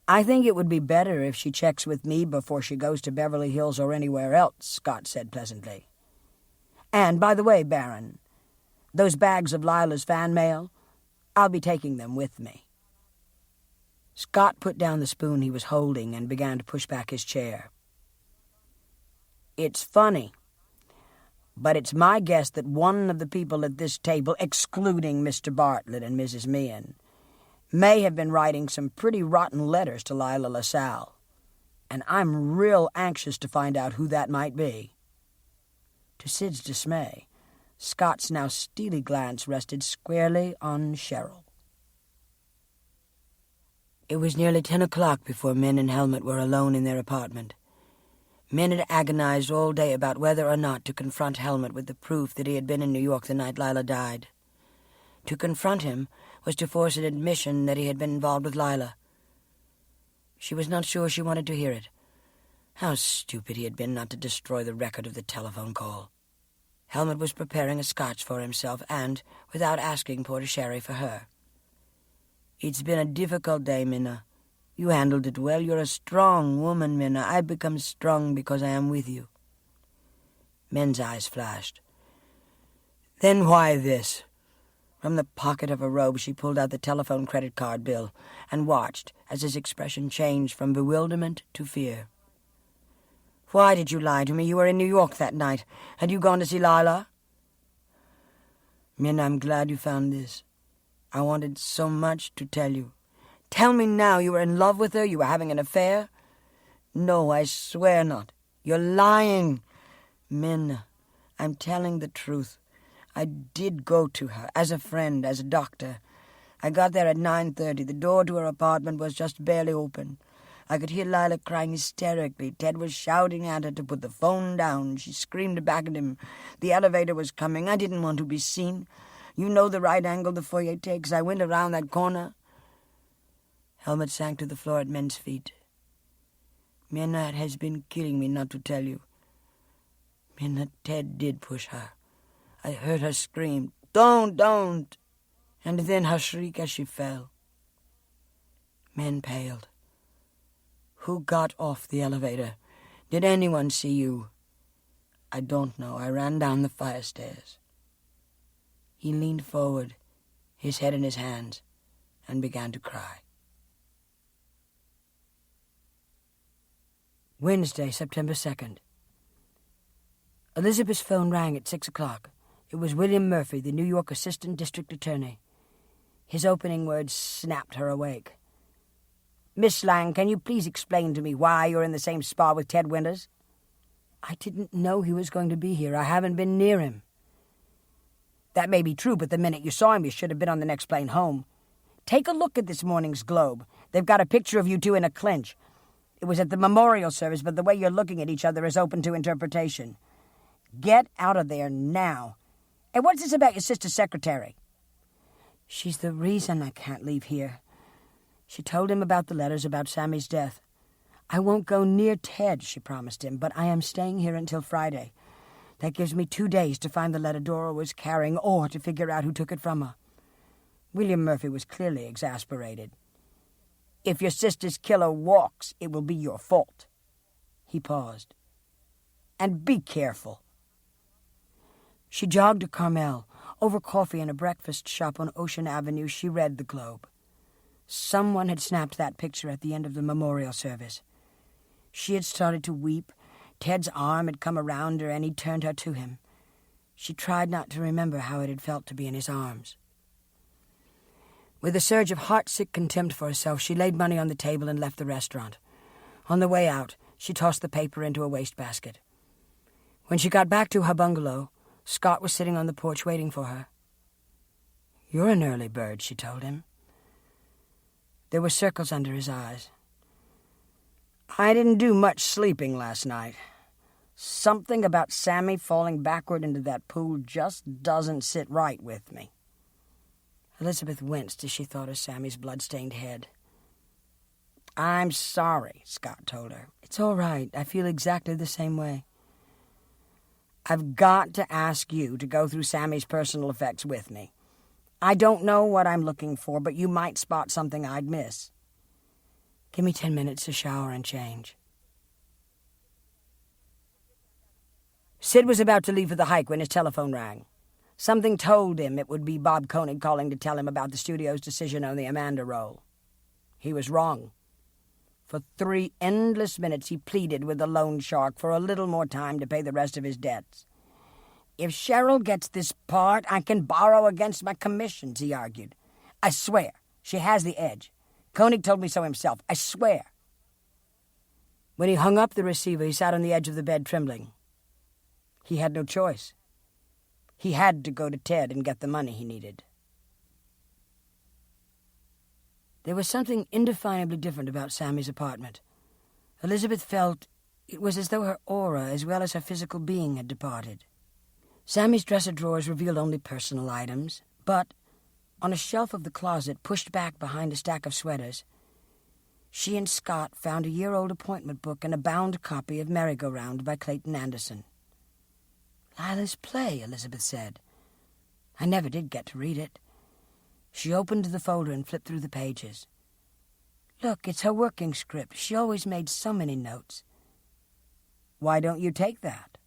"I think it would be better if she checks with me before she goes to Beverly Hills or anywhere else," Scott said pleasantly. "And, by the way, Baron, those bags of Lila's fan mail, I'll be taking them with me." Scott put down the spoon he was holding and began to push back his chair. "It's funny, but it's my guess that one of the people at this table, excluding Mr. Bartlett and Mrs. Meehan, may have been writing some pretty rotten letters to Lila LaSalle, and I'm real anxious to find out who that might be." To Sid's dismay, Scott's now steely glance rested squarely on Cheryl. It was nearly 10 o'clock before Min and Helmut were alone in their apartment. Min had agonized all day about whether or not to confront Helmut with the proof that he had been in New York the night Lila died. To confront him was to force an admission that he had been involved with Lila. She was not sure she wanted to hear it. How stupid he had been not to destroy the record of the telephone call. Helmut was preparing a scotch for himself and, without asking, poured a sherry for her. "It's been a difficult day, Minna. You handled it well. You're a strong woman, Minna. I've become strong because I am with you." Min's eyes flashed. "Then why this?" From the pocket of her robe she pulled out the telephone credit card bill and watched as his expression changed from bewilderment to fear. "Why did you lie to me? You were in New York that night. Had you gone to see Lila?" "Min, I'm glad you found this. I wanted so much to tell you." "Tell me now. You were in love with her? You were having an affair?" "No, I swear not." "You're lying." "Min, I'm telling the truth. I did go to her, as a friend, as a doctor. I got there at 9:30. The door to her apartment was just barely open. I could hear Lila crying hysterically. Ted was shouting at her to put the phone down. She screamed back at him. The elevator was coming. I didn't want to be seen. You know the right angle the foyer takes. I went around that corner. Helmet sank to the floor at Min's feet. Minna has been killing me not to tell you. Minna, Ted did push her. I heard her scream, Don't! And then her shriek as she fell. Min paled. Who got off the elevator? Did anyone see you? I don't know. I ran down the fire stairs. He leaned forward, his head in his hands, and began to cry. Wednesday, September 2nd. Elizabeth's phone rang at 6 o'clock. It was William Murphy, the New York Assistant District Attorney. His opening words snapped her awake. Miss Lang, can you please explain to me why you're in the same spa with Ted Winters? I didn't know he was going to be here. I haven't been near him. That may be true, but the minute you saw him, you should have been on the next plane home. Take a look at this morning's Globe. They've got a picture of you two in a clinch. It was at the memorial service, but the way you're looking at each other is open to interpretation. Get out of there now. And what's this about your sister's secretary? She's the reason I can't leave here. She told him about the letters about Sammy's death. I won't go near Ted, she promised him, but I am staying here until Friday. That gives me 2 days to find the letter Dora was carrying or to figure out who took it from her. William Murphy was clearly exasperated. If your sister's killer walks, it will be your fault. He paused. And be careful. She jogged to Carmel. Over coffee in a breakfast shop on Ocean Avenue, she read the Globe. Someone had snapped that picture at the end of the memorial service. She had started to weep. Ted's arm had come around her, and he turned her to him. She tried not to remember how it had felt to be in his arms. With a surge of heartsick contempt for herself, she laid money on the table and left the restaurant. On the way out, she tossed the paper into a wastebasket. When she got back to her bungalow, Scott was sitting on the porch waiting for her. You're an early bird, she told him. There were circles under his eyes. I didn't do much sleeping last night. Something about Sammy falling backward into that pool just doesn't sit right with me. Elizabeth winced as she thought of Sammy's blood-stained head. I'm sorry, Scott told her. It's all right. I feel exactly the same way. I've got to ask you to go through Sammy's personal effects with me. I don't know what I'm looking for, but you might spot something I'd miss. Give me 10 minutes to shower and change. Sid was about to leave for the hike when his telephone rang. Something told him it would be Bob Koenig calling to tell him about the studio's decision on the Amanda role. He was wrong. For 3 endless minutes he pleaded with the loan shark for a little more time to pay the rest of his debts. If Cheryl gets this part, I can borrow against my commissions, he argued. I swear, she has the edge. Koenig told me so himself. I swear. When he hung up the receiver, he sat on the edge of the bed trembling. He had no choice. He had to go to Ted and get the money he needed. There was something indefinably different about Sammy's apartment. Elizabeth felt it was as though her aura as well as her physical being had departed. Sammy's dresser drawers revealed only personal items, but on a shelf of the closet, pushed back behind a stack of sweaters, she and Scott found a year-old appointment book and a bound copy of Merry-Go-Round by Clayton Anderson. Lila's play, Elizabeth said. I never did get to read it. She opened the folder and flipped through the pages. Look, it's her working script. She always made so many notes. Why don't you take that?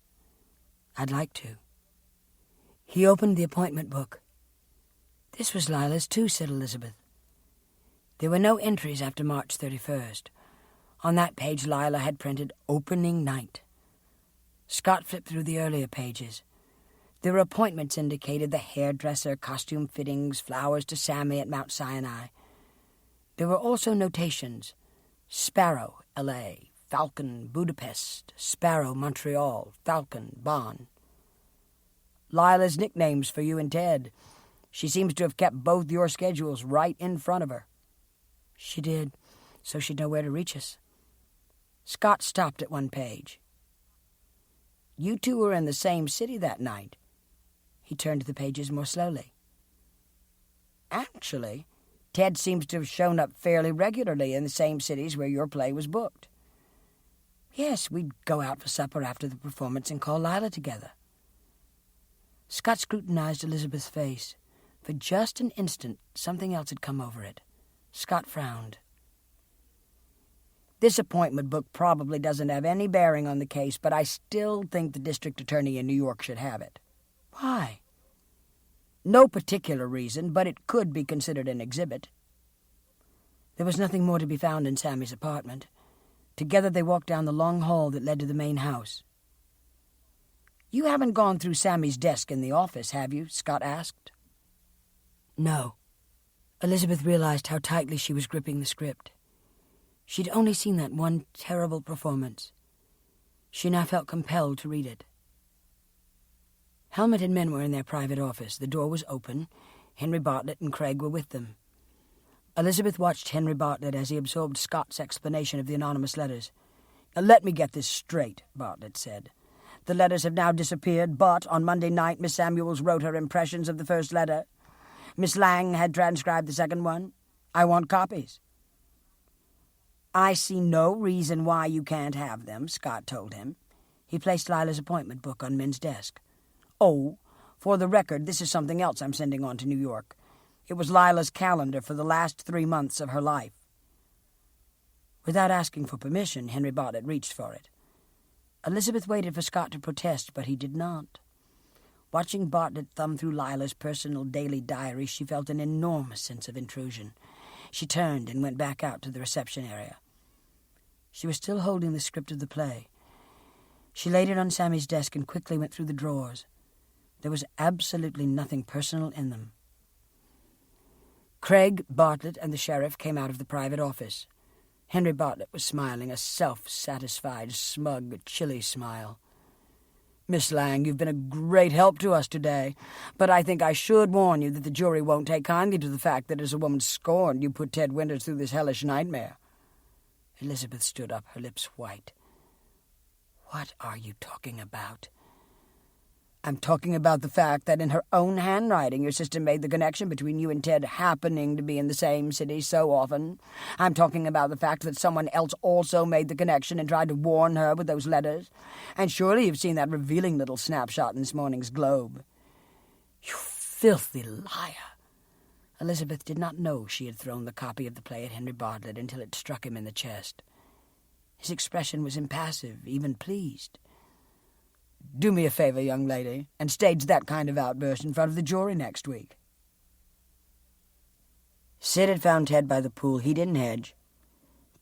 I'd like to. He opened the appointment book. This was Lila's too, said Elizabeth. There were no entries after March 31st. On that page, Lila had printed opening night. Scott flipped through the earlier pages. Their appointments indicated the hairdresser, costume fittings, flowers to Sammy at Mount Sinai. There were also notations. Sparrow, L.A., Falcon, Budapest, Sparrow, Montreal, Falcon, Bonn. Lila's nicknames for you and Ted. She seems to have kept both your schedules right in front of her. She did, so she'd know where to reach us. Scott stopped at one page. You two were in the same city that night. He turned the pages more slowly. Actually, Ted seems to have shown up fairly regularly in the same cities where your play was booked. Yes, we'd go out for supper after the performance and call Lila together. Scott scrutinized Elizabeth's face. For just an instant, something else had come over it. Scott frowned. This appointment book probably doesn't have any bearing on the case, but I still think the district attorney in New York should have it. Why? No particular reason, but it could be considered an exhibit. There was nothing more to be found in Sammy's apartment. Together they walked down the long hall that led to the main house. You haven't gone through Sammy's desk in the office, have you? Scott asked. No. Elizabeth realized how tightly she was gripping the script. She'd only seen that one terrible performance. She now felt compelled to read it. Helmeted men were in their private office. The door was open. Henry Bartlett and Craig were with them. Elizabeth watched Henry Bartlett as he absorbed Scott's explanation of the anonymous letters. Let me get this straight, Bartlett said. The letters have now disappeared, but on Monday night Miss Samuels wrote her impressions of the first letter. Miss Lang had transcribed the second one. I want copies. I see no reason why you can't have them, Scott told him. He placed Lila's appointment book on Min's desk. Oh, for the record, this is something else I'm sending on to New York. It was Lila's calendar for the last 3 months of her life. Without asking for permission, Henry Bartlett reached for it. Elizabeth waited for Scott to protest, but he did not. Watching Bartlett thumb through Lila's personal daily diary, she felt an enormous sense of intrusion. She turned and went back out to the reception area. She was still holding the script of the play. She laid it on Sammy's desk and quickly went through the drawers. There was absolutely nothing personal in them. Craig, Bartlett, and the sheriff came out of the private office. Henry Bartlett was smiling, a self-satisfied, smug, chilly smile. Miss Lang, you've been a great help to us today, but I think I should warn you that the jury won't take kindly to the fact that as a woman scorned, you put Ted Winters through this hellish nightmare. Elizabeth stood up, her lips white. What are you talking about? I'm talking about the fact that in her own handwriting your sister made the connection between you and Ted happening to be in the same city so often. I'm talking about the fact that someone else also made the connection and tried to warn her with those letters. And surely you've seen that revealing little snapshot in this morning's Globe. You filthy liar. Elizabeth did not know she had thrown the copy of the play at Henry Bartlett until it struck him in the chest. His expression was impassive, even pleased. Do me a favor, young lady, and stage that kind of outburst in front of the jury next week. Sid had found Ted by the pool. He didn't hedge.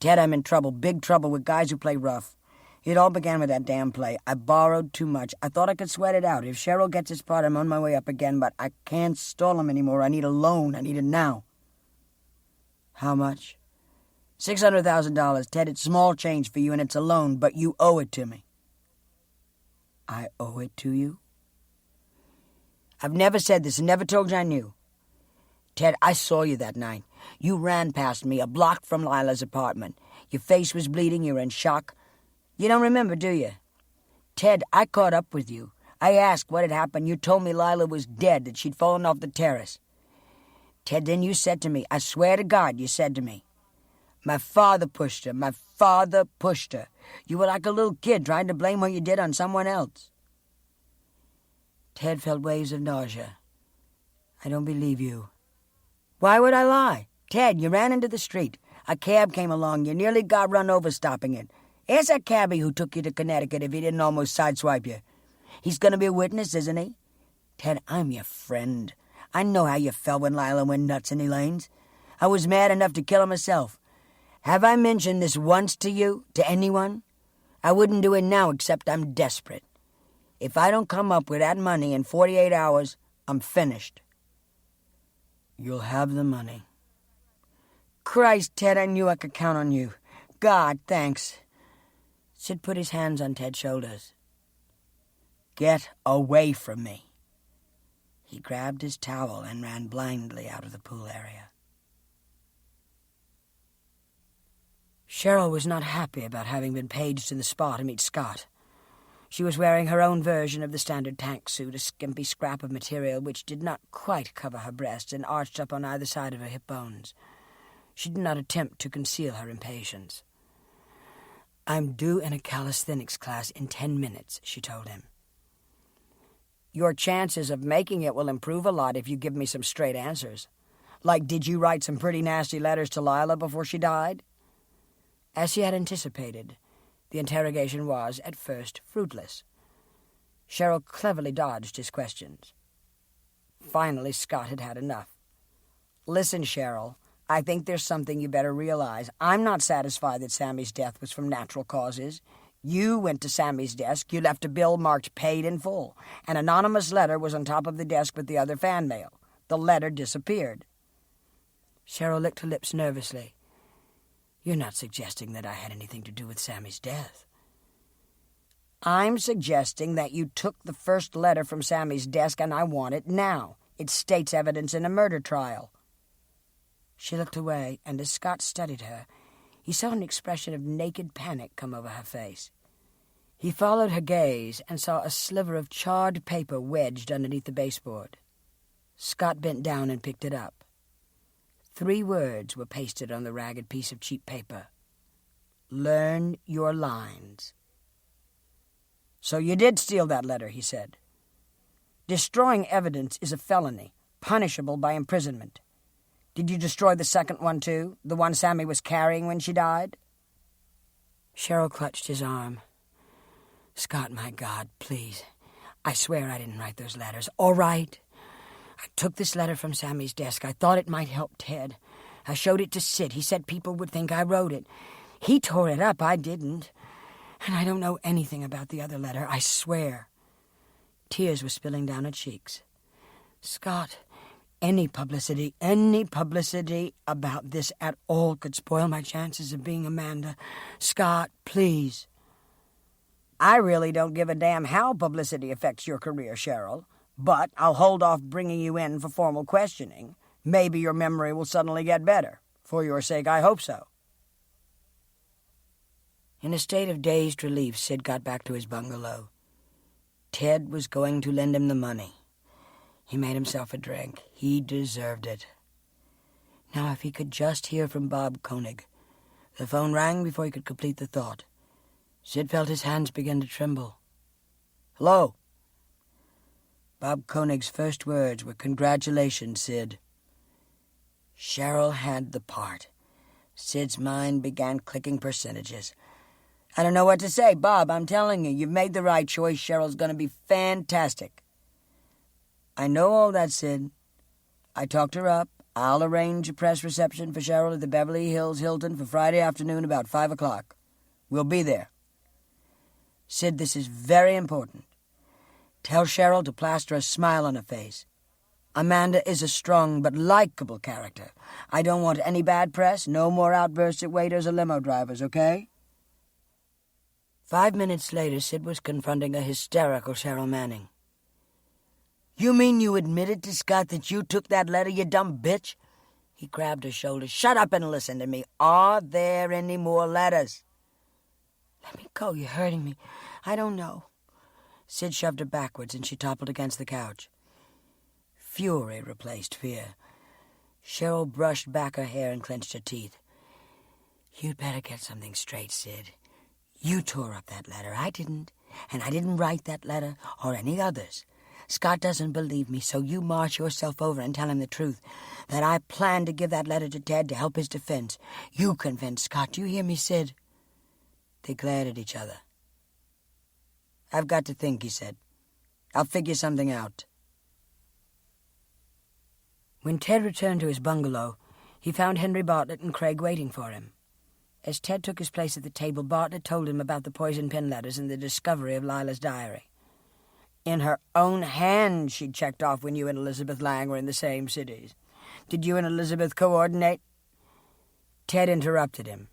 Ted, I'm in trouble, big trouble with guys who play rough. It all began with that damn play. I borrowed too much. I thought I could sweat it out. If Cheryl gets his part, I'm on my way up again, but I can't stall him anymore. I need a loan. I need it now. How much? $600,000. Ted, it's small change for you, and it's a loan, but you owe it to me. I owe it to you? I've never said this and never told you I knew. Ted, I saw you that night. You ran past me, a block from Lila's apartment. Your face was bleeding, you were in shock. You don't remember, do you? Ted, I caught up with you. I asked what had happened. You told me Lila was dead, that she'd fallen off the terrace. Ted, then you said to me, I swear to God, you said to me, my father pushed her. My father pushed her. You were like a little kid trying to blame what you did on someone else. Ted felt waves of nausea. I don't believe you. Why would I lie? Ted, you ran into the street. A cab came along. You nearly got run over stopping it. Ask that cabbie who took you to Connecticut if he didn't almost sideswipe you. He's going to be a witness, isn't he? Ted, I'm your friend. I know how you felt when Lila went nuts in Elaine's. I was mad enough to kill her myself. Have I mentioned this once to you, to anyone? I wouldn't do it now except I'm desperate. If I don't come up with that money in 48 hours, I'm finished. You'll have the money. Christ, Ted, I knew I could count on you. God, thanks. Sid put his hands on Ted's shoulders. Get away from me. He grabbed his towel and ran blindly out of the pool area. Cheryl was not happy about having been paged to the spa to meet Scott. She was wearing her own version of the standard tank suit, a skimpy scrap of material which did not quite cover her breasts and arched up on either side of her hip bones. She did not attempt to conceal her impatience. "I'm due in a calisthenics class in 10 minutes, she told him. "Your chances of making it will improve a lot if you give me some straight answers. Like, did you write some pretty nasty letters to Lila before she died?" As he had anticipated, the interrogation was, at first, fruitless. Cheryl cleverly dodged his questions. Finally, Scott had had enough. "Listen, Cheryl, I think there's something you better realize. I'm not satisfied that Sammy's death was from natural causes. You went to Sammy's desk, you left a bill marked paid in full. An anonymous letter was on top of the desk with the other fan mail. The letter disappeared." Cheryl licked her lips nervously. "You're not suggesting that I had anything to do with Sammy's death?" "I'm suggesting that you took the first letter from Sammy's desk, and I want it now. It's state's evidence in a murder trial." She looked away, and as Scott studied her, he saw an expression of naked panic come over her face. He followed her gaze and saw a sliver of charred paper wedged underneath the baseboard. Scott bent down and picked it up. 3 words were pasted on the ragged piece of cheap paper. "Learn your lines." "So you did steal that letter," he said. "Destroying evidence is a felony, punishable by imprisonment. Did you destroy the second one, too? The one Sammy was carrying when she died?" Cheryl clutched his arm. "Scott, my God, please. I swear I didn't write those letters. All right? I took this letter from Sammy's desk. I thought it might help Ted. I showed it to Sid. He said people would think I wrote it. He tore it up. I didn't. And I don't know anything about the other letter. I swear." Tears were spilling down her cheeks. "Scott, any publicity about this at all could spoil my chances of being Amanda. Scott, please." "I really don't give a damn how publicity affects your career, Cheryl, but I'll hold off bringing you in for formal questioning. Maybe your memory will suddenly get better. For your sake, I hope so." In a state of dazed relief, Sid got back to his bungalow. Ted was going to lend him the money. He made himself a drink. He deserved it. Now, if he could just hear from Bob Koenig. The phone rang before he could complete the thought. Sid felt his hands begin to tremble. "Hello?" Bob Koenig's first words were, "Congratulations, Sid." Cheryl had the part. Sid's mind began clicking percentages. "I don't know what to say, Bob. I'm telling you, you've made the right choice. Cheryl's going to be fantastic." "I know all that, Sid. I talked her up. I'll arrange a press reception for Cheryl at the Beverly Hills Hilton for Friday afternoon about 5 o'clock. We'll be there. Sid, this is very important. Tell Cheryl to plaster a smile on her face. Amanda is a strong but likable character. I don't want any bad press, no more outbursts at waiters or limo drivers, okay?" 5 minutes later, Sid was confronting a hysterical Cheryl Manning. "You mean you admitted to Scott that you took that letter, you dumb bitch?" He grabbed her shoulders. "Shut up and listen to me. Are there any more letters?" "Let me go. You're hurting me. I don't know." Sid shoved her backwards, and she toppled against the couch. Fury replaced fear. Cheryl brushed back her hair and clenched her teeth. "You'd better get something straight, Sid. You tore up that letter. I didn't. And I didn't write that letter or any others. Scott doesn't believe me, so you march yourself over and tell him the truth, that I planned to give that letter to Ted to help his defense. You convince Scott. Do you hear me, Sid?" They glared at each other. "I've got to think," he said. "I'll figure something out." When Ted returned to his bungalow, he found Henry Bartlett and Craig waiting for him. As Ted took his place at the table, Bartlett told him about the poison pen letters and the discovery of Lila's diary. In her own hand she'd checked off when you and Elizabeth Lang were in the same cities. Did you and Elizabeth coordinate? Ted interrupted him.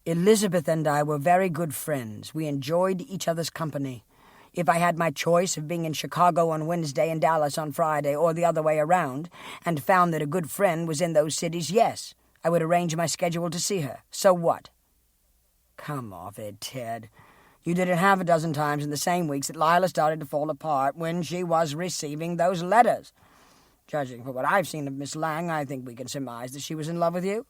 "Elizabeth and I were very good friends. We enjoyed each other's company. If I had my choice of being in Chicago on Wednesday and Dallas on Friday, or the other way around, and found that a good friend was in those cities, yes, I would arrange my schedule to see her. So what? Come off it, Ted. You did it half a dozen times in the same weeks that Lila started to fall apart when she was receiving those letters. Judging from what I've seen of Miss Lang, I think we can surmise that she was in love with you.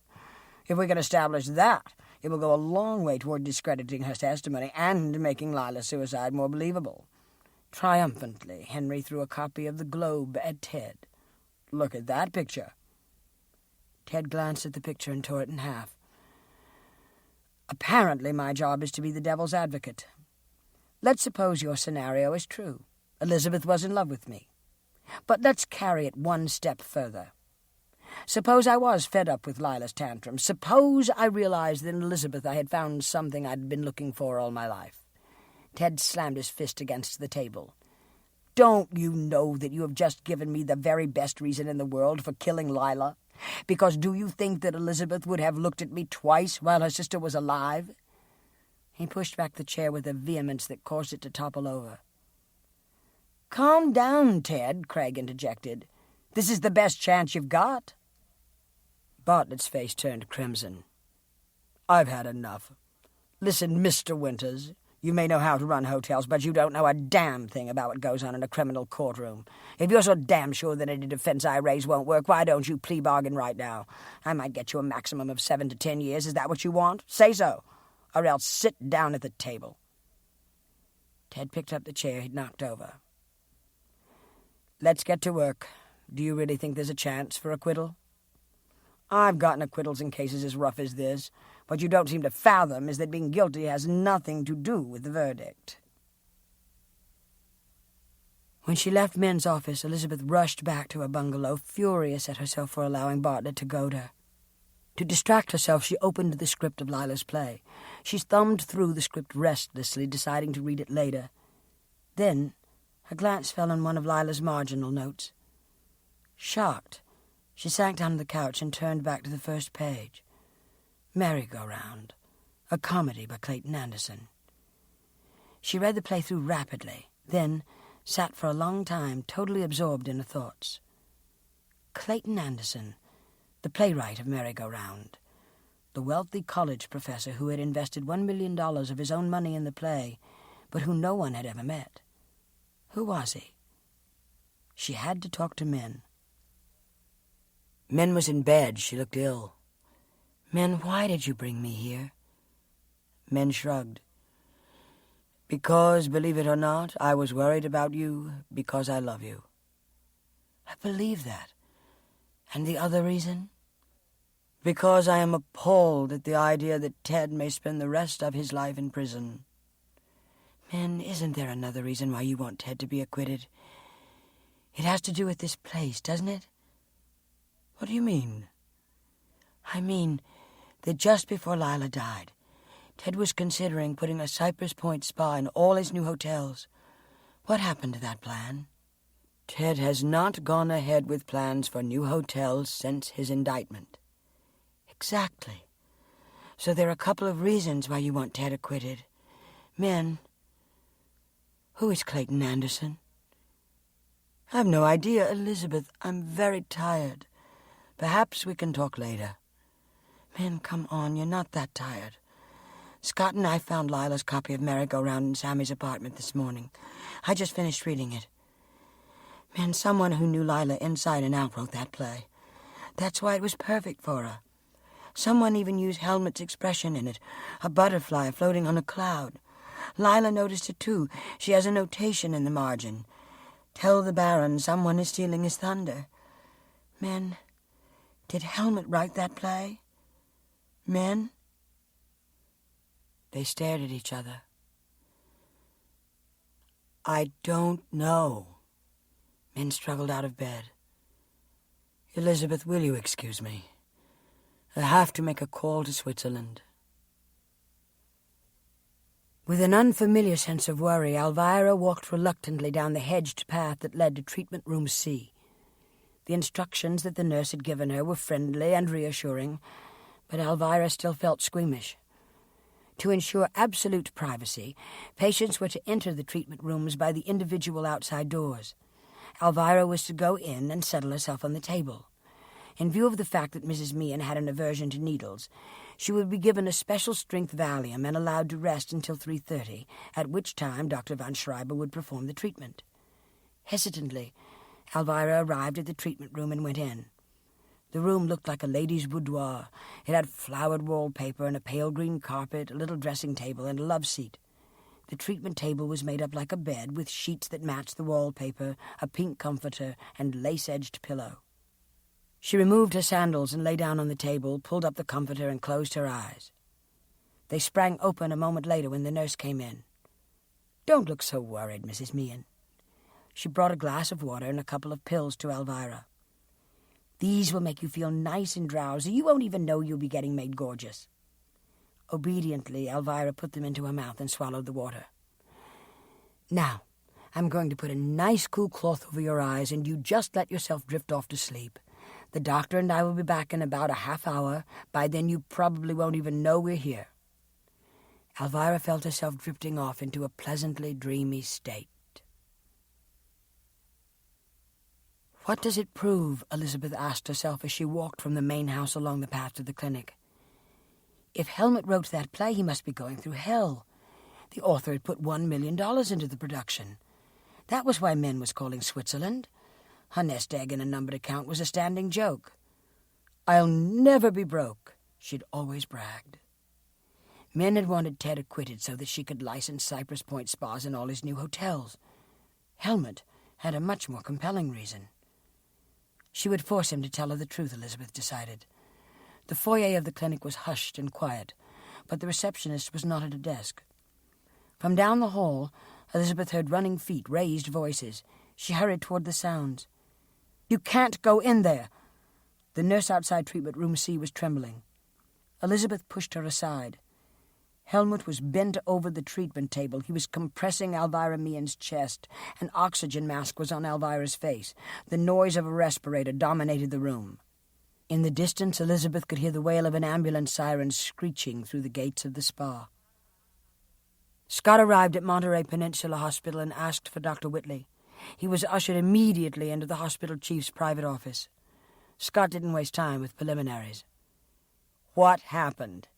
If we can establish that, it will go a long way toward discrediting her testimony and making Lila's suicide more believable. Triumphantly, Henry threw a copy of the Globe at Ted. Look at that picture. Ted glanced at the picture and tore it in half. Apparently my job is to be the devil's advocate. Let's suppose your scenario is true. Elizabeth was in love with me. But let's carry it one step further. Suppose I was fed up with Lila's tantrums. Suppose I realized that in Elizabeth I had found something I'd been looking for all my life. Ted slammed his fist against the table. Don't you know that you have just given me the very best reason in the world for killing Lila? Because do you think that Elizabeth would have looked at me twice while her sister was alive? He pushed back the chair with a vehemence that caused it to topple over. Calm down, Ted, Craig interjected. This is the best chance you've got. Bartlett's face turned crimson. I've had enough. Listen, Mr. Winters, you may know how to run hotels, but you don't know a damn thing about what goes on in a criminal courtroom. If you're so damn sure that any defense I raise won't work, why don't you plea bargain right now? I might get you a maximum of 7 to 10 years. Is that what you want? Say so, or else sit down at the table. Ted picked up the chair he'd knocked over. Let's get to work. Do you really think there's a chance for acquittal? I've gotten acquittals in cases as rough as this. What you don't seem to fathom is that being guilty has nothing to do with the verdict. When she left Men's office, Elizabeth rushed back to her bungalow, furious at herself for allowing Bartlett to goad her. To distract herself, she opened the script of Lila's play. She thumbed through the script restlessly, deciding to read it later. Then her glance fell on one of Lila's marginal notes. Shocked, she sank down on the couch and turned back to the first page. Merry-Go-Round, a comedy by Clayton Anderson. She read the play through rapidly, then sat for a long time, totally absorbed in her thoughts. Clayton Anderson, the playwright of Merry-Go-Round, the wealthy college professor who had invested $1 million of his own money in the play, but who no one had ever met. Who was he? She had to talk to Men. Men was in bed. She looked ill. Men, why did you bring me here? Men shrugged. Because, believe it or not, I was worried about you because I love you. I believe that. And the other reason? Because I am appalled at the idea that Ted may spend the rest of his life in prison. Men, isn't there another reason why you want Ted to be acquitted? It has to do with this place, doesn't it? What do you mean? I mean that just before Lila died, Ted was considering putting a Cypress Point spa in all his new hotels. What happened to that plan? Ted has not gone ahead with plans for new hotels since his indictment. Exactly. So there are a couple of reasons why you want Ted acquitted. Men, who is Clayton Anderson? I've no idea, Elizabeth. I'm very tired. Perhaps we can talk later. Men, come on, you're not that tired. Scott and I found Lila's copy of Merry-Go-Round in Sammy's apartment this morning. I just finished reading it. Men, someone who knew Lila inside and out wrote that play. That's why it was perfect for her. Someone even used Helmut's expression in it, a butterfly floating on a cloud. Lila noticed it too. She has a notation in the margin. Tell the Baron someone is stealing his thunder. Men, did Helmut write that play? Men? They stared at each other. I don't know. Men struggled out of bed. Elizabeth, will you excuse me? I have to make a call to Switzerland. With an unfamiliar sense of worry, Alvirah walked reluctantly down the hedged path that led to Treatment Room C. The instructions that the nurse had given her were friendly and reassuring, but Alvirah still felt squeamish. To ensure absolute privacy, patients were to enter the treatment rooms by the individual outside doors. Alvirah was to go in and settle herself on the table. In view of the fact that Mrs. Meehan had an aversion to needles, she would be given a special strength Valium and allowed to rest until 3:30, at which time Dr. von Schreiber would perform the treatment. Hesitantly, Alvirah arrived at the treatment room and went in. The room looked like a lady's boudoir. It had flowered wallpaper and a pale green carpet, a little dressing table, and a love seat. The treatment table was made up like a bed, with sheets that matched the wallpaper, a pink comforter, and lace-edged pillow. She removed her sandals and lay down on the table, pulled up the comforter, and closed her eyes. They sprang open a moment later when the nurse came in. "Don't look so worried, Mrs. Meehan." She brought a glass of water and a couple of pills to Alvirah. "These will make you feel nice and drowsy. You won't even know you'll be getting made gorgeous." Obediently, Alvirah put them into her mouth and swallowed the water. "Now, I'm going to put a nice cool cloth over your eyes, and you just let yourself drift off to sleep. The doctor and I will be back in about a half hour. By then you probably won't even know we're here." Alvirah felt herself drifting off into a pleasantly dreamy state. What does it prove? Elizabeth asked herself as she walked from the main house along the path to the clinic. If Helmut wrote that play, he must be going through hell. The author had put $1 million into the production. That was why Min was calling Switzerland. Her nest egg in a numbered account was a standing joke. "I'll never be broke," she'd always bragged. Min had wanted Ted acquitted so that she could license Cypress Point spas in all his new hotels. Helmut had a much more compelling reason. She would force him to tell her the truth, Elizabeth decided. The foyer of the clinic was hushed and quiet, but the receptionist was not at a desk. From down the hall, Elizabeth heard running feet, raised voices. She hurried toward the sounds. "You can't go in there!" The nurse outside treatment room C was trembling. Elizabeth pushed her aside. Helmut was bent over the treatment table. He was compressing Alvirah Meehan's chest. An oxygen mask was on Alvirah's face. The noise of a respirator dominated the room. In the distance, Elizabeth could hear the wail of an ambulance siren screeching through the gates of the spa. Scott arrived at Monterey Peninsula Hospital and asked for Dr. Whitley. He was ushered immediately into the hospital chief's private office. Scott didn't waste time with preliminaries. "What happened?"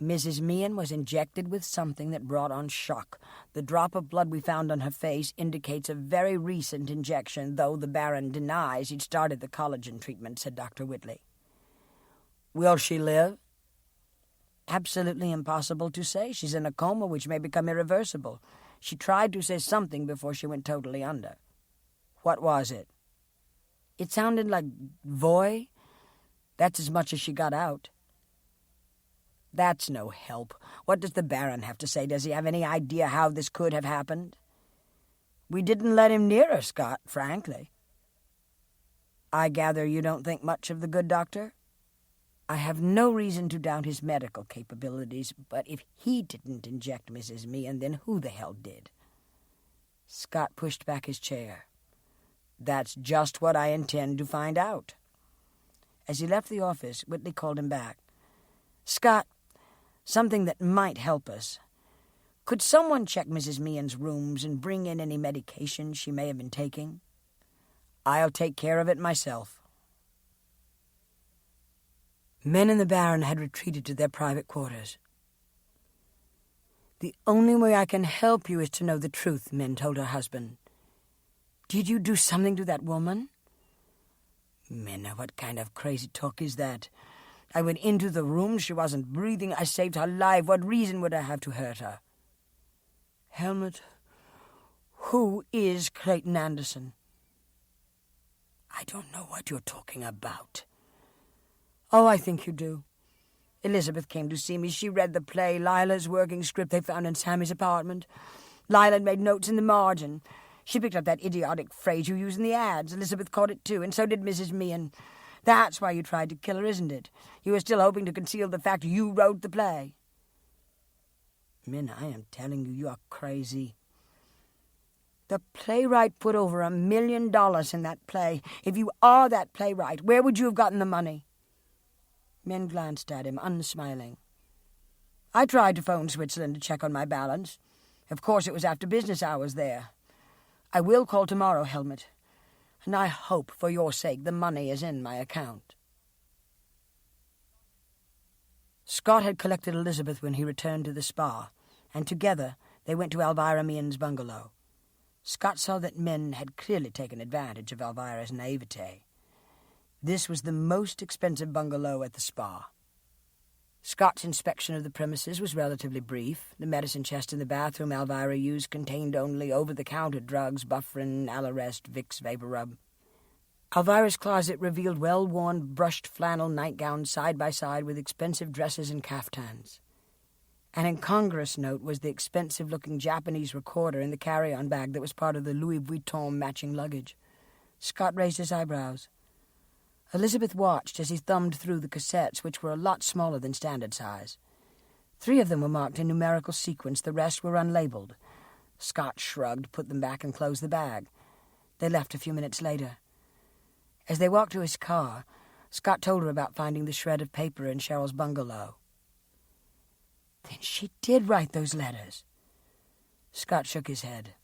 "Mrs. Meehan was injected with something that brought on shock. The drop of blood we found on her face indicates a very recent injection, though the Baron denies he'd started the collagen treatment," said Dr. Whitley. "Will she live?" "Absolutely impossible to say. She's in a coma which may become irreversible. She tried to say something before she went totally under." "What was it?" "It sounded like voy. That's as much as she got out." "That's no help. What does the Baron have to say? Does he have any idea how this could have happened?" "We didn't let him near her, Scott, frankly." "I gather you don't think much of the good doctor?" "I have no reason to doubt his medical capabilities, but if he didn't inject Mrs. Meehan, then who the hell did?" Scott pushed back his chair. "That's just what I intend to find out." As he left the office, Whitley called him back. "Scott, something that might help us. Could someone check Mrs. Meehan's rooms and bring in any medication she may have been taking?" "I'll take care of it myself." Men and the Baron had retreated to their private quarters. "The only way I can help you is to know the truth," Min told her husband. "Did you do something to that woman?" "Minna, what kind of crazy talk is that? I went into the room. She wasn't breathing. I saved her life. What reason would I have to hurt her?" "Helmut, who is Clayton Anderson?" "I don't know what you're talking about." "Oh, I think you do. Elizabeth came to see me. She read the play, Lila's working script they found in Sammy's apartment. Lila had made notes in the margin. She picked up that idiotic phrase you use in the ads. Elizabeth caught it too, and so did Mrs. Meehan. That's why you tried to kill her, isn't it? You were still hoping to conceal the fact you wrote the play." "Min, I am telling you, you are crazy." "The playwright put over $1 million in that play. If you are that playwright, where would you have gotten the money?" Min glanced at him, unsmiling. "I tried to phone Switzerland to check on my balance. Of course it was after business hours there. I will call tomorrow, Helmut. and I hope, for your sake, the money is in my account." Scott had collected Elizabeth when he returned to the spa, and together they went to Alvirah Meehan's bungalow. Scott saw that Min had clearly taken advantage of Alvirah's naivete. This was the most expensive bungalow at the spa. Scott's inspection of the premises was relatively brief. The medicine chest in the bathroom Alvirah used contained only over-the-counter drugs, Bufferin, Alarest, Vicks Vaporub. Alvirah's closet revealed well-worn brushed flannel nightgowns side by side with expensive dresses and caftans. An incongruous note was the expensive-looking Japanese recorder in the carry-on bag that was part of the Louis Vuitton matching luggage. Scott raised his eyebrows. Elizabeth watched as he thumbed through the cassettes, which were a lot smaller than standard size. 3 of them were marked in numerical sequence, the rest were unlabeled. Scott shrugged, put them back, and closed the bag. They left a few minutes later. As they walked to his car, Scott told her about finding the shred of paper in Cheryl's bungalow. "Then she did write those letters." Scott shook his head.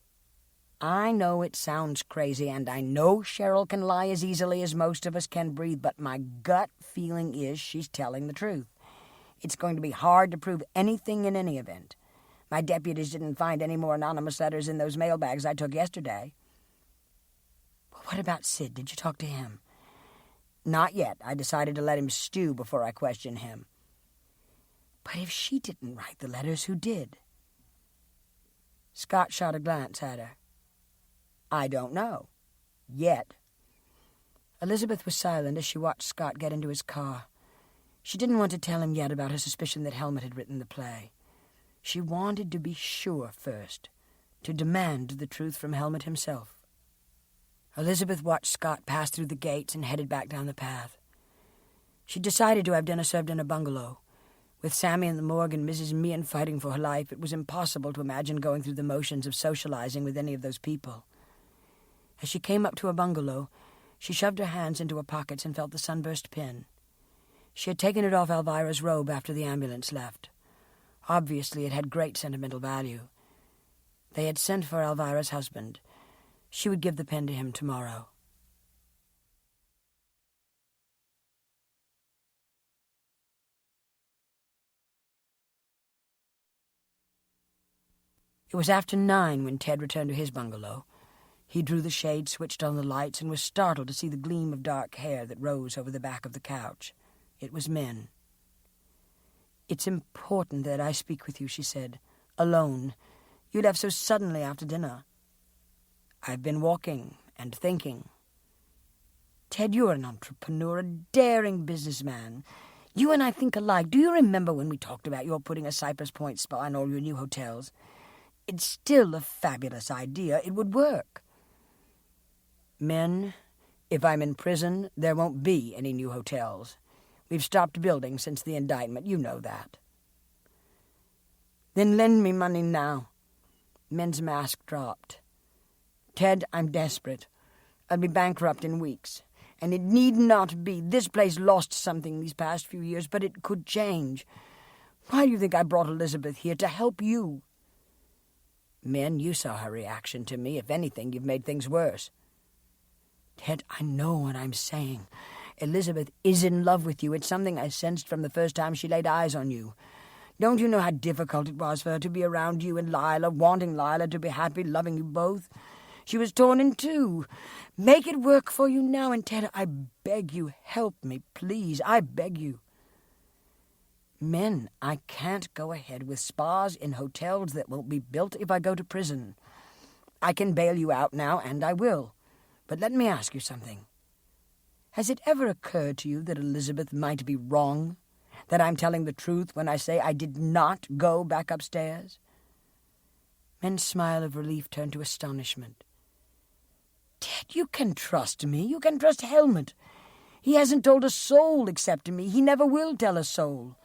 "I know it sounds crazy, and I know Cheryl can lie as easily as most of us can breathe, but my gut feeling is she's telling the truth. It's going to be hard to prove anything in any event. My deputies didn't find any more anonymous letters in those mail bags I took yesterday." "Well, what about Sid? Did you talk to him?" "Not yet. I decided to let him stew before I question him." "But if she didn't write the letters, who did?" Scott shot a glance at her. "I don't know. Yet." Elizabeth was silent as she watched Scott get into his car. She didn't want to tell him yet about her suspicion that Helmut had written the play. She wanted to be sure first, to demand the truth from Helmut himself. Elizabeth watched Scott pass through the gates and headed back down the path. She decided to have dinner served in a bungalow. With Sammy in the morgue and Mrs. Meehan fighting for her life, it was impossible to imagine going through the motions of socializing with any of those people. As she came up to her bungalow, she shoved her hands into her pockets and felt the sunburst pin. She had taken it off Alvirah's robe after the ambulance left. Obviously, it had great sentimental value. They had sent for Alvirah's husband. She would give the pen to him tomorrow. It was after 9 when Ted returned to his bungalow. He drew the shade, switched on the lights, and was startled to see the gleam of dark hair that rose over the back of the couch. It was Min. "It's important that I speak with you," she said. "Alone. You left so suddenly after dinner." "I've been walking and thinking." "Ted, you're an entrepreneur, a daring businessman. You and I think alike. Do you remember when we talked about your putting a Cypress Point spa in all your new hotels? It's still a fabulous idea. It would work." "Min, if I'm in prison, there won't be any new hotels. We've stopped building since the indictment. You know that." "Then lend me money now." Min's mask dropped. "Ted, I'm desperate. I'll be bankrupt in weeks. And it need not be. This place lost something these past few years, but it could change. Why do you think I brought Elizabeth here? To help you." "Min, you saw her reaction to me. If anything, you've made things worse." "Ted, I know what I'm saying. Elizabeth is in love with you. It's something I sensed from the first time she laid eyes on you. Don't you know how difficult it was for her to be around you and Lila, wanting Lila to be happy, loving you both? She was torn in two. Make it work for you now, and Ted, I beg you, help me, please. I beg you." "Min, I can't go ahead with spas in hotels that won't be built if I go to prison. I can bail you out now, and I will. But let me ask you something. Has it ever occurred to you that Elizabeth might be wrong? That I'm telling the truth when I say I did not go back upstairs?" Min's smile of relief turned to astonishment. "Ted, you can trust me. You can trust Helmut. He hasn't told a soul except to me. He never will tell a soul.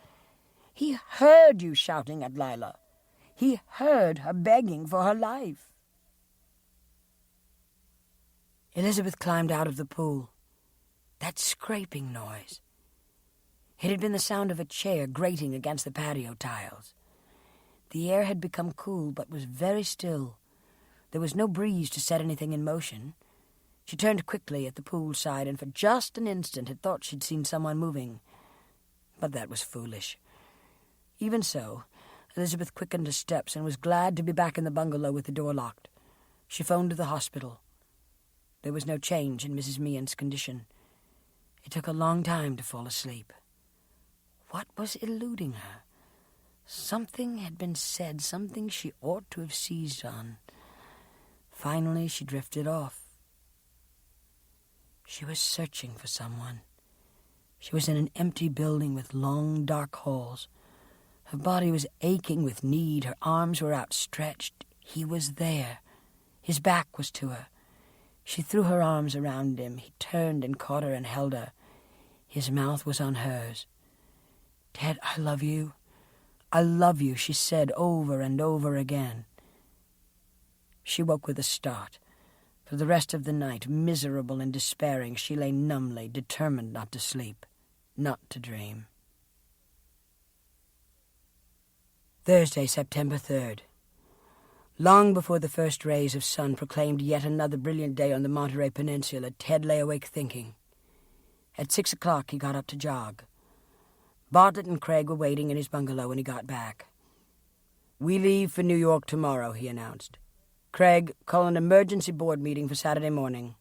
He heard you shouting at Lila. He heard her begging for her life." Elizabeth climbed out of the pool. That scraping noise. It had been the sound of a chair grating against the patio tiles. The air had become cool, but was very still. There was no breeze to set anything in motion. She turned quickly at the poolside and for just an instant had thought she'd seen someone moving. But that was foolish. Even so, Elizabeth quickened her steps and was glad to be back in the bungalow with the door locked. She phoned to the hospital. There was no change in Mrs. Meehan's condition. It took a long time to fall asleep. What was eluding her? Something had been said, something she ought to have seized on. Finally, she drifted off. She was searching for someone. She was in an empty building with long, dark halls. Her body was aching with need. Her arms were outstretched. He was there. His back was to her. She threw her arms around him. He turned and caught her and held her. His mouth was on hers. "Ted, I love you. I love you," she said over and over again. She woke with a start. For the rest of the night, miserable and despairing, she lay numbly, determined not to sleep, not to dream. Thursday, September 3rd. Long before the first rays of sun proclaimed yet another brilliant day on the Monterey Peninsula, Ted lay awake thinking. At 6 o'clock he got up to jog. Bartlett and Craig were waiting in his bungalow when he got back. "We leave for New York tomorrow," he announced. "Craig, call an emergency board meeting for Saturday morning.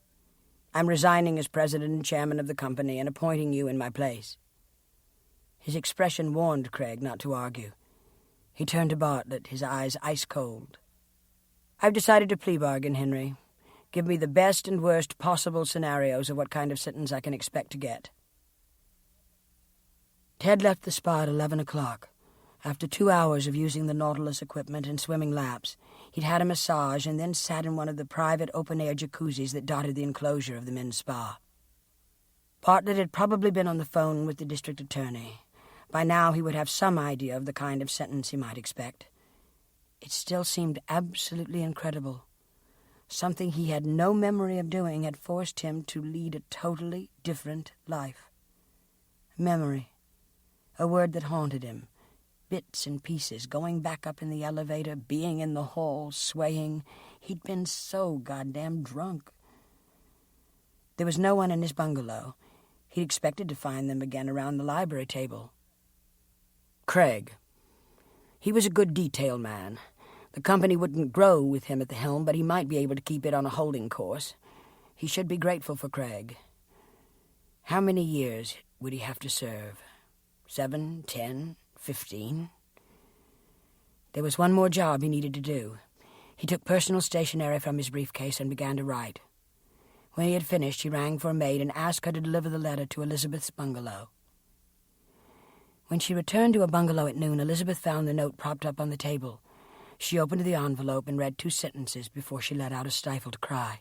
I'm resigning as president and chairman of the company and appointing you in my place." His expression warned Craig not to argue. He turned to Bartlett, his eyes ice-cold. "I've decided to plea bargain, Henry. Give me the best and worst possible scenarios of what kind of sentence I can expect to get." Ted left the spa at 11 o'clock. After 2 hours of using the Nautilus equipment and swimming laps, he'd had a massage and then sat in one of the private open-air jacuzzis that dotted the enclosure of the men's spa. Bartlett had probably been on the phone with the district attorney. By now he would have some idea of the kind of sentence he might expect. It still seemed absolutely incredible. Something he had no memory of doing had forced him to lead a totally different life. Memory, a word that haunted him. Bits and pieces, going back up in the elevator, being in the hall, swaying. He'd been so goddamn drunk. There was no one in his bungalow. He'd expected to find them again around the library table. Craig. He was a good detail man. The company wouldn't grow with him at the helm, but he might be able to keep it on a holding course. He should be grateful for Craig. How many years would he have to serve? 7, 10, 15? There was one more job he needed to do. He took personal stationery from his briefcase and began to write. When he had finished, he rang for a maid and asked her to deliver the letter to Elizabeth's bungalow. When she returned to her bungalow at noon, Elizabeth found the note propped up on the table. She opened the envelope and read 2 sentences before she let out a stifled cry.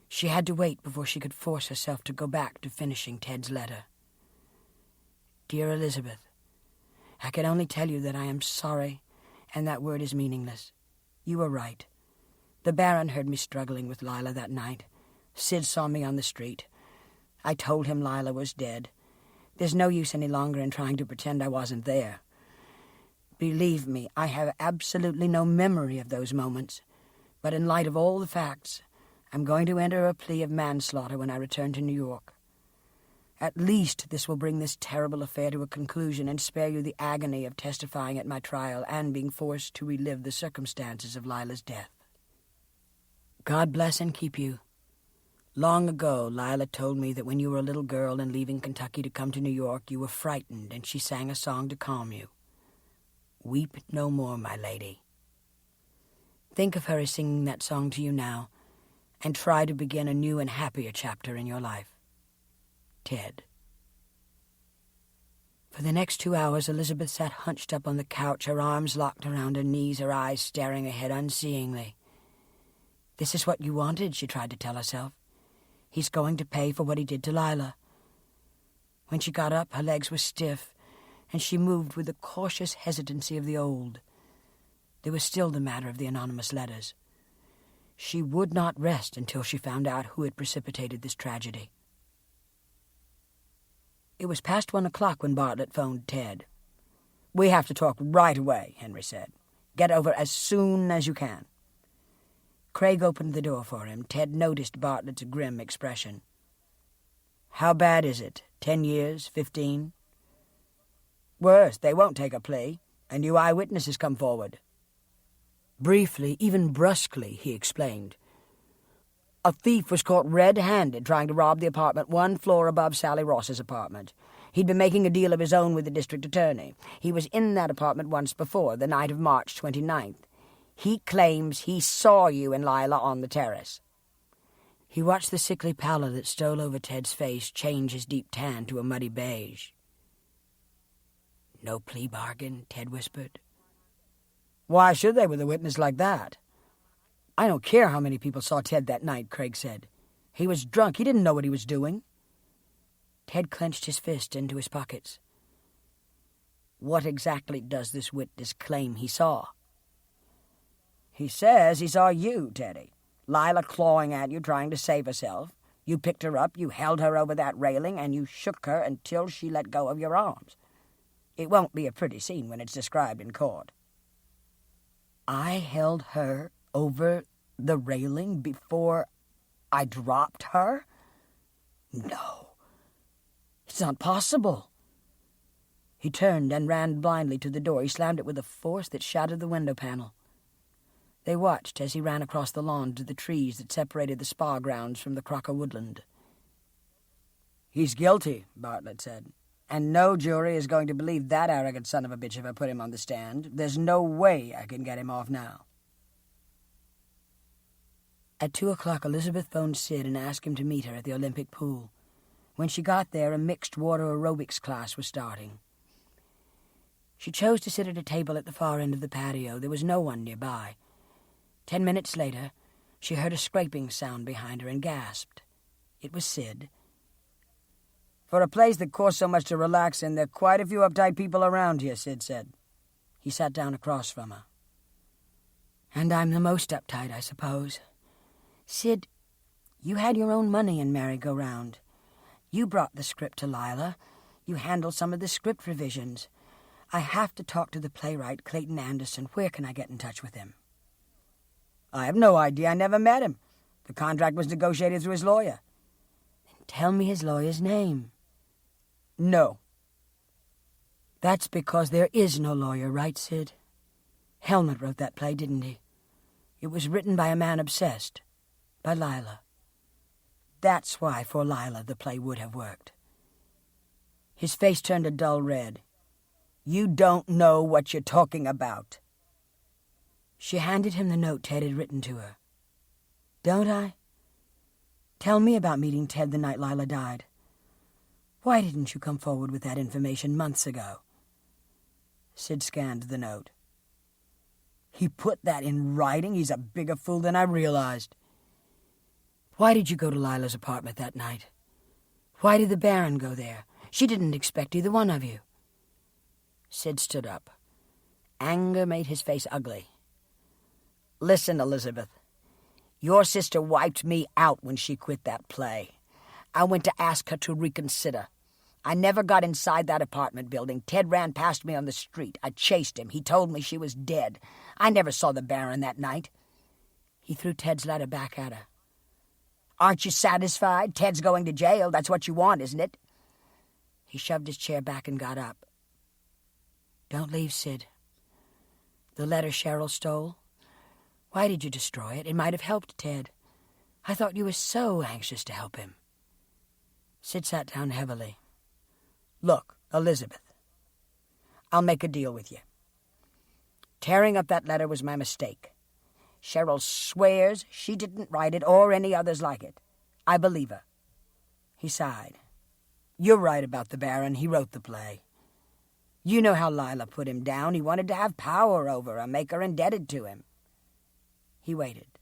She had to wait before she could force herself to go back to finishing Ted's letter. "Dear Elizabeth, I can only tell you that I am sorry, and that word is meaningless. You were right. The Baron heard me struggling with Lila that night. Sid saw me on the street. I told him Lila was dead. There's no use any longer in trying to pretend I wasn't there. Believe me, I have absolutely no memory of those moments, but in light of all the facts, I'm going to enter a plea of manslaughter when I return to New York. At least this will bring this terrible affair to a conclusion and spare you the agony of testifying at my trial and being forced to relive the circumstances of Lila's death. God bless and keep you. Long ago, Lila told me that when you were a little girl and leaving Kentucky to come to New York, you were frightened, and she sang a song to calm you. Weep no more, my lady. Think of her as singing that song to you now, and try to begin a new and happier chapter in your life. Ted." For the next 2 hours, Elizabeth sat hunched up on the couch, her arms locked around her knees, her eyes staring ahead unseeingly. This is what you wanted, she tried to tell herself. He's going to pay for what he did to Lila. When she got up, her legs were stiff, and she moved with the cautious hesitancy of the old. There was still the matter of the anonymous letters. She would not rest until she found out who had precipitated this tragedy. It was past 1 o'clock when Bartlett phoned Ted. "We have to talk right away," Henry said. "Get over as soon as you can." Craig opened the door for him. Ted noticed Bartlett's grim expression. "How bad is it? 10 years? 15? "Worse. They won't take a plea. A new eyewitness has come forward." Briefly, even brusquely, he explained. "A thief was caught red-handed trying to rob the apartment 1 floor above Sally Ross's apartment. He'd been making a deal of his own with the district attorney. He was in that apartment once before, the night of March 29th. He claims he saw you and Lila on the terrace." He watched the sickly pallor that stole over Ted's face change his deep tan to a muddy beige. "No plea bargain?" Ted whispered. "Why should they with a witness like that?" "I don't care how many people saw Ted that night," Craig said. "He was drunk. He didn't know what he was doing." Ted clenched his fist into his pockets. "What exactly does this witness claim he saw?" "He says he saw you, Teddy. Lila clawing at you, trying to save herself. You picked her up, you held her over that railing, and you shook her until she let go of your arms. It won't be a pretty scene when it's described in court." "I held her over the railing before I dropped her? No. It's not possible." He turned and ran blindly to the door. He slammed it with a force that shattered the window panel. They watched as he ran across the lawn to the trees that separated the spa grounds from the Crocker woodland. "He's guilty," Bartlett said, "and no jury is going to believe that arrogant son of a bitch if I put him on the stand. There's no way I can get him off now." At 2:00, Elizabeth phoned Sid and asked him to meet her at the Olympic pool. When she got there, a mixed water aerobics class was starting. She chose to sit at a table at the far end of the patio. There was no one nearby. 10 minutes later, she heard a scraping sound behind her and gasped. It was Sid. "For a place that costs so much to relax in, there are quite a few uptight people around here," Sid said. He sat down across from her. "And I'm the most uptight, I suppose. Sid, you had your own money in Merry-Go-Round. You brought the script to Lila. You handled some of the script revisions. I have to talk to the playwright, Clayton Anderson. Where can I get in touch with him?" "I have no idea. I never met him. The contract was negotiated through his lawyer." "Then tell me his lawyer's name." "No." "That's because there is no lawyer, right, Sid? Helmut wrote that play, didn't he? It was written by a man obsessed. By Lila. That's why for Lila the play would have worked." His face turned a dull red. "You don't know what you're talking about." She handed him the note Ted had written to her. "Don't I? Tell me about meeting Ted the night Lila died. Why didn't you come forward with that information months ago?" Sid scanned the note. "He put that in writing? He's a bigger fool than I realized." "Why did you go to Lila's apartment that night? Why did the Baron go there? She didn't expect either one of you." Sid stood up. Anger made his face ugly. "Listen, Elizabeth. Your sister wiped me out when she quit that play. I went to ask her to reconsider. I never got inside that apartment building. Ted ran past me on the street. I chased him. He told me she was dead. I never saw the Baron that night." He threw Ted's letter back at her. "Aren't you satisfied? Ted's going to jail. That's what you want, isn't it?" He shoved his chair back and got up. "Don't leave, Sid. The letter Cheryl stole? Why did you destroy it? It might have helped Ted. I thought you were so anxious to help him." Sid sat down heavily. "Look, Elizabeth, I'll make a deal with you. Tearing up that letter was my mistake. Cheryl swears she didn't write it or any others like it. I believe her." He sighed. "You're right about the Baron. He wrote the play. You know how Lila put him down. He wanted to have power over her, make her indebted to him." He waited.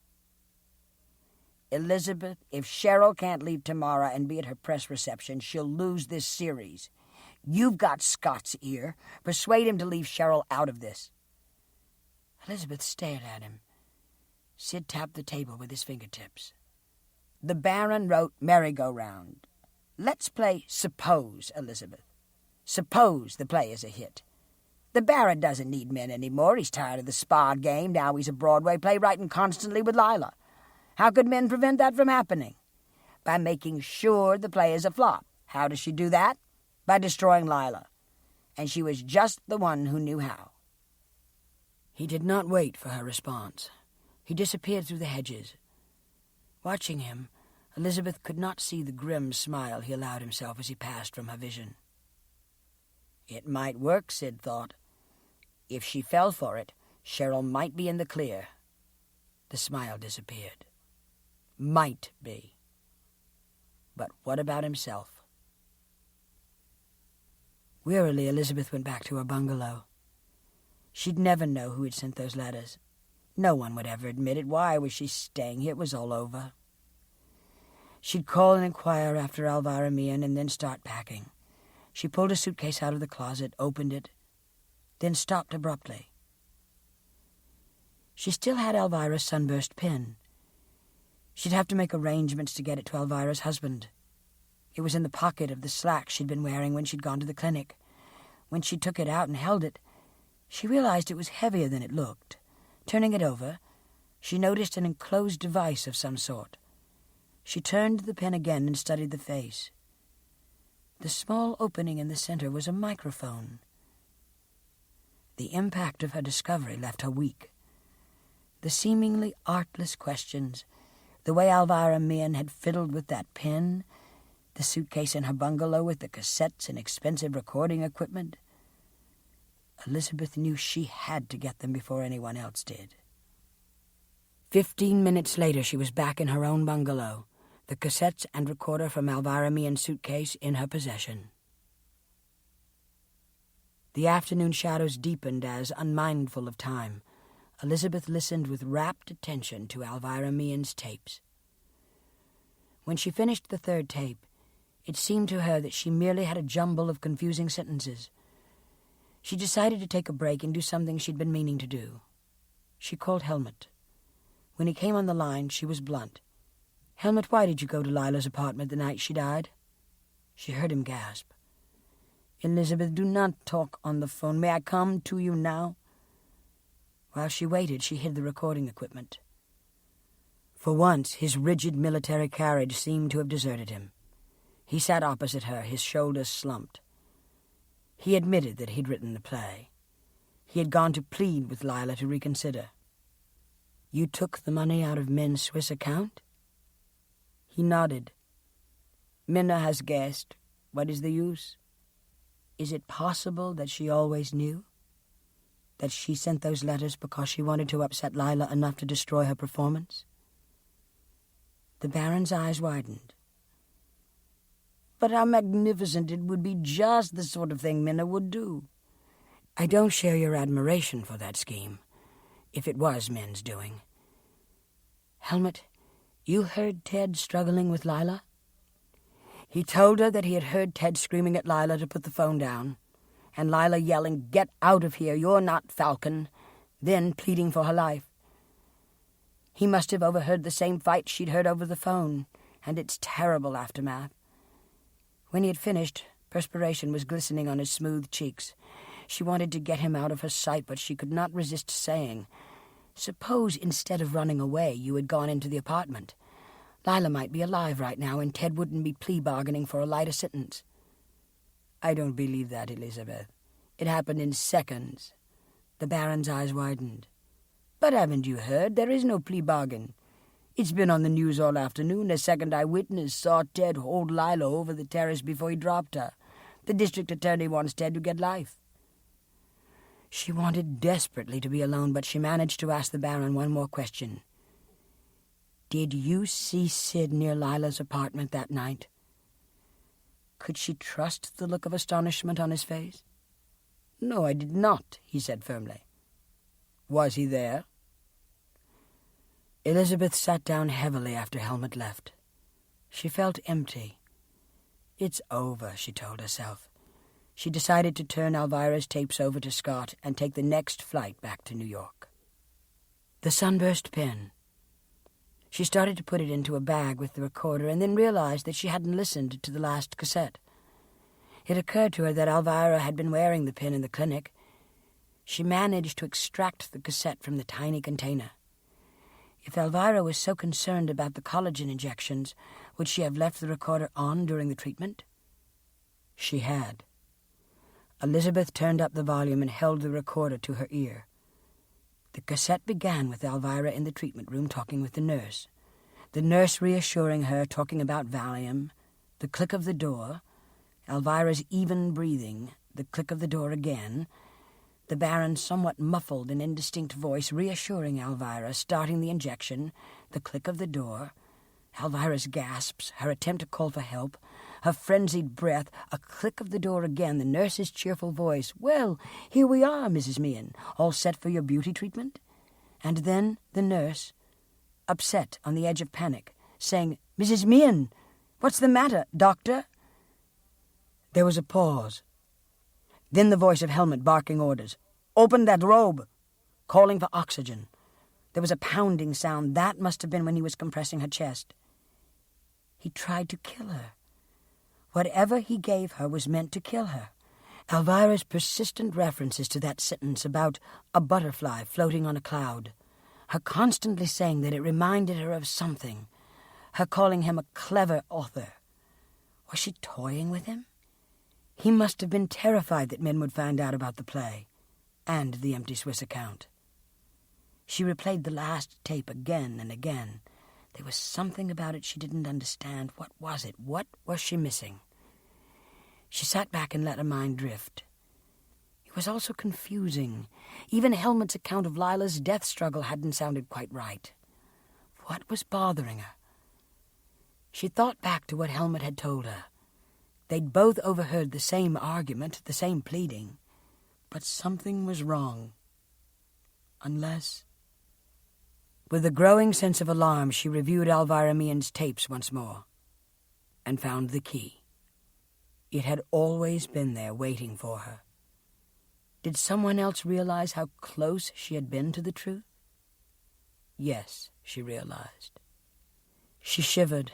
"Elizabeth, if Cheryl can't leave tomorrow and be at her press reception, she'll lose this series. You've got Scott's ear. Persuade him to leave Cheryl out of this." Elizabeth stared at him. Sid tapped the table with his fingertips. "The Baron wrote Merry-Go-Round. Let's play Suppose, Elizabeth. Suppose the play is a hit. The Baron doesn't need men anymore. He's tired of the spa game. Now he's a Broadway playwright and constantly with Lila. How could men prevent that from happening? By making sure the play is a flop. How does she do that? By destroying Lila. And she was just the one who knew how. He did not wait for her response. He disappeared through the hedges. Watching him, Elizabeth could not see the grim smile he allowed himself as he passed from her vision. It might work, Sid thought. If she fell for it, Cheryl might be in the clear. The smile disappeared. Might be. But what about himself? Wearily, Elizabeth went back to her bungalow. She'd never know who had sent those letters. No one would ever admit it. Why was she staying here? It was all over. She'd call and inquire after Alvirah Meehan and then start packing. She pulled a suitcase out of the closet, opened it, then stopped abruptly. She still had Alvirah's sunburst pin. She'd have to make arrangements to get it to Alvirah's husband. It was in the pocket of the slacks she'd been wearing when she'd gone to the clinic. When she took it out and held it, she realized it was heavier than it looked. Turning it over, she noticed an enclosed device of some sort. She turned the pin again and studied the face. The small opening in the center was a microphone. The impact of her discovery left her weak. The seemingly artless questions, the way Alvirah Meehan had fiddled with that pin, the suitcase in her bungalow with the cassettes and expensive recording equipment. Elizabeth knew she had to get them before anyone else did. 15 minutes later, she was back in her own bungalow, the cassettes and recorder from Alvirah Meehan's suitcase in her possession. The afternoon shadows deepened as, unmindful of time, Elizabeth listened with rapt attention to Alvirah Meehan's tapes. When she finished the third tape, it seemed to her that she merely had a jumble of confusing sentences. She decided to take a break and do something she'd been meaning to do. She called Helmut. When he came on the line, she was blunt. "Helmut, why did you go to Lila's apartment the night she died?" She heard him gasp. "Elizabeth, do not talk on the phone. May I come to you now?" While she waited, she hid the recording equipment. For once, his rigid military carriage seemed to have deserted him. He sat opposite her, his shoulders slumped. He admitted that he'd written the play. He had gone to plead with Lila to reconsider. "You took the money out of Minna's Swiss account?" He nodded. "Minna has guessed. What is the use? Is it possible that she always knew? That she sent those letters because she wanted to upset Lila enough to destroy her performance?" The Baron's eyes widened. "But how magnificent! It would be just the sort of thing Minna would do." "I don't share your admiration for that scheme, if it was Min's doing. Helmut, you heard Ted struggling with Lila?" He told her that he had heard Ted screaming at Lila to put the phone down, and Lila yelling, "Get out of here, you're not Falcon," then pleading for her life. He must have overheard the same fight she'd heard over the phone, and its terrible aftermath. When he had finished, perspiration was glistening on his smooth cheeks. She wanted to get him out of her sight, but she could not resist saying, "Suppose instead of running away, you had gone into the apartment. Lila might be alive right now, and Ted wouldn't be plea bargaining for a lighter sentence." "I don't believe that, Elizabeth. It happened in seconds." The Baron's eyes widened. "But haven't you heard? There is no plea bargain. It's been on the news all afternoon. A second eyewitness saw Ted hold Lila over the terrace before he dropped her. The district attorney wants Ted to get life." She wanted desperately to be alone, but she managed to ask the Baron one more question. "Did you see Sid near Lila's apartment that night?" Could she trust the look of astonishment on his face? "No, I did not," he said firmly. "Was he there?" Elizabeth sat down heavily after Helmut left. She felt empty. "It's over," she told herself. She decided to turn Alvirah's tapes over to Scott and take the next flight back to New York. The sunburst pen. She started to put it into a bag with the recorder and then realized that she hadn't listened to the last cassette. It occurred to her that Alvirah had been wearing the pin in the clinic. She managed to extract the cassette from the tiny container. If Alvirah was so concerned about the collagen injections, would she have left the recorder on during the treatment? She had. Elizabeth turned up the volume and held the recorder to her ear. The cassette began with Alvirah in the treatment room talking with the nurse reassuring her, talking about Valium, the click of the door, Alvirah's even breathing, the click of the door again, the Baron's somewhat muffled and indistinct voice reassuring Alvirah, starting the injection, the click of the door, Alvirah's gasps, her attempt to call for help, her frenzied breath, a click of the door again, the nurse's cheerful voice, "Well, here we are, Mrs. Meehan, all set for your beauty treatment?" And then the nurse, upset, on the edge of panic, saying, "Mrs. Meehan, what's the matter, doctor?" There was a pause. Then the voice of Helmut barking orders, "Open that robe!" calling for oxygen. There was a pounding sound. That must have been when he was compressing her chest. He tried to kill her. Whatever he gave her was meant to kill her. Alvirah's persistent references to that sentence about a butterfly floating on a cloud, her constantly saying that it reminded her of something, her calling him a clever author. Was she toying with him? He must have been terrified that men would find out about the play and the empty Swiss account. She replayed the last tape again and again. There was something about it she didn't understand. What was it? What was she missing? She sat back and let her mind drift. It was also confusing. Even Helmut's account of Lila's death struggle hadn't sounded quite right. What was bothering her? She thought back to what Helmut had told her. They'd both overheard the same argument, the same pleading. But something was wrong. Unless... With a growing sense of alarm, she reviewed Alvirah Meehan's tapes once more and found the key. It had always been there waiting for her. Did someone else realize how close she had been to the truth? Yes, she realized. She shivered,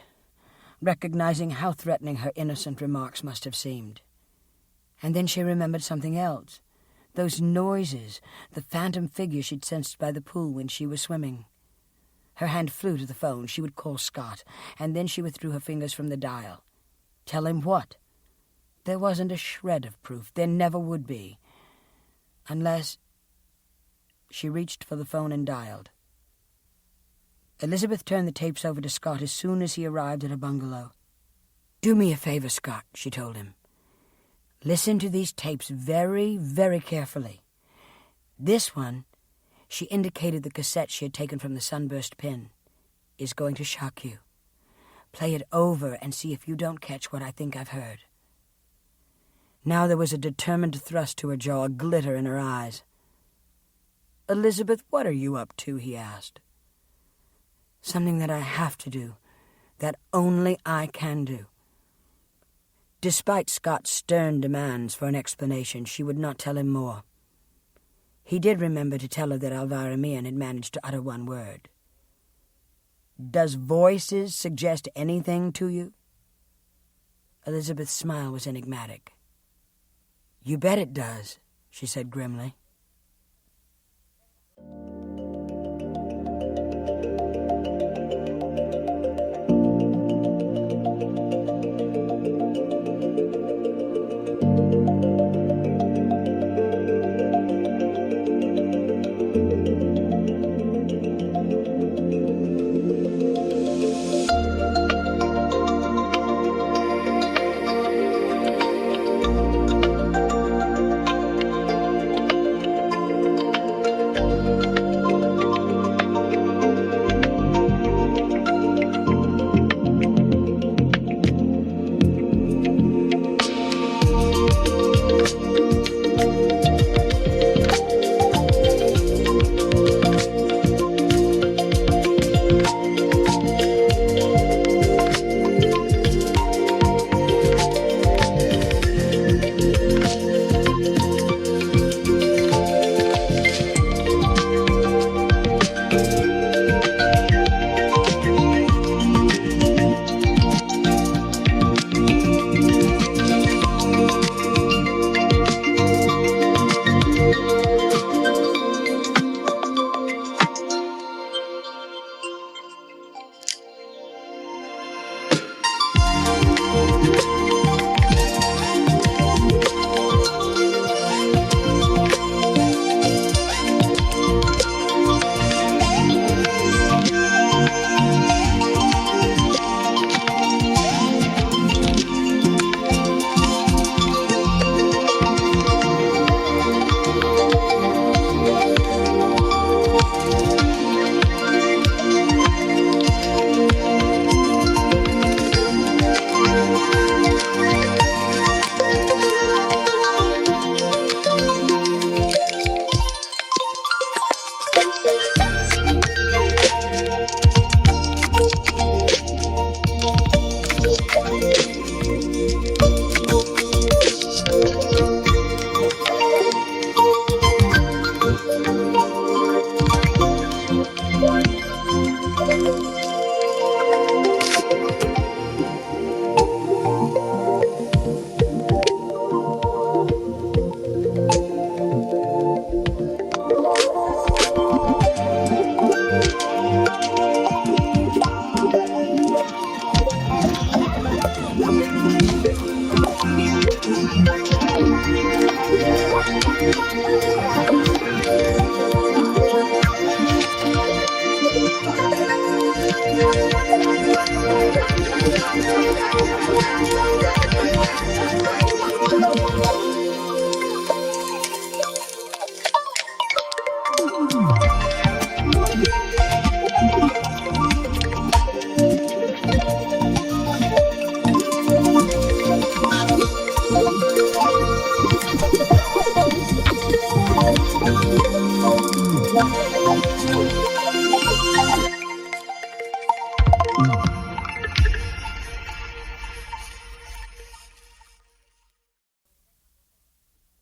recognizing how threatening her innocent remarks must have seemed. And then she remembered something else. Those noises, the phantom figure she'd sensed by the pool when she was swimming. Her hand flew to the phone. She would call Scott, and then she withdrew her fingers from the dial. Tell him what? There wasn't a shred of proof. There never would be. Unless... She reached for the phone and dialed. Elizabeth turned the tapes over to Scott as soon as he arrived at her bungalow. "Do me a favor, Scott," she told him. "Listen to these tapes very, very carefully. This one," she indicated the cassette she had taken from the sunburst pin, "is going to shock you. Play it over and see if you don't catch what I think I've heard." Now there was a determined thrust to her jaw, a glitter in her eyes. "Elizabeth, what are you up to?" he asked. "Something that I have to do, that only I can do." Despite Scott's stern demands for an explanation, she would not tell him more. He did remember to tell her that Alvirah Meehan had managed to utter one word. "Does voices suggest anything to you?" Elizabeth's smile was enigmatic. "You bet it does," she said grimly.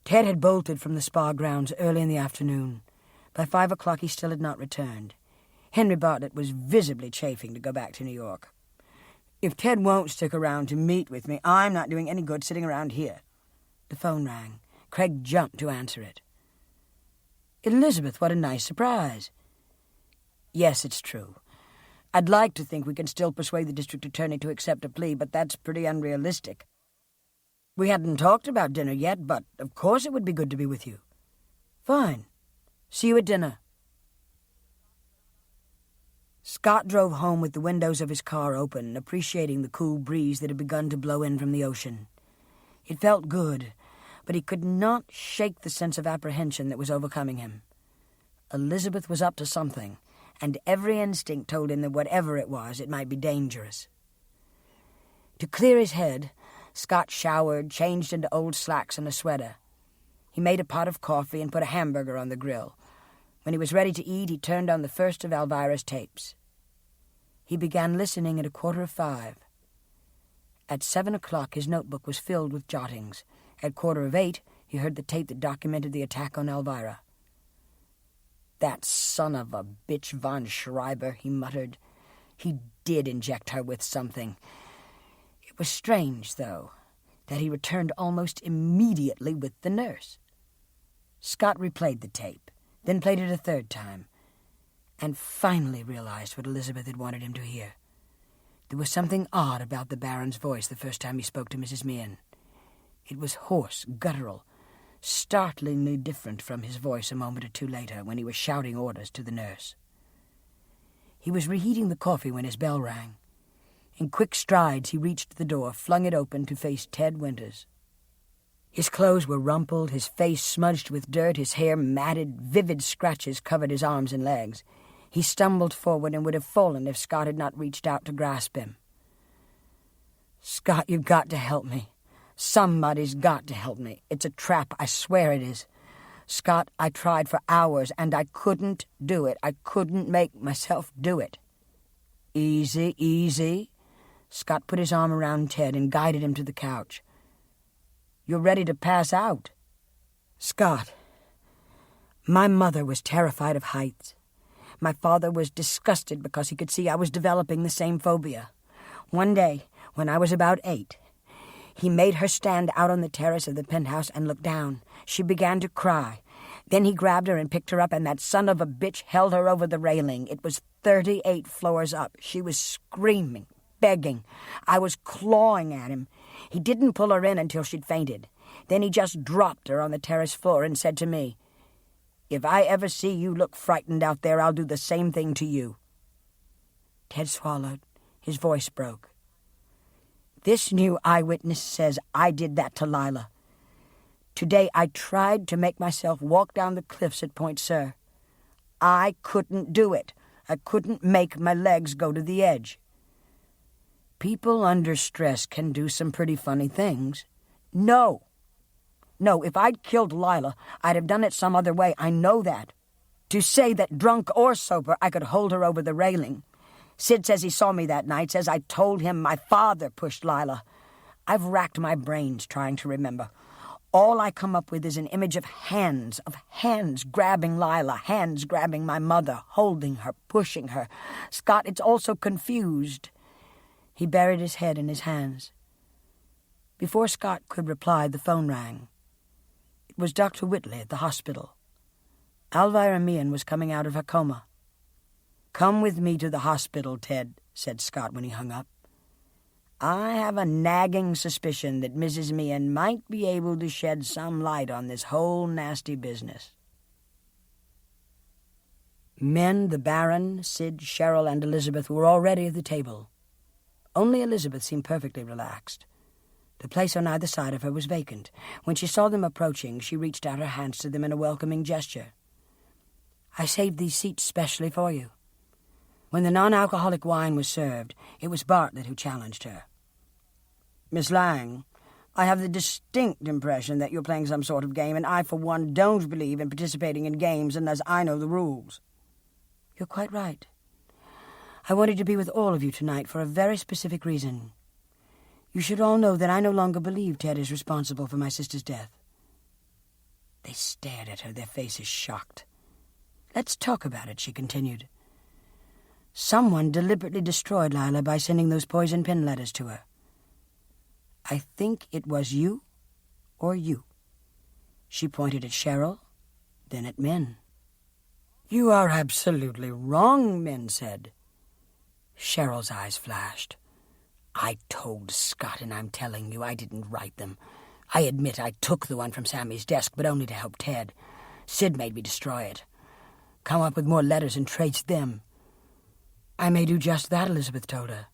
Ted had bolted from the spa grounds early in the afternoon. By 5 o'clock he still had not returned. Henry Bartlett was visibly chafing to go back to New York. "If Ted won't stick around to meet with me, I'm not doing any good sitting around here." The phone rang. Craig jumped to answer it. "Elizabeth, what a nice surprise." "Yes, it's true. I'd like to think we can still persuade the district attorney to accept a plea, but that's pretty unrealistic. We hadn't talked about dinner yet, but of course it would be good to be with you." "Fine. See you at dinner." Scott drove home with the windows of his car open, appreciating the cool breeze that had begun to blow in from the ocean. It felt good, but he could not shake the sense of apprehension that was overcoming him. Elizabeth was up to something, and every instinct told him that whatever it was, it might be dangerous. To clear his head, Scott showered, changed into old slacks and a sweater. He made a pot of coffee and put a hamburger on the grill. When he was ready to eat, he turned on the first of Alvirah's tapes. He began listening at 5:15. At 7 o'clock, his notebook was filled with jottings. At 7:15, he heard the tape that documented the attack on Alvirah. "That son of a bitch von Schreiber," he muttered. "He did inject her with something." It was strange, though, that he returned almost immediately with the nurse. Scott replayed the tape, then played it a third time, and finally realized what Elizabeth had wanted him to hear. There was something odd about the Baron's voice the first time he spoke to Mrs. Meehan. It was hoarse, guttural, startlingly different from his voice a moment or two later when he was shouting orders to the nurse. He was reheating the coffee when his bell rang. In quick strides he reached the door, flung it open to face Ted Winters. His clothes were rumpled, his face smudged with dirt, his hair matted, vivid scratches covered his arms and legs. He stumbled forward and would have fallen if Scott had not reached out to grasp him. "Scott, you've got to help me. Somebody's got to help me. It's a trap, I swear it is. Scott, I tried for hours, and I couldn't do it. I couldn't make myself do it." "Easy, easy." Scott put his arm around Ted and guided him to the couch. "You're ready to pass out." "Scott, my mother was terrified of heights. My father was disgusted because he could see I was developing the same phobia. One day, when I was about 8, he made her stand out on the terrace of the penthouse and look down. She began to cry. Then he grabbed her and picked her up, and that son of a bitch held her over the railing. It was 38 floors up. She was screaming, begging. I was clawing at him. He didn't pull her in until she'd fainted. Then he just dropped her on the terrace floor and said to me, 'If I ever see you look frightened out there, I'll do the same thing to you.'" Ted swallowed. His voice broke. "This new eyewitness says I did that to Lila. Today I tried to make myself walk down the cliffs at Point Sur. I couldn't do it. I couldn't make my legs go to the edge." "People under stress can do some pretty funny things." No, if I'd killed Lila, I'd have done it some other way. I know that. To say that, drunk or sober, I could hold her over the railing. Sid says he saw me that night, says I told him my father pushed Lila. I've racked my brains trying to remember. All I come up with is an image of hands grabbing Lila, hands grabbing my mother, holding her, pushing her. Scott, it's all so confused." He buried his head in his hands. Before Scott could reply, the phone rang. It was Dr. Whitley at the hospital. Alvirah Meehan was coming out of her coma. "Come with me to the hospital, Ted," said Scott when he hung up. "I have a nagging suspicion that Mrs. Meehan might be able to shed some light on this whole nasty business." Men, the Baron, Sid, Cheryl, and Elizabeth were already at the table. Only Elizabeth seemed perfectly relaxed. The place on either side of her was vacant. When she saw them approaching, she reached out her hands to them in a welcoming gesture. "I saved these seats specially for you." When the non-alcoholic wine was served, it was Bartlett who challenged her. "Miss Lang, I have the distinct impression that you're playing some sort of game, and I, for one, don't believe in participating in games unless I know the rules." "You're quite right. I wanted to be with all of you tonight for a very specific reason. You should all know that I no longer believe Ted is responsible for my sister's death." They stared at her, their faces shocked. "Let's talk about it," she continued. "Someone deliberately destroyed Lila by sending those poison pin letters to her. I think it was you or you." She pointed at Cheryl, then at Min. "You are absolutely wrong," Min said. Cheryl's eyes flashed. "I told Scott, and I'm telling you, I didn't write them. I admit I took the one from Sammy's desk, but only to help Ted. Sid made me destroy it. Come up with more letters and trace them." "I may do just that," Elizabeth told her.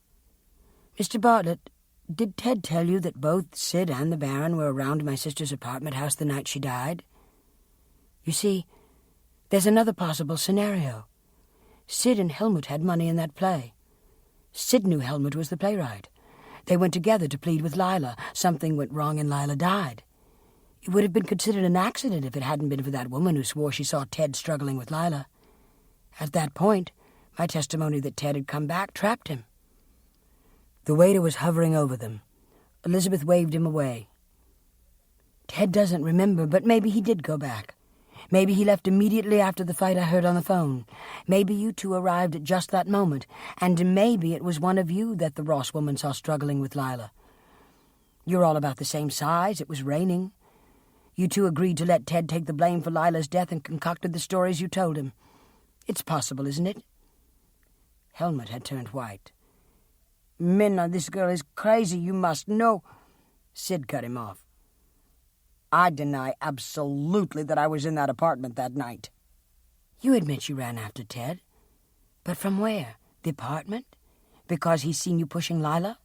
"Mr. Bartlett, did Ted tell you that both Sid and the Baron were around my sister's apartment house the night she died? You see, there's another possible scenario. Sid and Helmut had money in that play. Sid knew Helmut was the playwright. They went together to plead with Lila. Something went wrong and Lila died. It would have been considered an accident if it hadn't been for that woman who swore she saw Ted struggling with Lila. At that point, my testimony that Ted had come back trapped him." The waiter was hovering over them. Elizabeth waved him away. "Ted doesn't remember, but maybe he did go back. Maybe he left immediately after the fight I heard on the phone. Maybe you two arrived at just that moment, and maybe it was one of you that the Ross woman saw struggling with Lila. You're all about the same size. It was raining. You two agreed to let Ted take the blame for Lila's death and concocted the stories you told him. It's possible, isn't it?" Helmut had turned white. "Minna, this girl is crazy. You must know." Sid cut him off. "I deny absolutely that I was in that apartment that night." "You admit you ran after Ted. But from where? The apartment? Because he's seen you pushing Lila?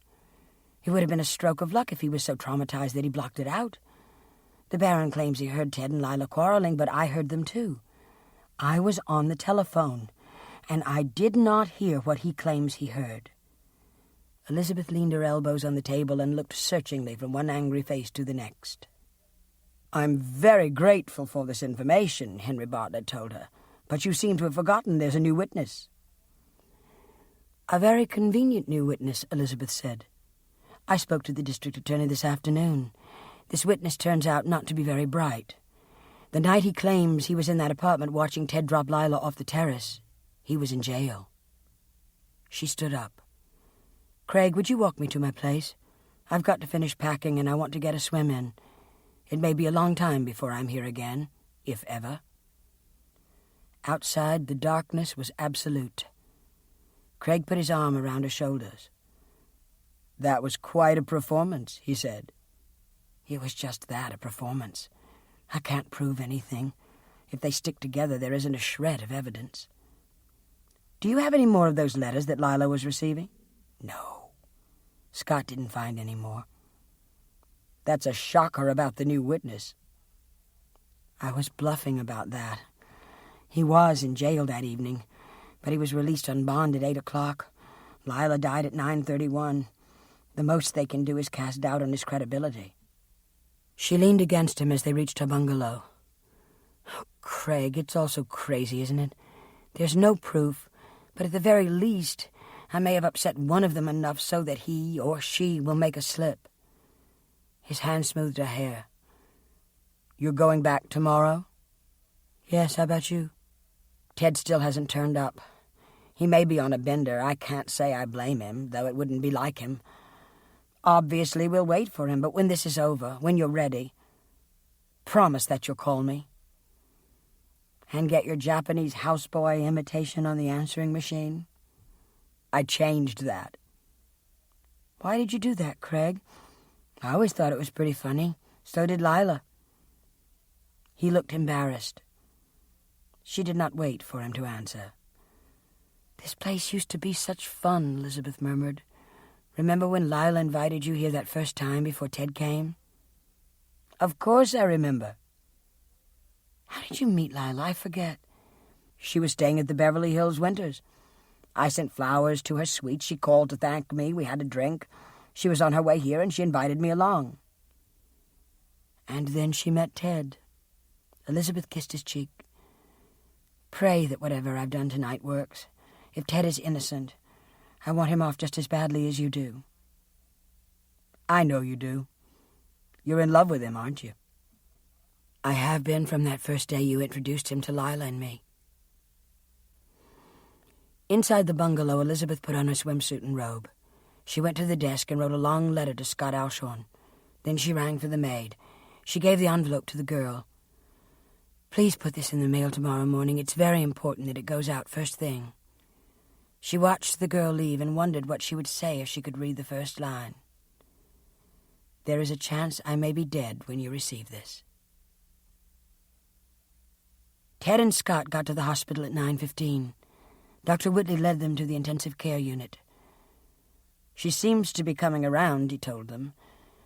It would have been a stroke of luck if he was so traumatized that he blocked it out. The Baron claims he heard Ted and Lila quarreling, but I heard them too. I was on the telephone, and I did not hear what he claims he heard." Elizabeth leaned her elbows on the table and looked searchingly from one angry face to the next. "I'm very grateful for this information," Henry Bartlett told her, "but you seem to have forgotten there's a new witness." "A very convenient new witness," Elizabeth said. "I spoke to the district attorney this afternoon. This witness turns out not to be very bright. The night he claims he was in that apartment watching Ted drop Lila off the terrace, he was in jail." She stood up. "Craig, would you walk me to my place? I've got to finish packing and I want to get a swim in. It may be a long time before I'm here again, if ever." Outside, the darkness was absolute. Craig put his arm around her shoulders. "That was quite a performance," he said. "It was just that, a performance. I can't prove anything. If they stick together, there isn't a shred of evidence." "Do you have any more of those letters that Lila was receiving?" "No. Scott didn't find any more." "That's a shocker about the new witness." "I was bluffing about that. He was in jail that evening, but he was released on bond at 8 o'clock. Lila died at 9:31. The most they can do is cast doubt on his credibility." She leaned against him as they reached her bungalow. "Oh, Craig, it's all so crazy, isn't it? There's no proof, but at the very least, I may have upset one of them enough so that he or she will make a slip." His hand smoothed her hair. "You're going back tomorrow?" "Yes, how about you?" "Ted still hasn't turned up. He may be on a bender. I can't say I blame him, though it wouldn't be like him. Obviously, we'll wait for him, but when this is over, when you're ready, promise that you'll call me. And get your Japanese houseboy imitation on the answering machine. I changed that." "Why did you do that, Craig? I always thought it was pretty funny. So did Lila." He looked embarrassed. She did not wait for him to answer. "This place used to be such fun," Elizabeth murmured. "Remember when Lila invited you here that first time before Ted came?" "Of course I remember." "How did you meet Lila? I forget." "She was staying at the Beverly Hills Winters. I sent flowers to her suite. She called to thank me. We had a drink. She was on her way here, and she invited me along." "And then she met Ted." Elizabeth kissed his cheek. "Pray that whatever I've done tonight works. If Ted is innocent, I want him off just as badly as you do." "I know you do. You're in love with him, aren't you?" I have been from that first day you introduced him to Lila and me. Inside the bungalow, Elizabeth put on her swimsuit and robe. She went to the desk and wrote a long letter to Scott Alshorn. Then she rang for the maid. She gave the envelope to the girl. Please put this in the mail tomorrow morning. It's very important that it goes out first thing. She watched the girl leave and wondered what she would say if she could read the first line. There is a chance I may be dead when you receive this. Ted and Scott got to the hospital at 9:15. Dr. Whitley led them to the intensive care unit. She seems to be coming around, he told them.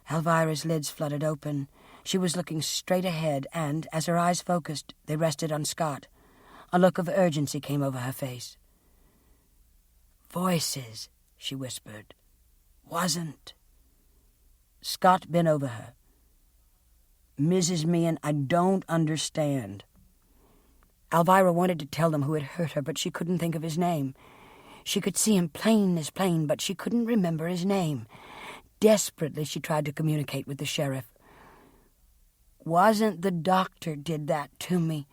Alvirah's lids fluttered open. She was looking straight ahead, and, as her eyes focused, they rested on Scott. A look of urgency came over her face. Voices, she whispered. Wasn't. Scott bent over her. Mrs. Meehan, I don't understand. Alvirah wanted to tell them who had hurt her, but she couldn't think of his name. She could see him plain as plain, but she couldn't remember his name. Desperately, she tried to communicate with the sheriff. Wasn't the doctor did that to me.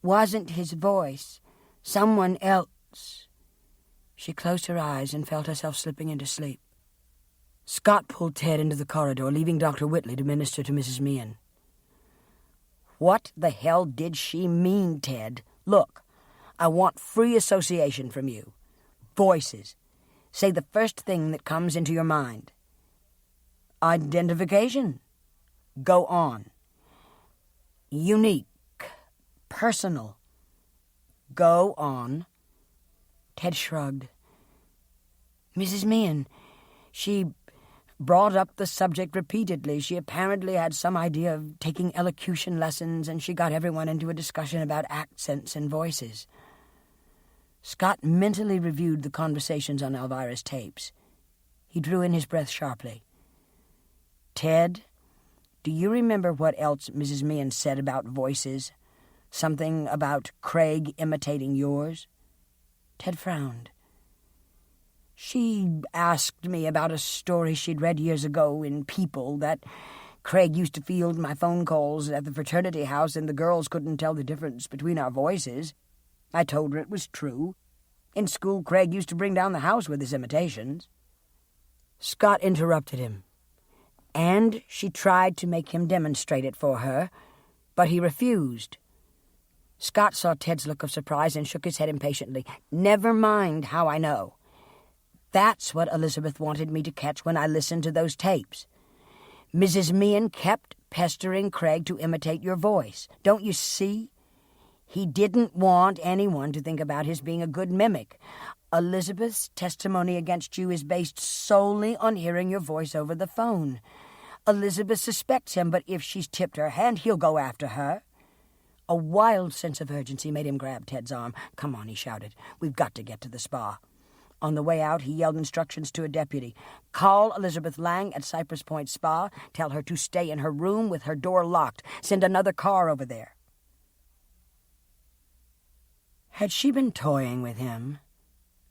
Wasn't his voice. Someone else. She closed her eyes and felt herself slipping into sleep. Scott pulled Ted into the corridor, leaving Dr. Whitley to minister to Mrs. Meehan. What the hell did she mean, Ted? Look, I want free association from you. Voices. Say the first thing that comes into your mind. Identification. Go on. Unique. Personal. Go on. Ted shrugged. Mrs. Meehan, she brought up the subject repeatedly. She apparently had some idea of taking elocution lessons, and she got everyone into a discussion about accents and voices. Scott mentally reviewed the conversations on Alvirah's tapes. He drew in his breath sharply. Ted, do you remember what else Mrs. Meehan said about voices? Something about Craig imitating yours? Ted frowned. She asked me about a story she'd read years ago in People, that Craig used to field my phone calls at the fraternity house and the girls couldn't tell the difference between our voices. I told her it was true. In school, Craig used to bring down the house with his imitations. Scott interrupted him. And she tried to make him demonstrate it for her, but he refused. Scott saw Ted's look of surprise and shook his head impatiently. Never mind how I know. That's what Elizabeth wanted me to catch when I listened to those tapes. Mrs. Meehan kept pestering Craig to imitate your voice. Don't you see? He didn't want anyone to think about his being a good mimic. Elizabeth's testimony against you is based solely on hearing your voice over the phone. Elizabeth suspects him, but if she's tipped her hand, he'll go after her. A wild sense of urgency made him grab Ted's arm. Come on, he shouted. We've got to get to the spa. On the way out, he yelled instructions to a deputy. Call Elizabeth Lang at Cypress Point Spa. Tell her to stay in her room with her door locked. Send another car over there. Had she been toying with him?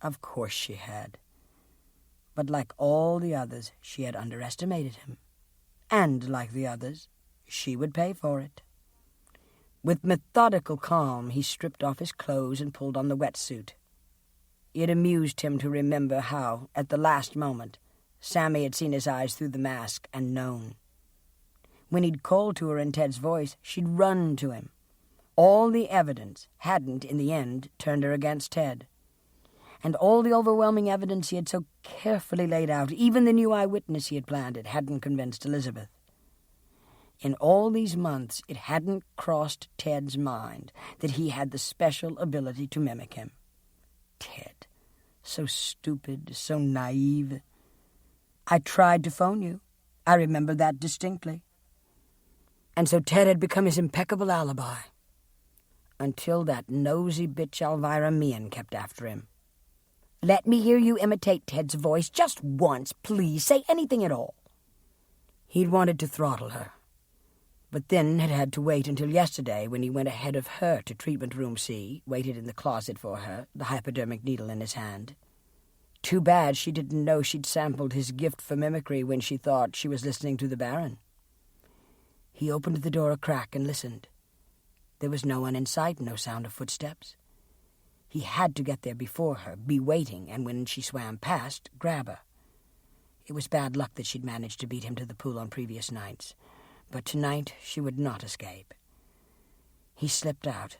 Of course she had. But like all the others, she had underestimated him. And like the others, she would pay for it. With methodical calm, he stripped off his clothes and pulled on the wetsuit. It amused him to remember how, at the last moment, Sammy had seen his eyes through the mask and known. When he'd called to her in Ted's voice, she'd run to him. All the evidence hadn't, in the end, turned her against Ted. And all the overwhelming evidence he had so carefully laid out, even the new eyewitness he had planted, hadn't convinced Elizabeth. In all these months, it hadn't crossed Ted's mind that he had the special ability to mimic him. Ted, so stupid, so naive. I tried to phone you. I remember that distinctly. And so Ted had become his impeccable alibi. Until that nosy bitch Alvirah Meehan kept after him. Let me hear you imitate Ted's voice just once, please. Say anything at all. He'd wanted to throttle her, but then had to wait until yesterday when he went ahead of her to treatment room C, waited in the closet for her, the hypodermic needle in his hand. Too bad she didn't know she'd sampled his gift for mimicry when she thought she was listening to the Baron. He opened the door a crack and listened. There was no one in sight, no sound of footsteps. He had to get there before her, be waiting, and when she swam past, grab her. It was bad luck that she'd managed to beat him to the pool on previous nights, but tonight she would not escape. He slipped out,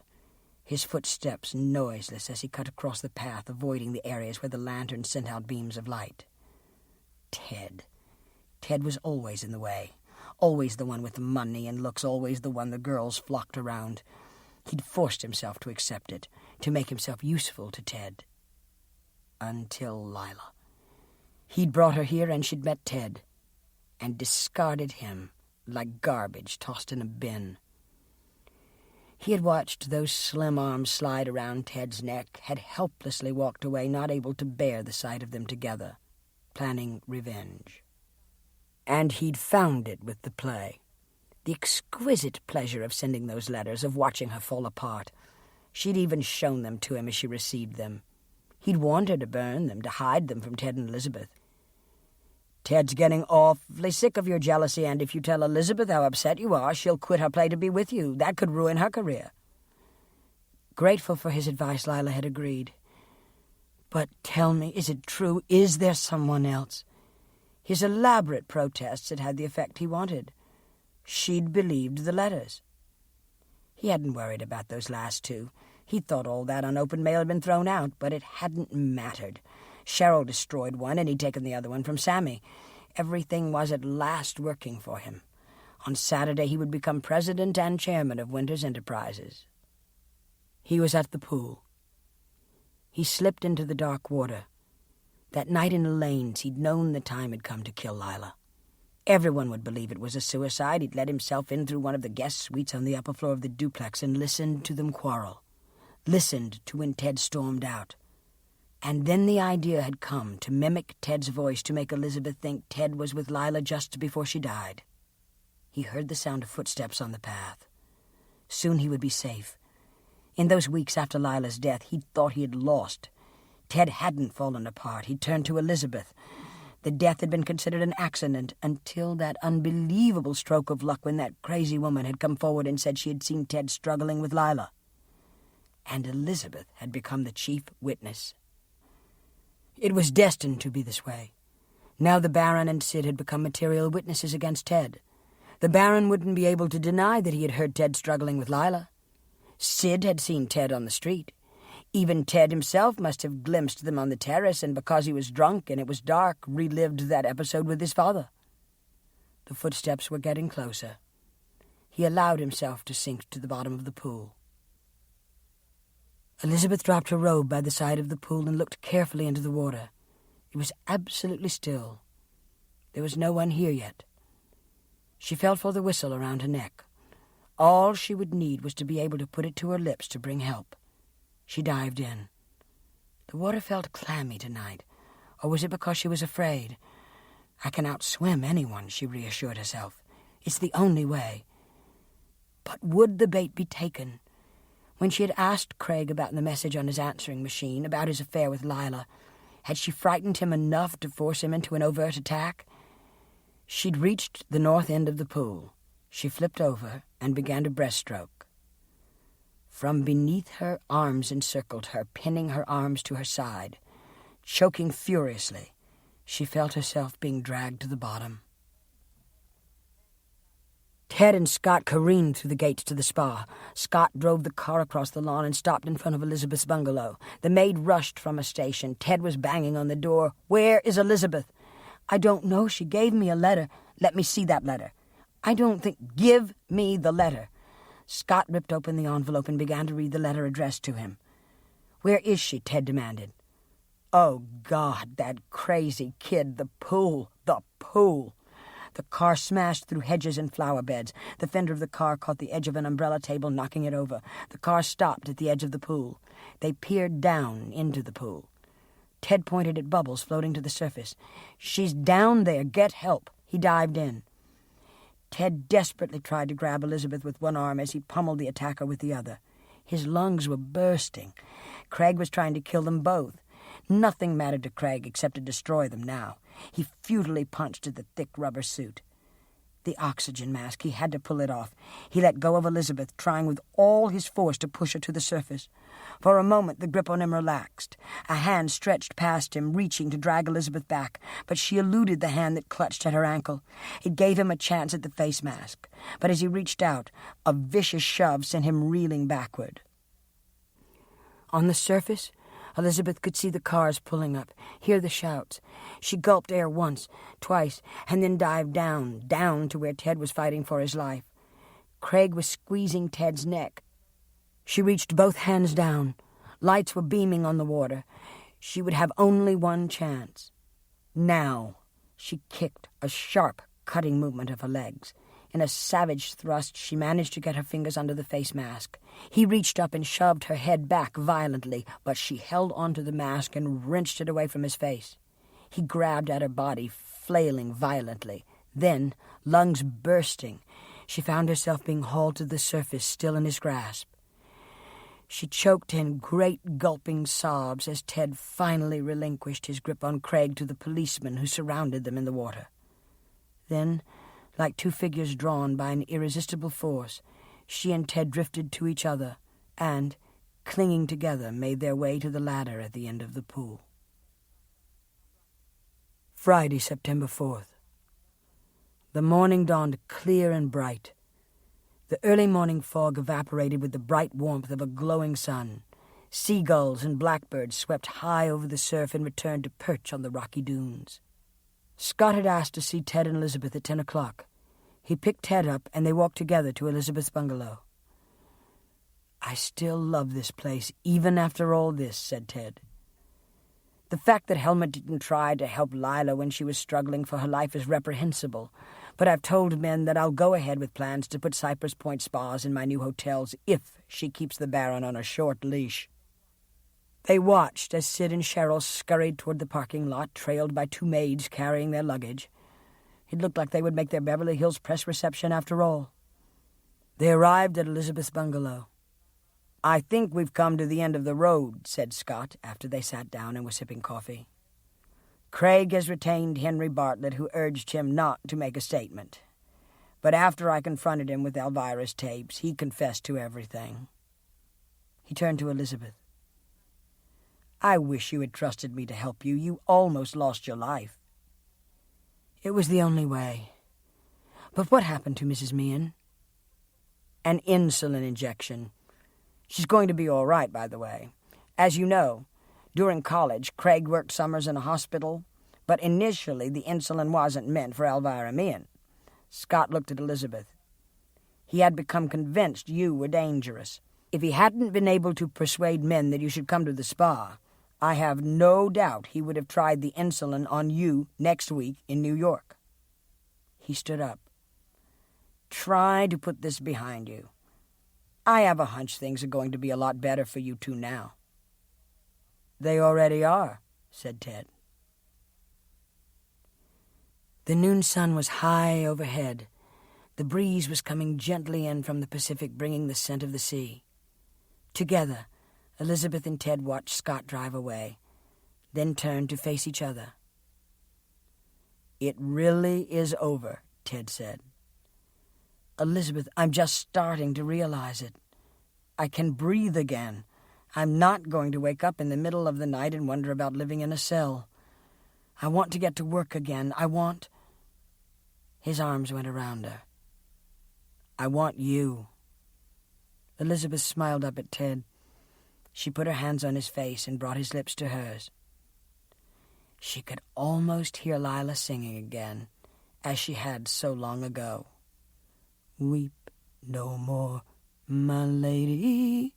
his footsteps noiseless as he cut across the path, avoiding the areas where the lantern sent out beams of light. Ted. Ted was always in the way, always the one with the money and looks, always the one the girls flocked around. He'd forced himself to accept it, to make himself useful to Ted. Until Lila. He'd brought her here and she'd met Ted, and discarded him like garbage tossed in a bin. He had watched those slim arms slide around Ted's neck, had helplessly walked away, not able to bear the sight of them together, planning revenge. And he'd found it with the play. The exquisite pleasure of sending those letters, of watching her fall apart. She'd even shown them to him as she received them. He'd warned her to burn them, to hide them from Ted and Elizabeth. Ted's getting awfully sick of your jealousy, and if you tell Elizabeth how upset you are, she'll quit her play to be with you. That could ruin her career. Grateful for his advice, Lila had agreed. But tell me, is it true? Is there someone else? His elaborate protests had had the effect he wanted. She'd believed the letters. He hadn't worried about those last two. He thought all that unopened mail had been thrown out, but it hadn't mattered. Cheryl destroyed one, and he'd taken the other one from Sammy. Everything was at last working for him. On Saturday he would become president and chairman of Winters Enterprises. He was at the pool. He slipped into the dark water. That night in the lanes he'd known the time had come to kill Lila. Everyone would believe it was a suicide. He'd let himself in through one of the guest suites on the upper floor of the duplex and listened to them quarrel. Listened to when Ted stormed out. And then the idea had come to mimic Ted's voice, to make Elizabeth think Ted was with Lila just before she died. He heard the sound of footsteps on the path. Soon he would be safe. In those weeks after Lila's death, he'd thought he had lost. Ted hadn't fallen apart. He'd turned to Elizabeth. The death had been considered an accident until that unbelievable stroke of luck when that crazy woman had come forward and said she had seen Ted struggling with Lila. And Elizabeth had become the chief witness. It was destined to be this way. Now the Baron and Sid had become material witnesses against Ted. The Baron wouldn't be able to deny that he had heard Ted struggling with Lila. Sid had seen Ted on the street. Even Ted himself must have glimpsed them on the terrace, and because he was drunk and it was dark, relived that episode with his father. The footsteps were getting closer. He allowed himself to sink to the bottom of the pool. Elizabeth dropped her robe by the side of the pool and looked carefully into the water. It was absolutely still. There was no one here yet. She felt for the whistle around her neck. All she would need was to be able to put it to her lips to bring help. She dived in. The water felt clammy tonight, or was it because she was afraid? I can outswim anyone, she reassured herself. It's the only way. But would the bait be taken? When she had asked Craig about the message on his answering machine, about his affair with Lila, had she frightened him enough to force him into an overt attack? She'd reached the north end of the pool. She flipped over and began to breaststroke. From beneath her, arms encircled her, pinning her arms to her side. Choking furiously, she felt herself being dragged to the bottom. Ted and Scott careened through the gates to the spa. Scott drove the car across the lawn and stopped in front of Elizabeth's bungalow. The maid rushed from a station. Ted was banging on the door. "Where is Elizabeth?" "I don't know. She gave me a letter." "Let me see that letter." "I don't think—" "Give me the letter." Scott ripped open the envelope and began to read the letter addressed to him. "Where is she?" Ted demanded. Oh, God, that crazy kid. The pool. The pool. The car smashed through hedges and flower beds. The fender of the car caught the edge of an umbrella table, knocking it over. The car stopped at the edge of the pool. They peered down into the pool. Ted pointed at bubbles floating to the surface. "She's down there. Get help." He dived in. Ted desperately tried to grab Elizabeth with one arm as he pummeled the attacker with the other. His lungs were bursting. Craig was trying to kill them both. Nothing mattered to Craig except to destroy them now. He futilely punched at the thick rubber suit. The oxygen mask. He had to pull it off. He let go of Elizabeth, trying with all his force to push her to the surface. For a moment, the grip on him relaxed. A hand stretched past him, reaching to drag Elizabeth back, but she eluded the hand that clutched at her ankle. It gave him a chance at the face mask, but as he reached out, a vicious shove sent him reeling backward. On the surface, Elizabeth could see the cars pulling up, hear the shouts. She gulped air once, twice, and then dived down to where Ted was fighting for his life. Craig was squeezing Ted's neck. She reached both hands down. Lights were beaming on the water. She would have only one chance. Now, she kicked a sharp, cutting movement of her legs. In a savage thrust, she managed to get her fingers under the face mask. He reached up and shoved her head back violently, but she held onto the mask and wrenched it away from his face. He grabbed at her body, flailing violently. Then, lungs bursting, she found herself being hauled to the surface, still in his grasp. She choked in great gulping sobs as Ted finally relinquished his grip on Craig to the policemen who surrounded them in the water. Then, like two figures drawn by an irresistible force, she and Ted drifted to each other and, clinging together, made their way to the ladder at the end of the pool. Friday, September 4th. The morning dawned clear and bright. The early morning fog evaporated with the bright warmth of a glowing sun. Seagulls and blackbirds swept high over the surf and returned to perch on the rocky dunes. Scott had asked to see Ted and Elizabeth at 10 o'clock. He picked Ted up, and they walked together to Elizabeth's bungalow. "I still love this place, even after all this," said Ted. The fact that Helmut didn't try to help Lila when she was struggling for her life is reprehensible, but I've told men that I'll go ahead with plans to put Cypress Point spas in my new hotels if she keeps the Baron on a short leash. They watched as Sid and Cheryl scurried toward the parking lot, trailed by two maids carrying their luggage. It looked like they would make their Beverly Hills press reception after all. They arrived at Elizabeth's bungalow. "I think we've come to the end of the road," said Scott after they sat down and were sipping coffee. "Craig has retained Henry Bartlett, who urged him not to make a statement. But after I confronted him with Alvirah's tapes, he confessed to everything." He turned to Elizabeth. "I wish you had trusted me to help you. You almost lost your life." "It was the only way. But what happened to Mrs. Meehan?" "An insulin injection. She's going to be all right, by the way. As you know, during college, Craig worked summers in a hospital, but initially the insulin wasn't meant for Alvirah Meehan." Scott looked at Elizabeth. "He had become convinced you were dangerous. If he hadn't been able to persuade men that you should come to the spa, I have no doubt he would have tried the insulin on you next week in New York." He stood up. "Try to put this behind you. I have a hunch things are going to be a lot better for you two now." "They already are," said Ted. The noon sun was high overhead. The breeze was coming gently in from the Pacific, bringing the scent of the sea. Together, Elizabeth and Ted watched Scott drive away, then turned to face each other. "It really is over," Ted said. "Elizabeth, I'm just starting to realize it. I can breathe again. I'm not going to wake up in the middle of the night and wonder about living in a cell. I want to get to work again. I want—" His arms went around her. "I want you." Elizabeth smiled up at Ted. She put her hands on his face and brought his lips to hers. She could almost hear Lila singing again, as she had so long ago. "Weep no more, my lady,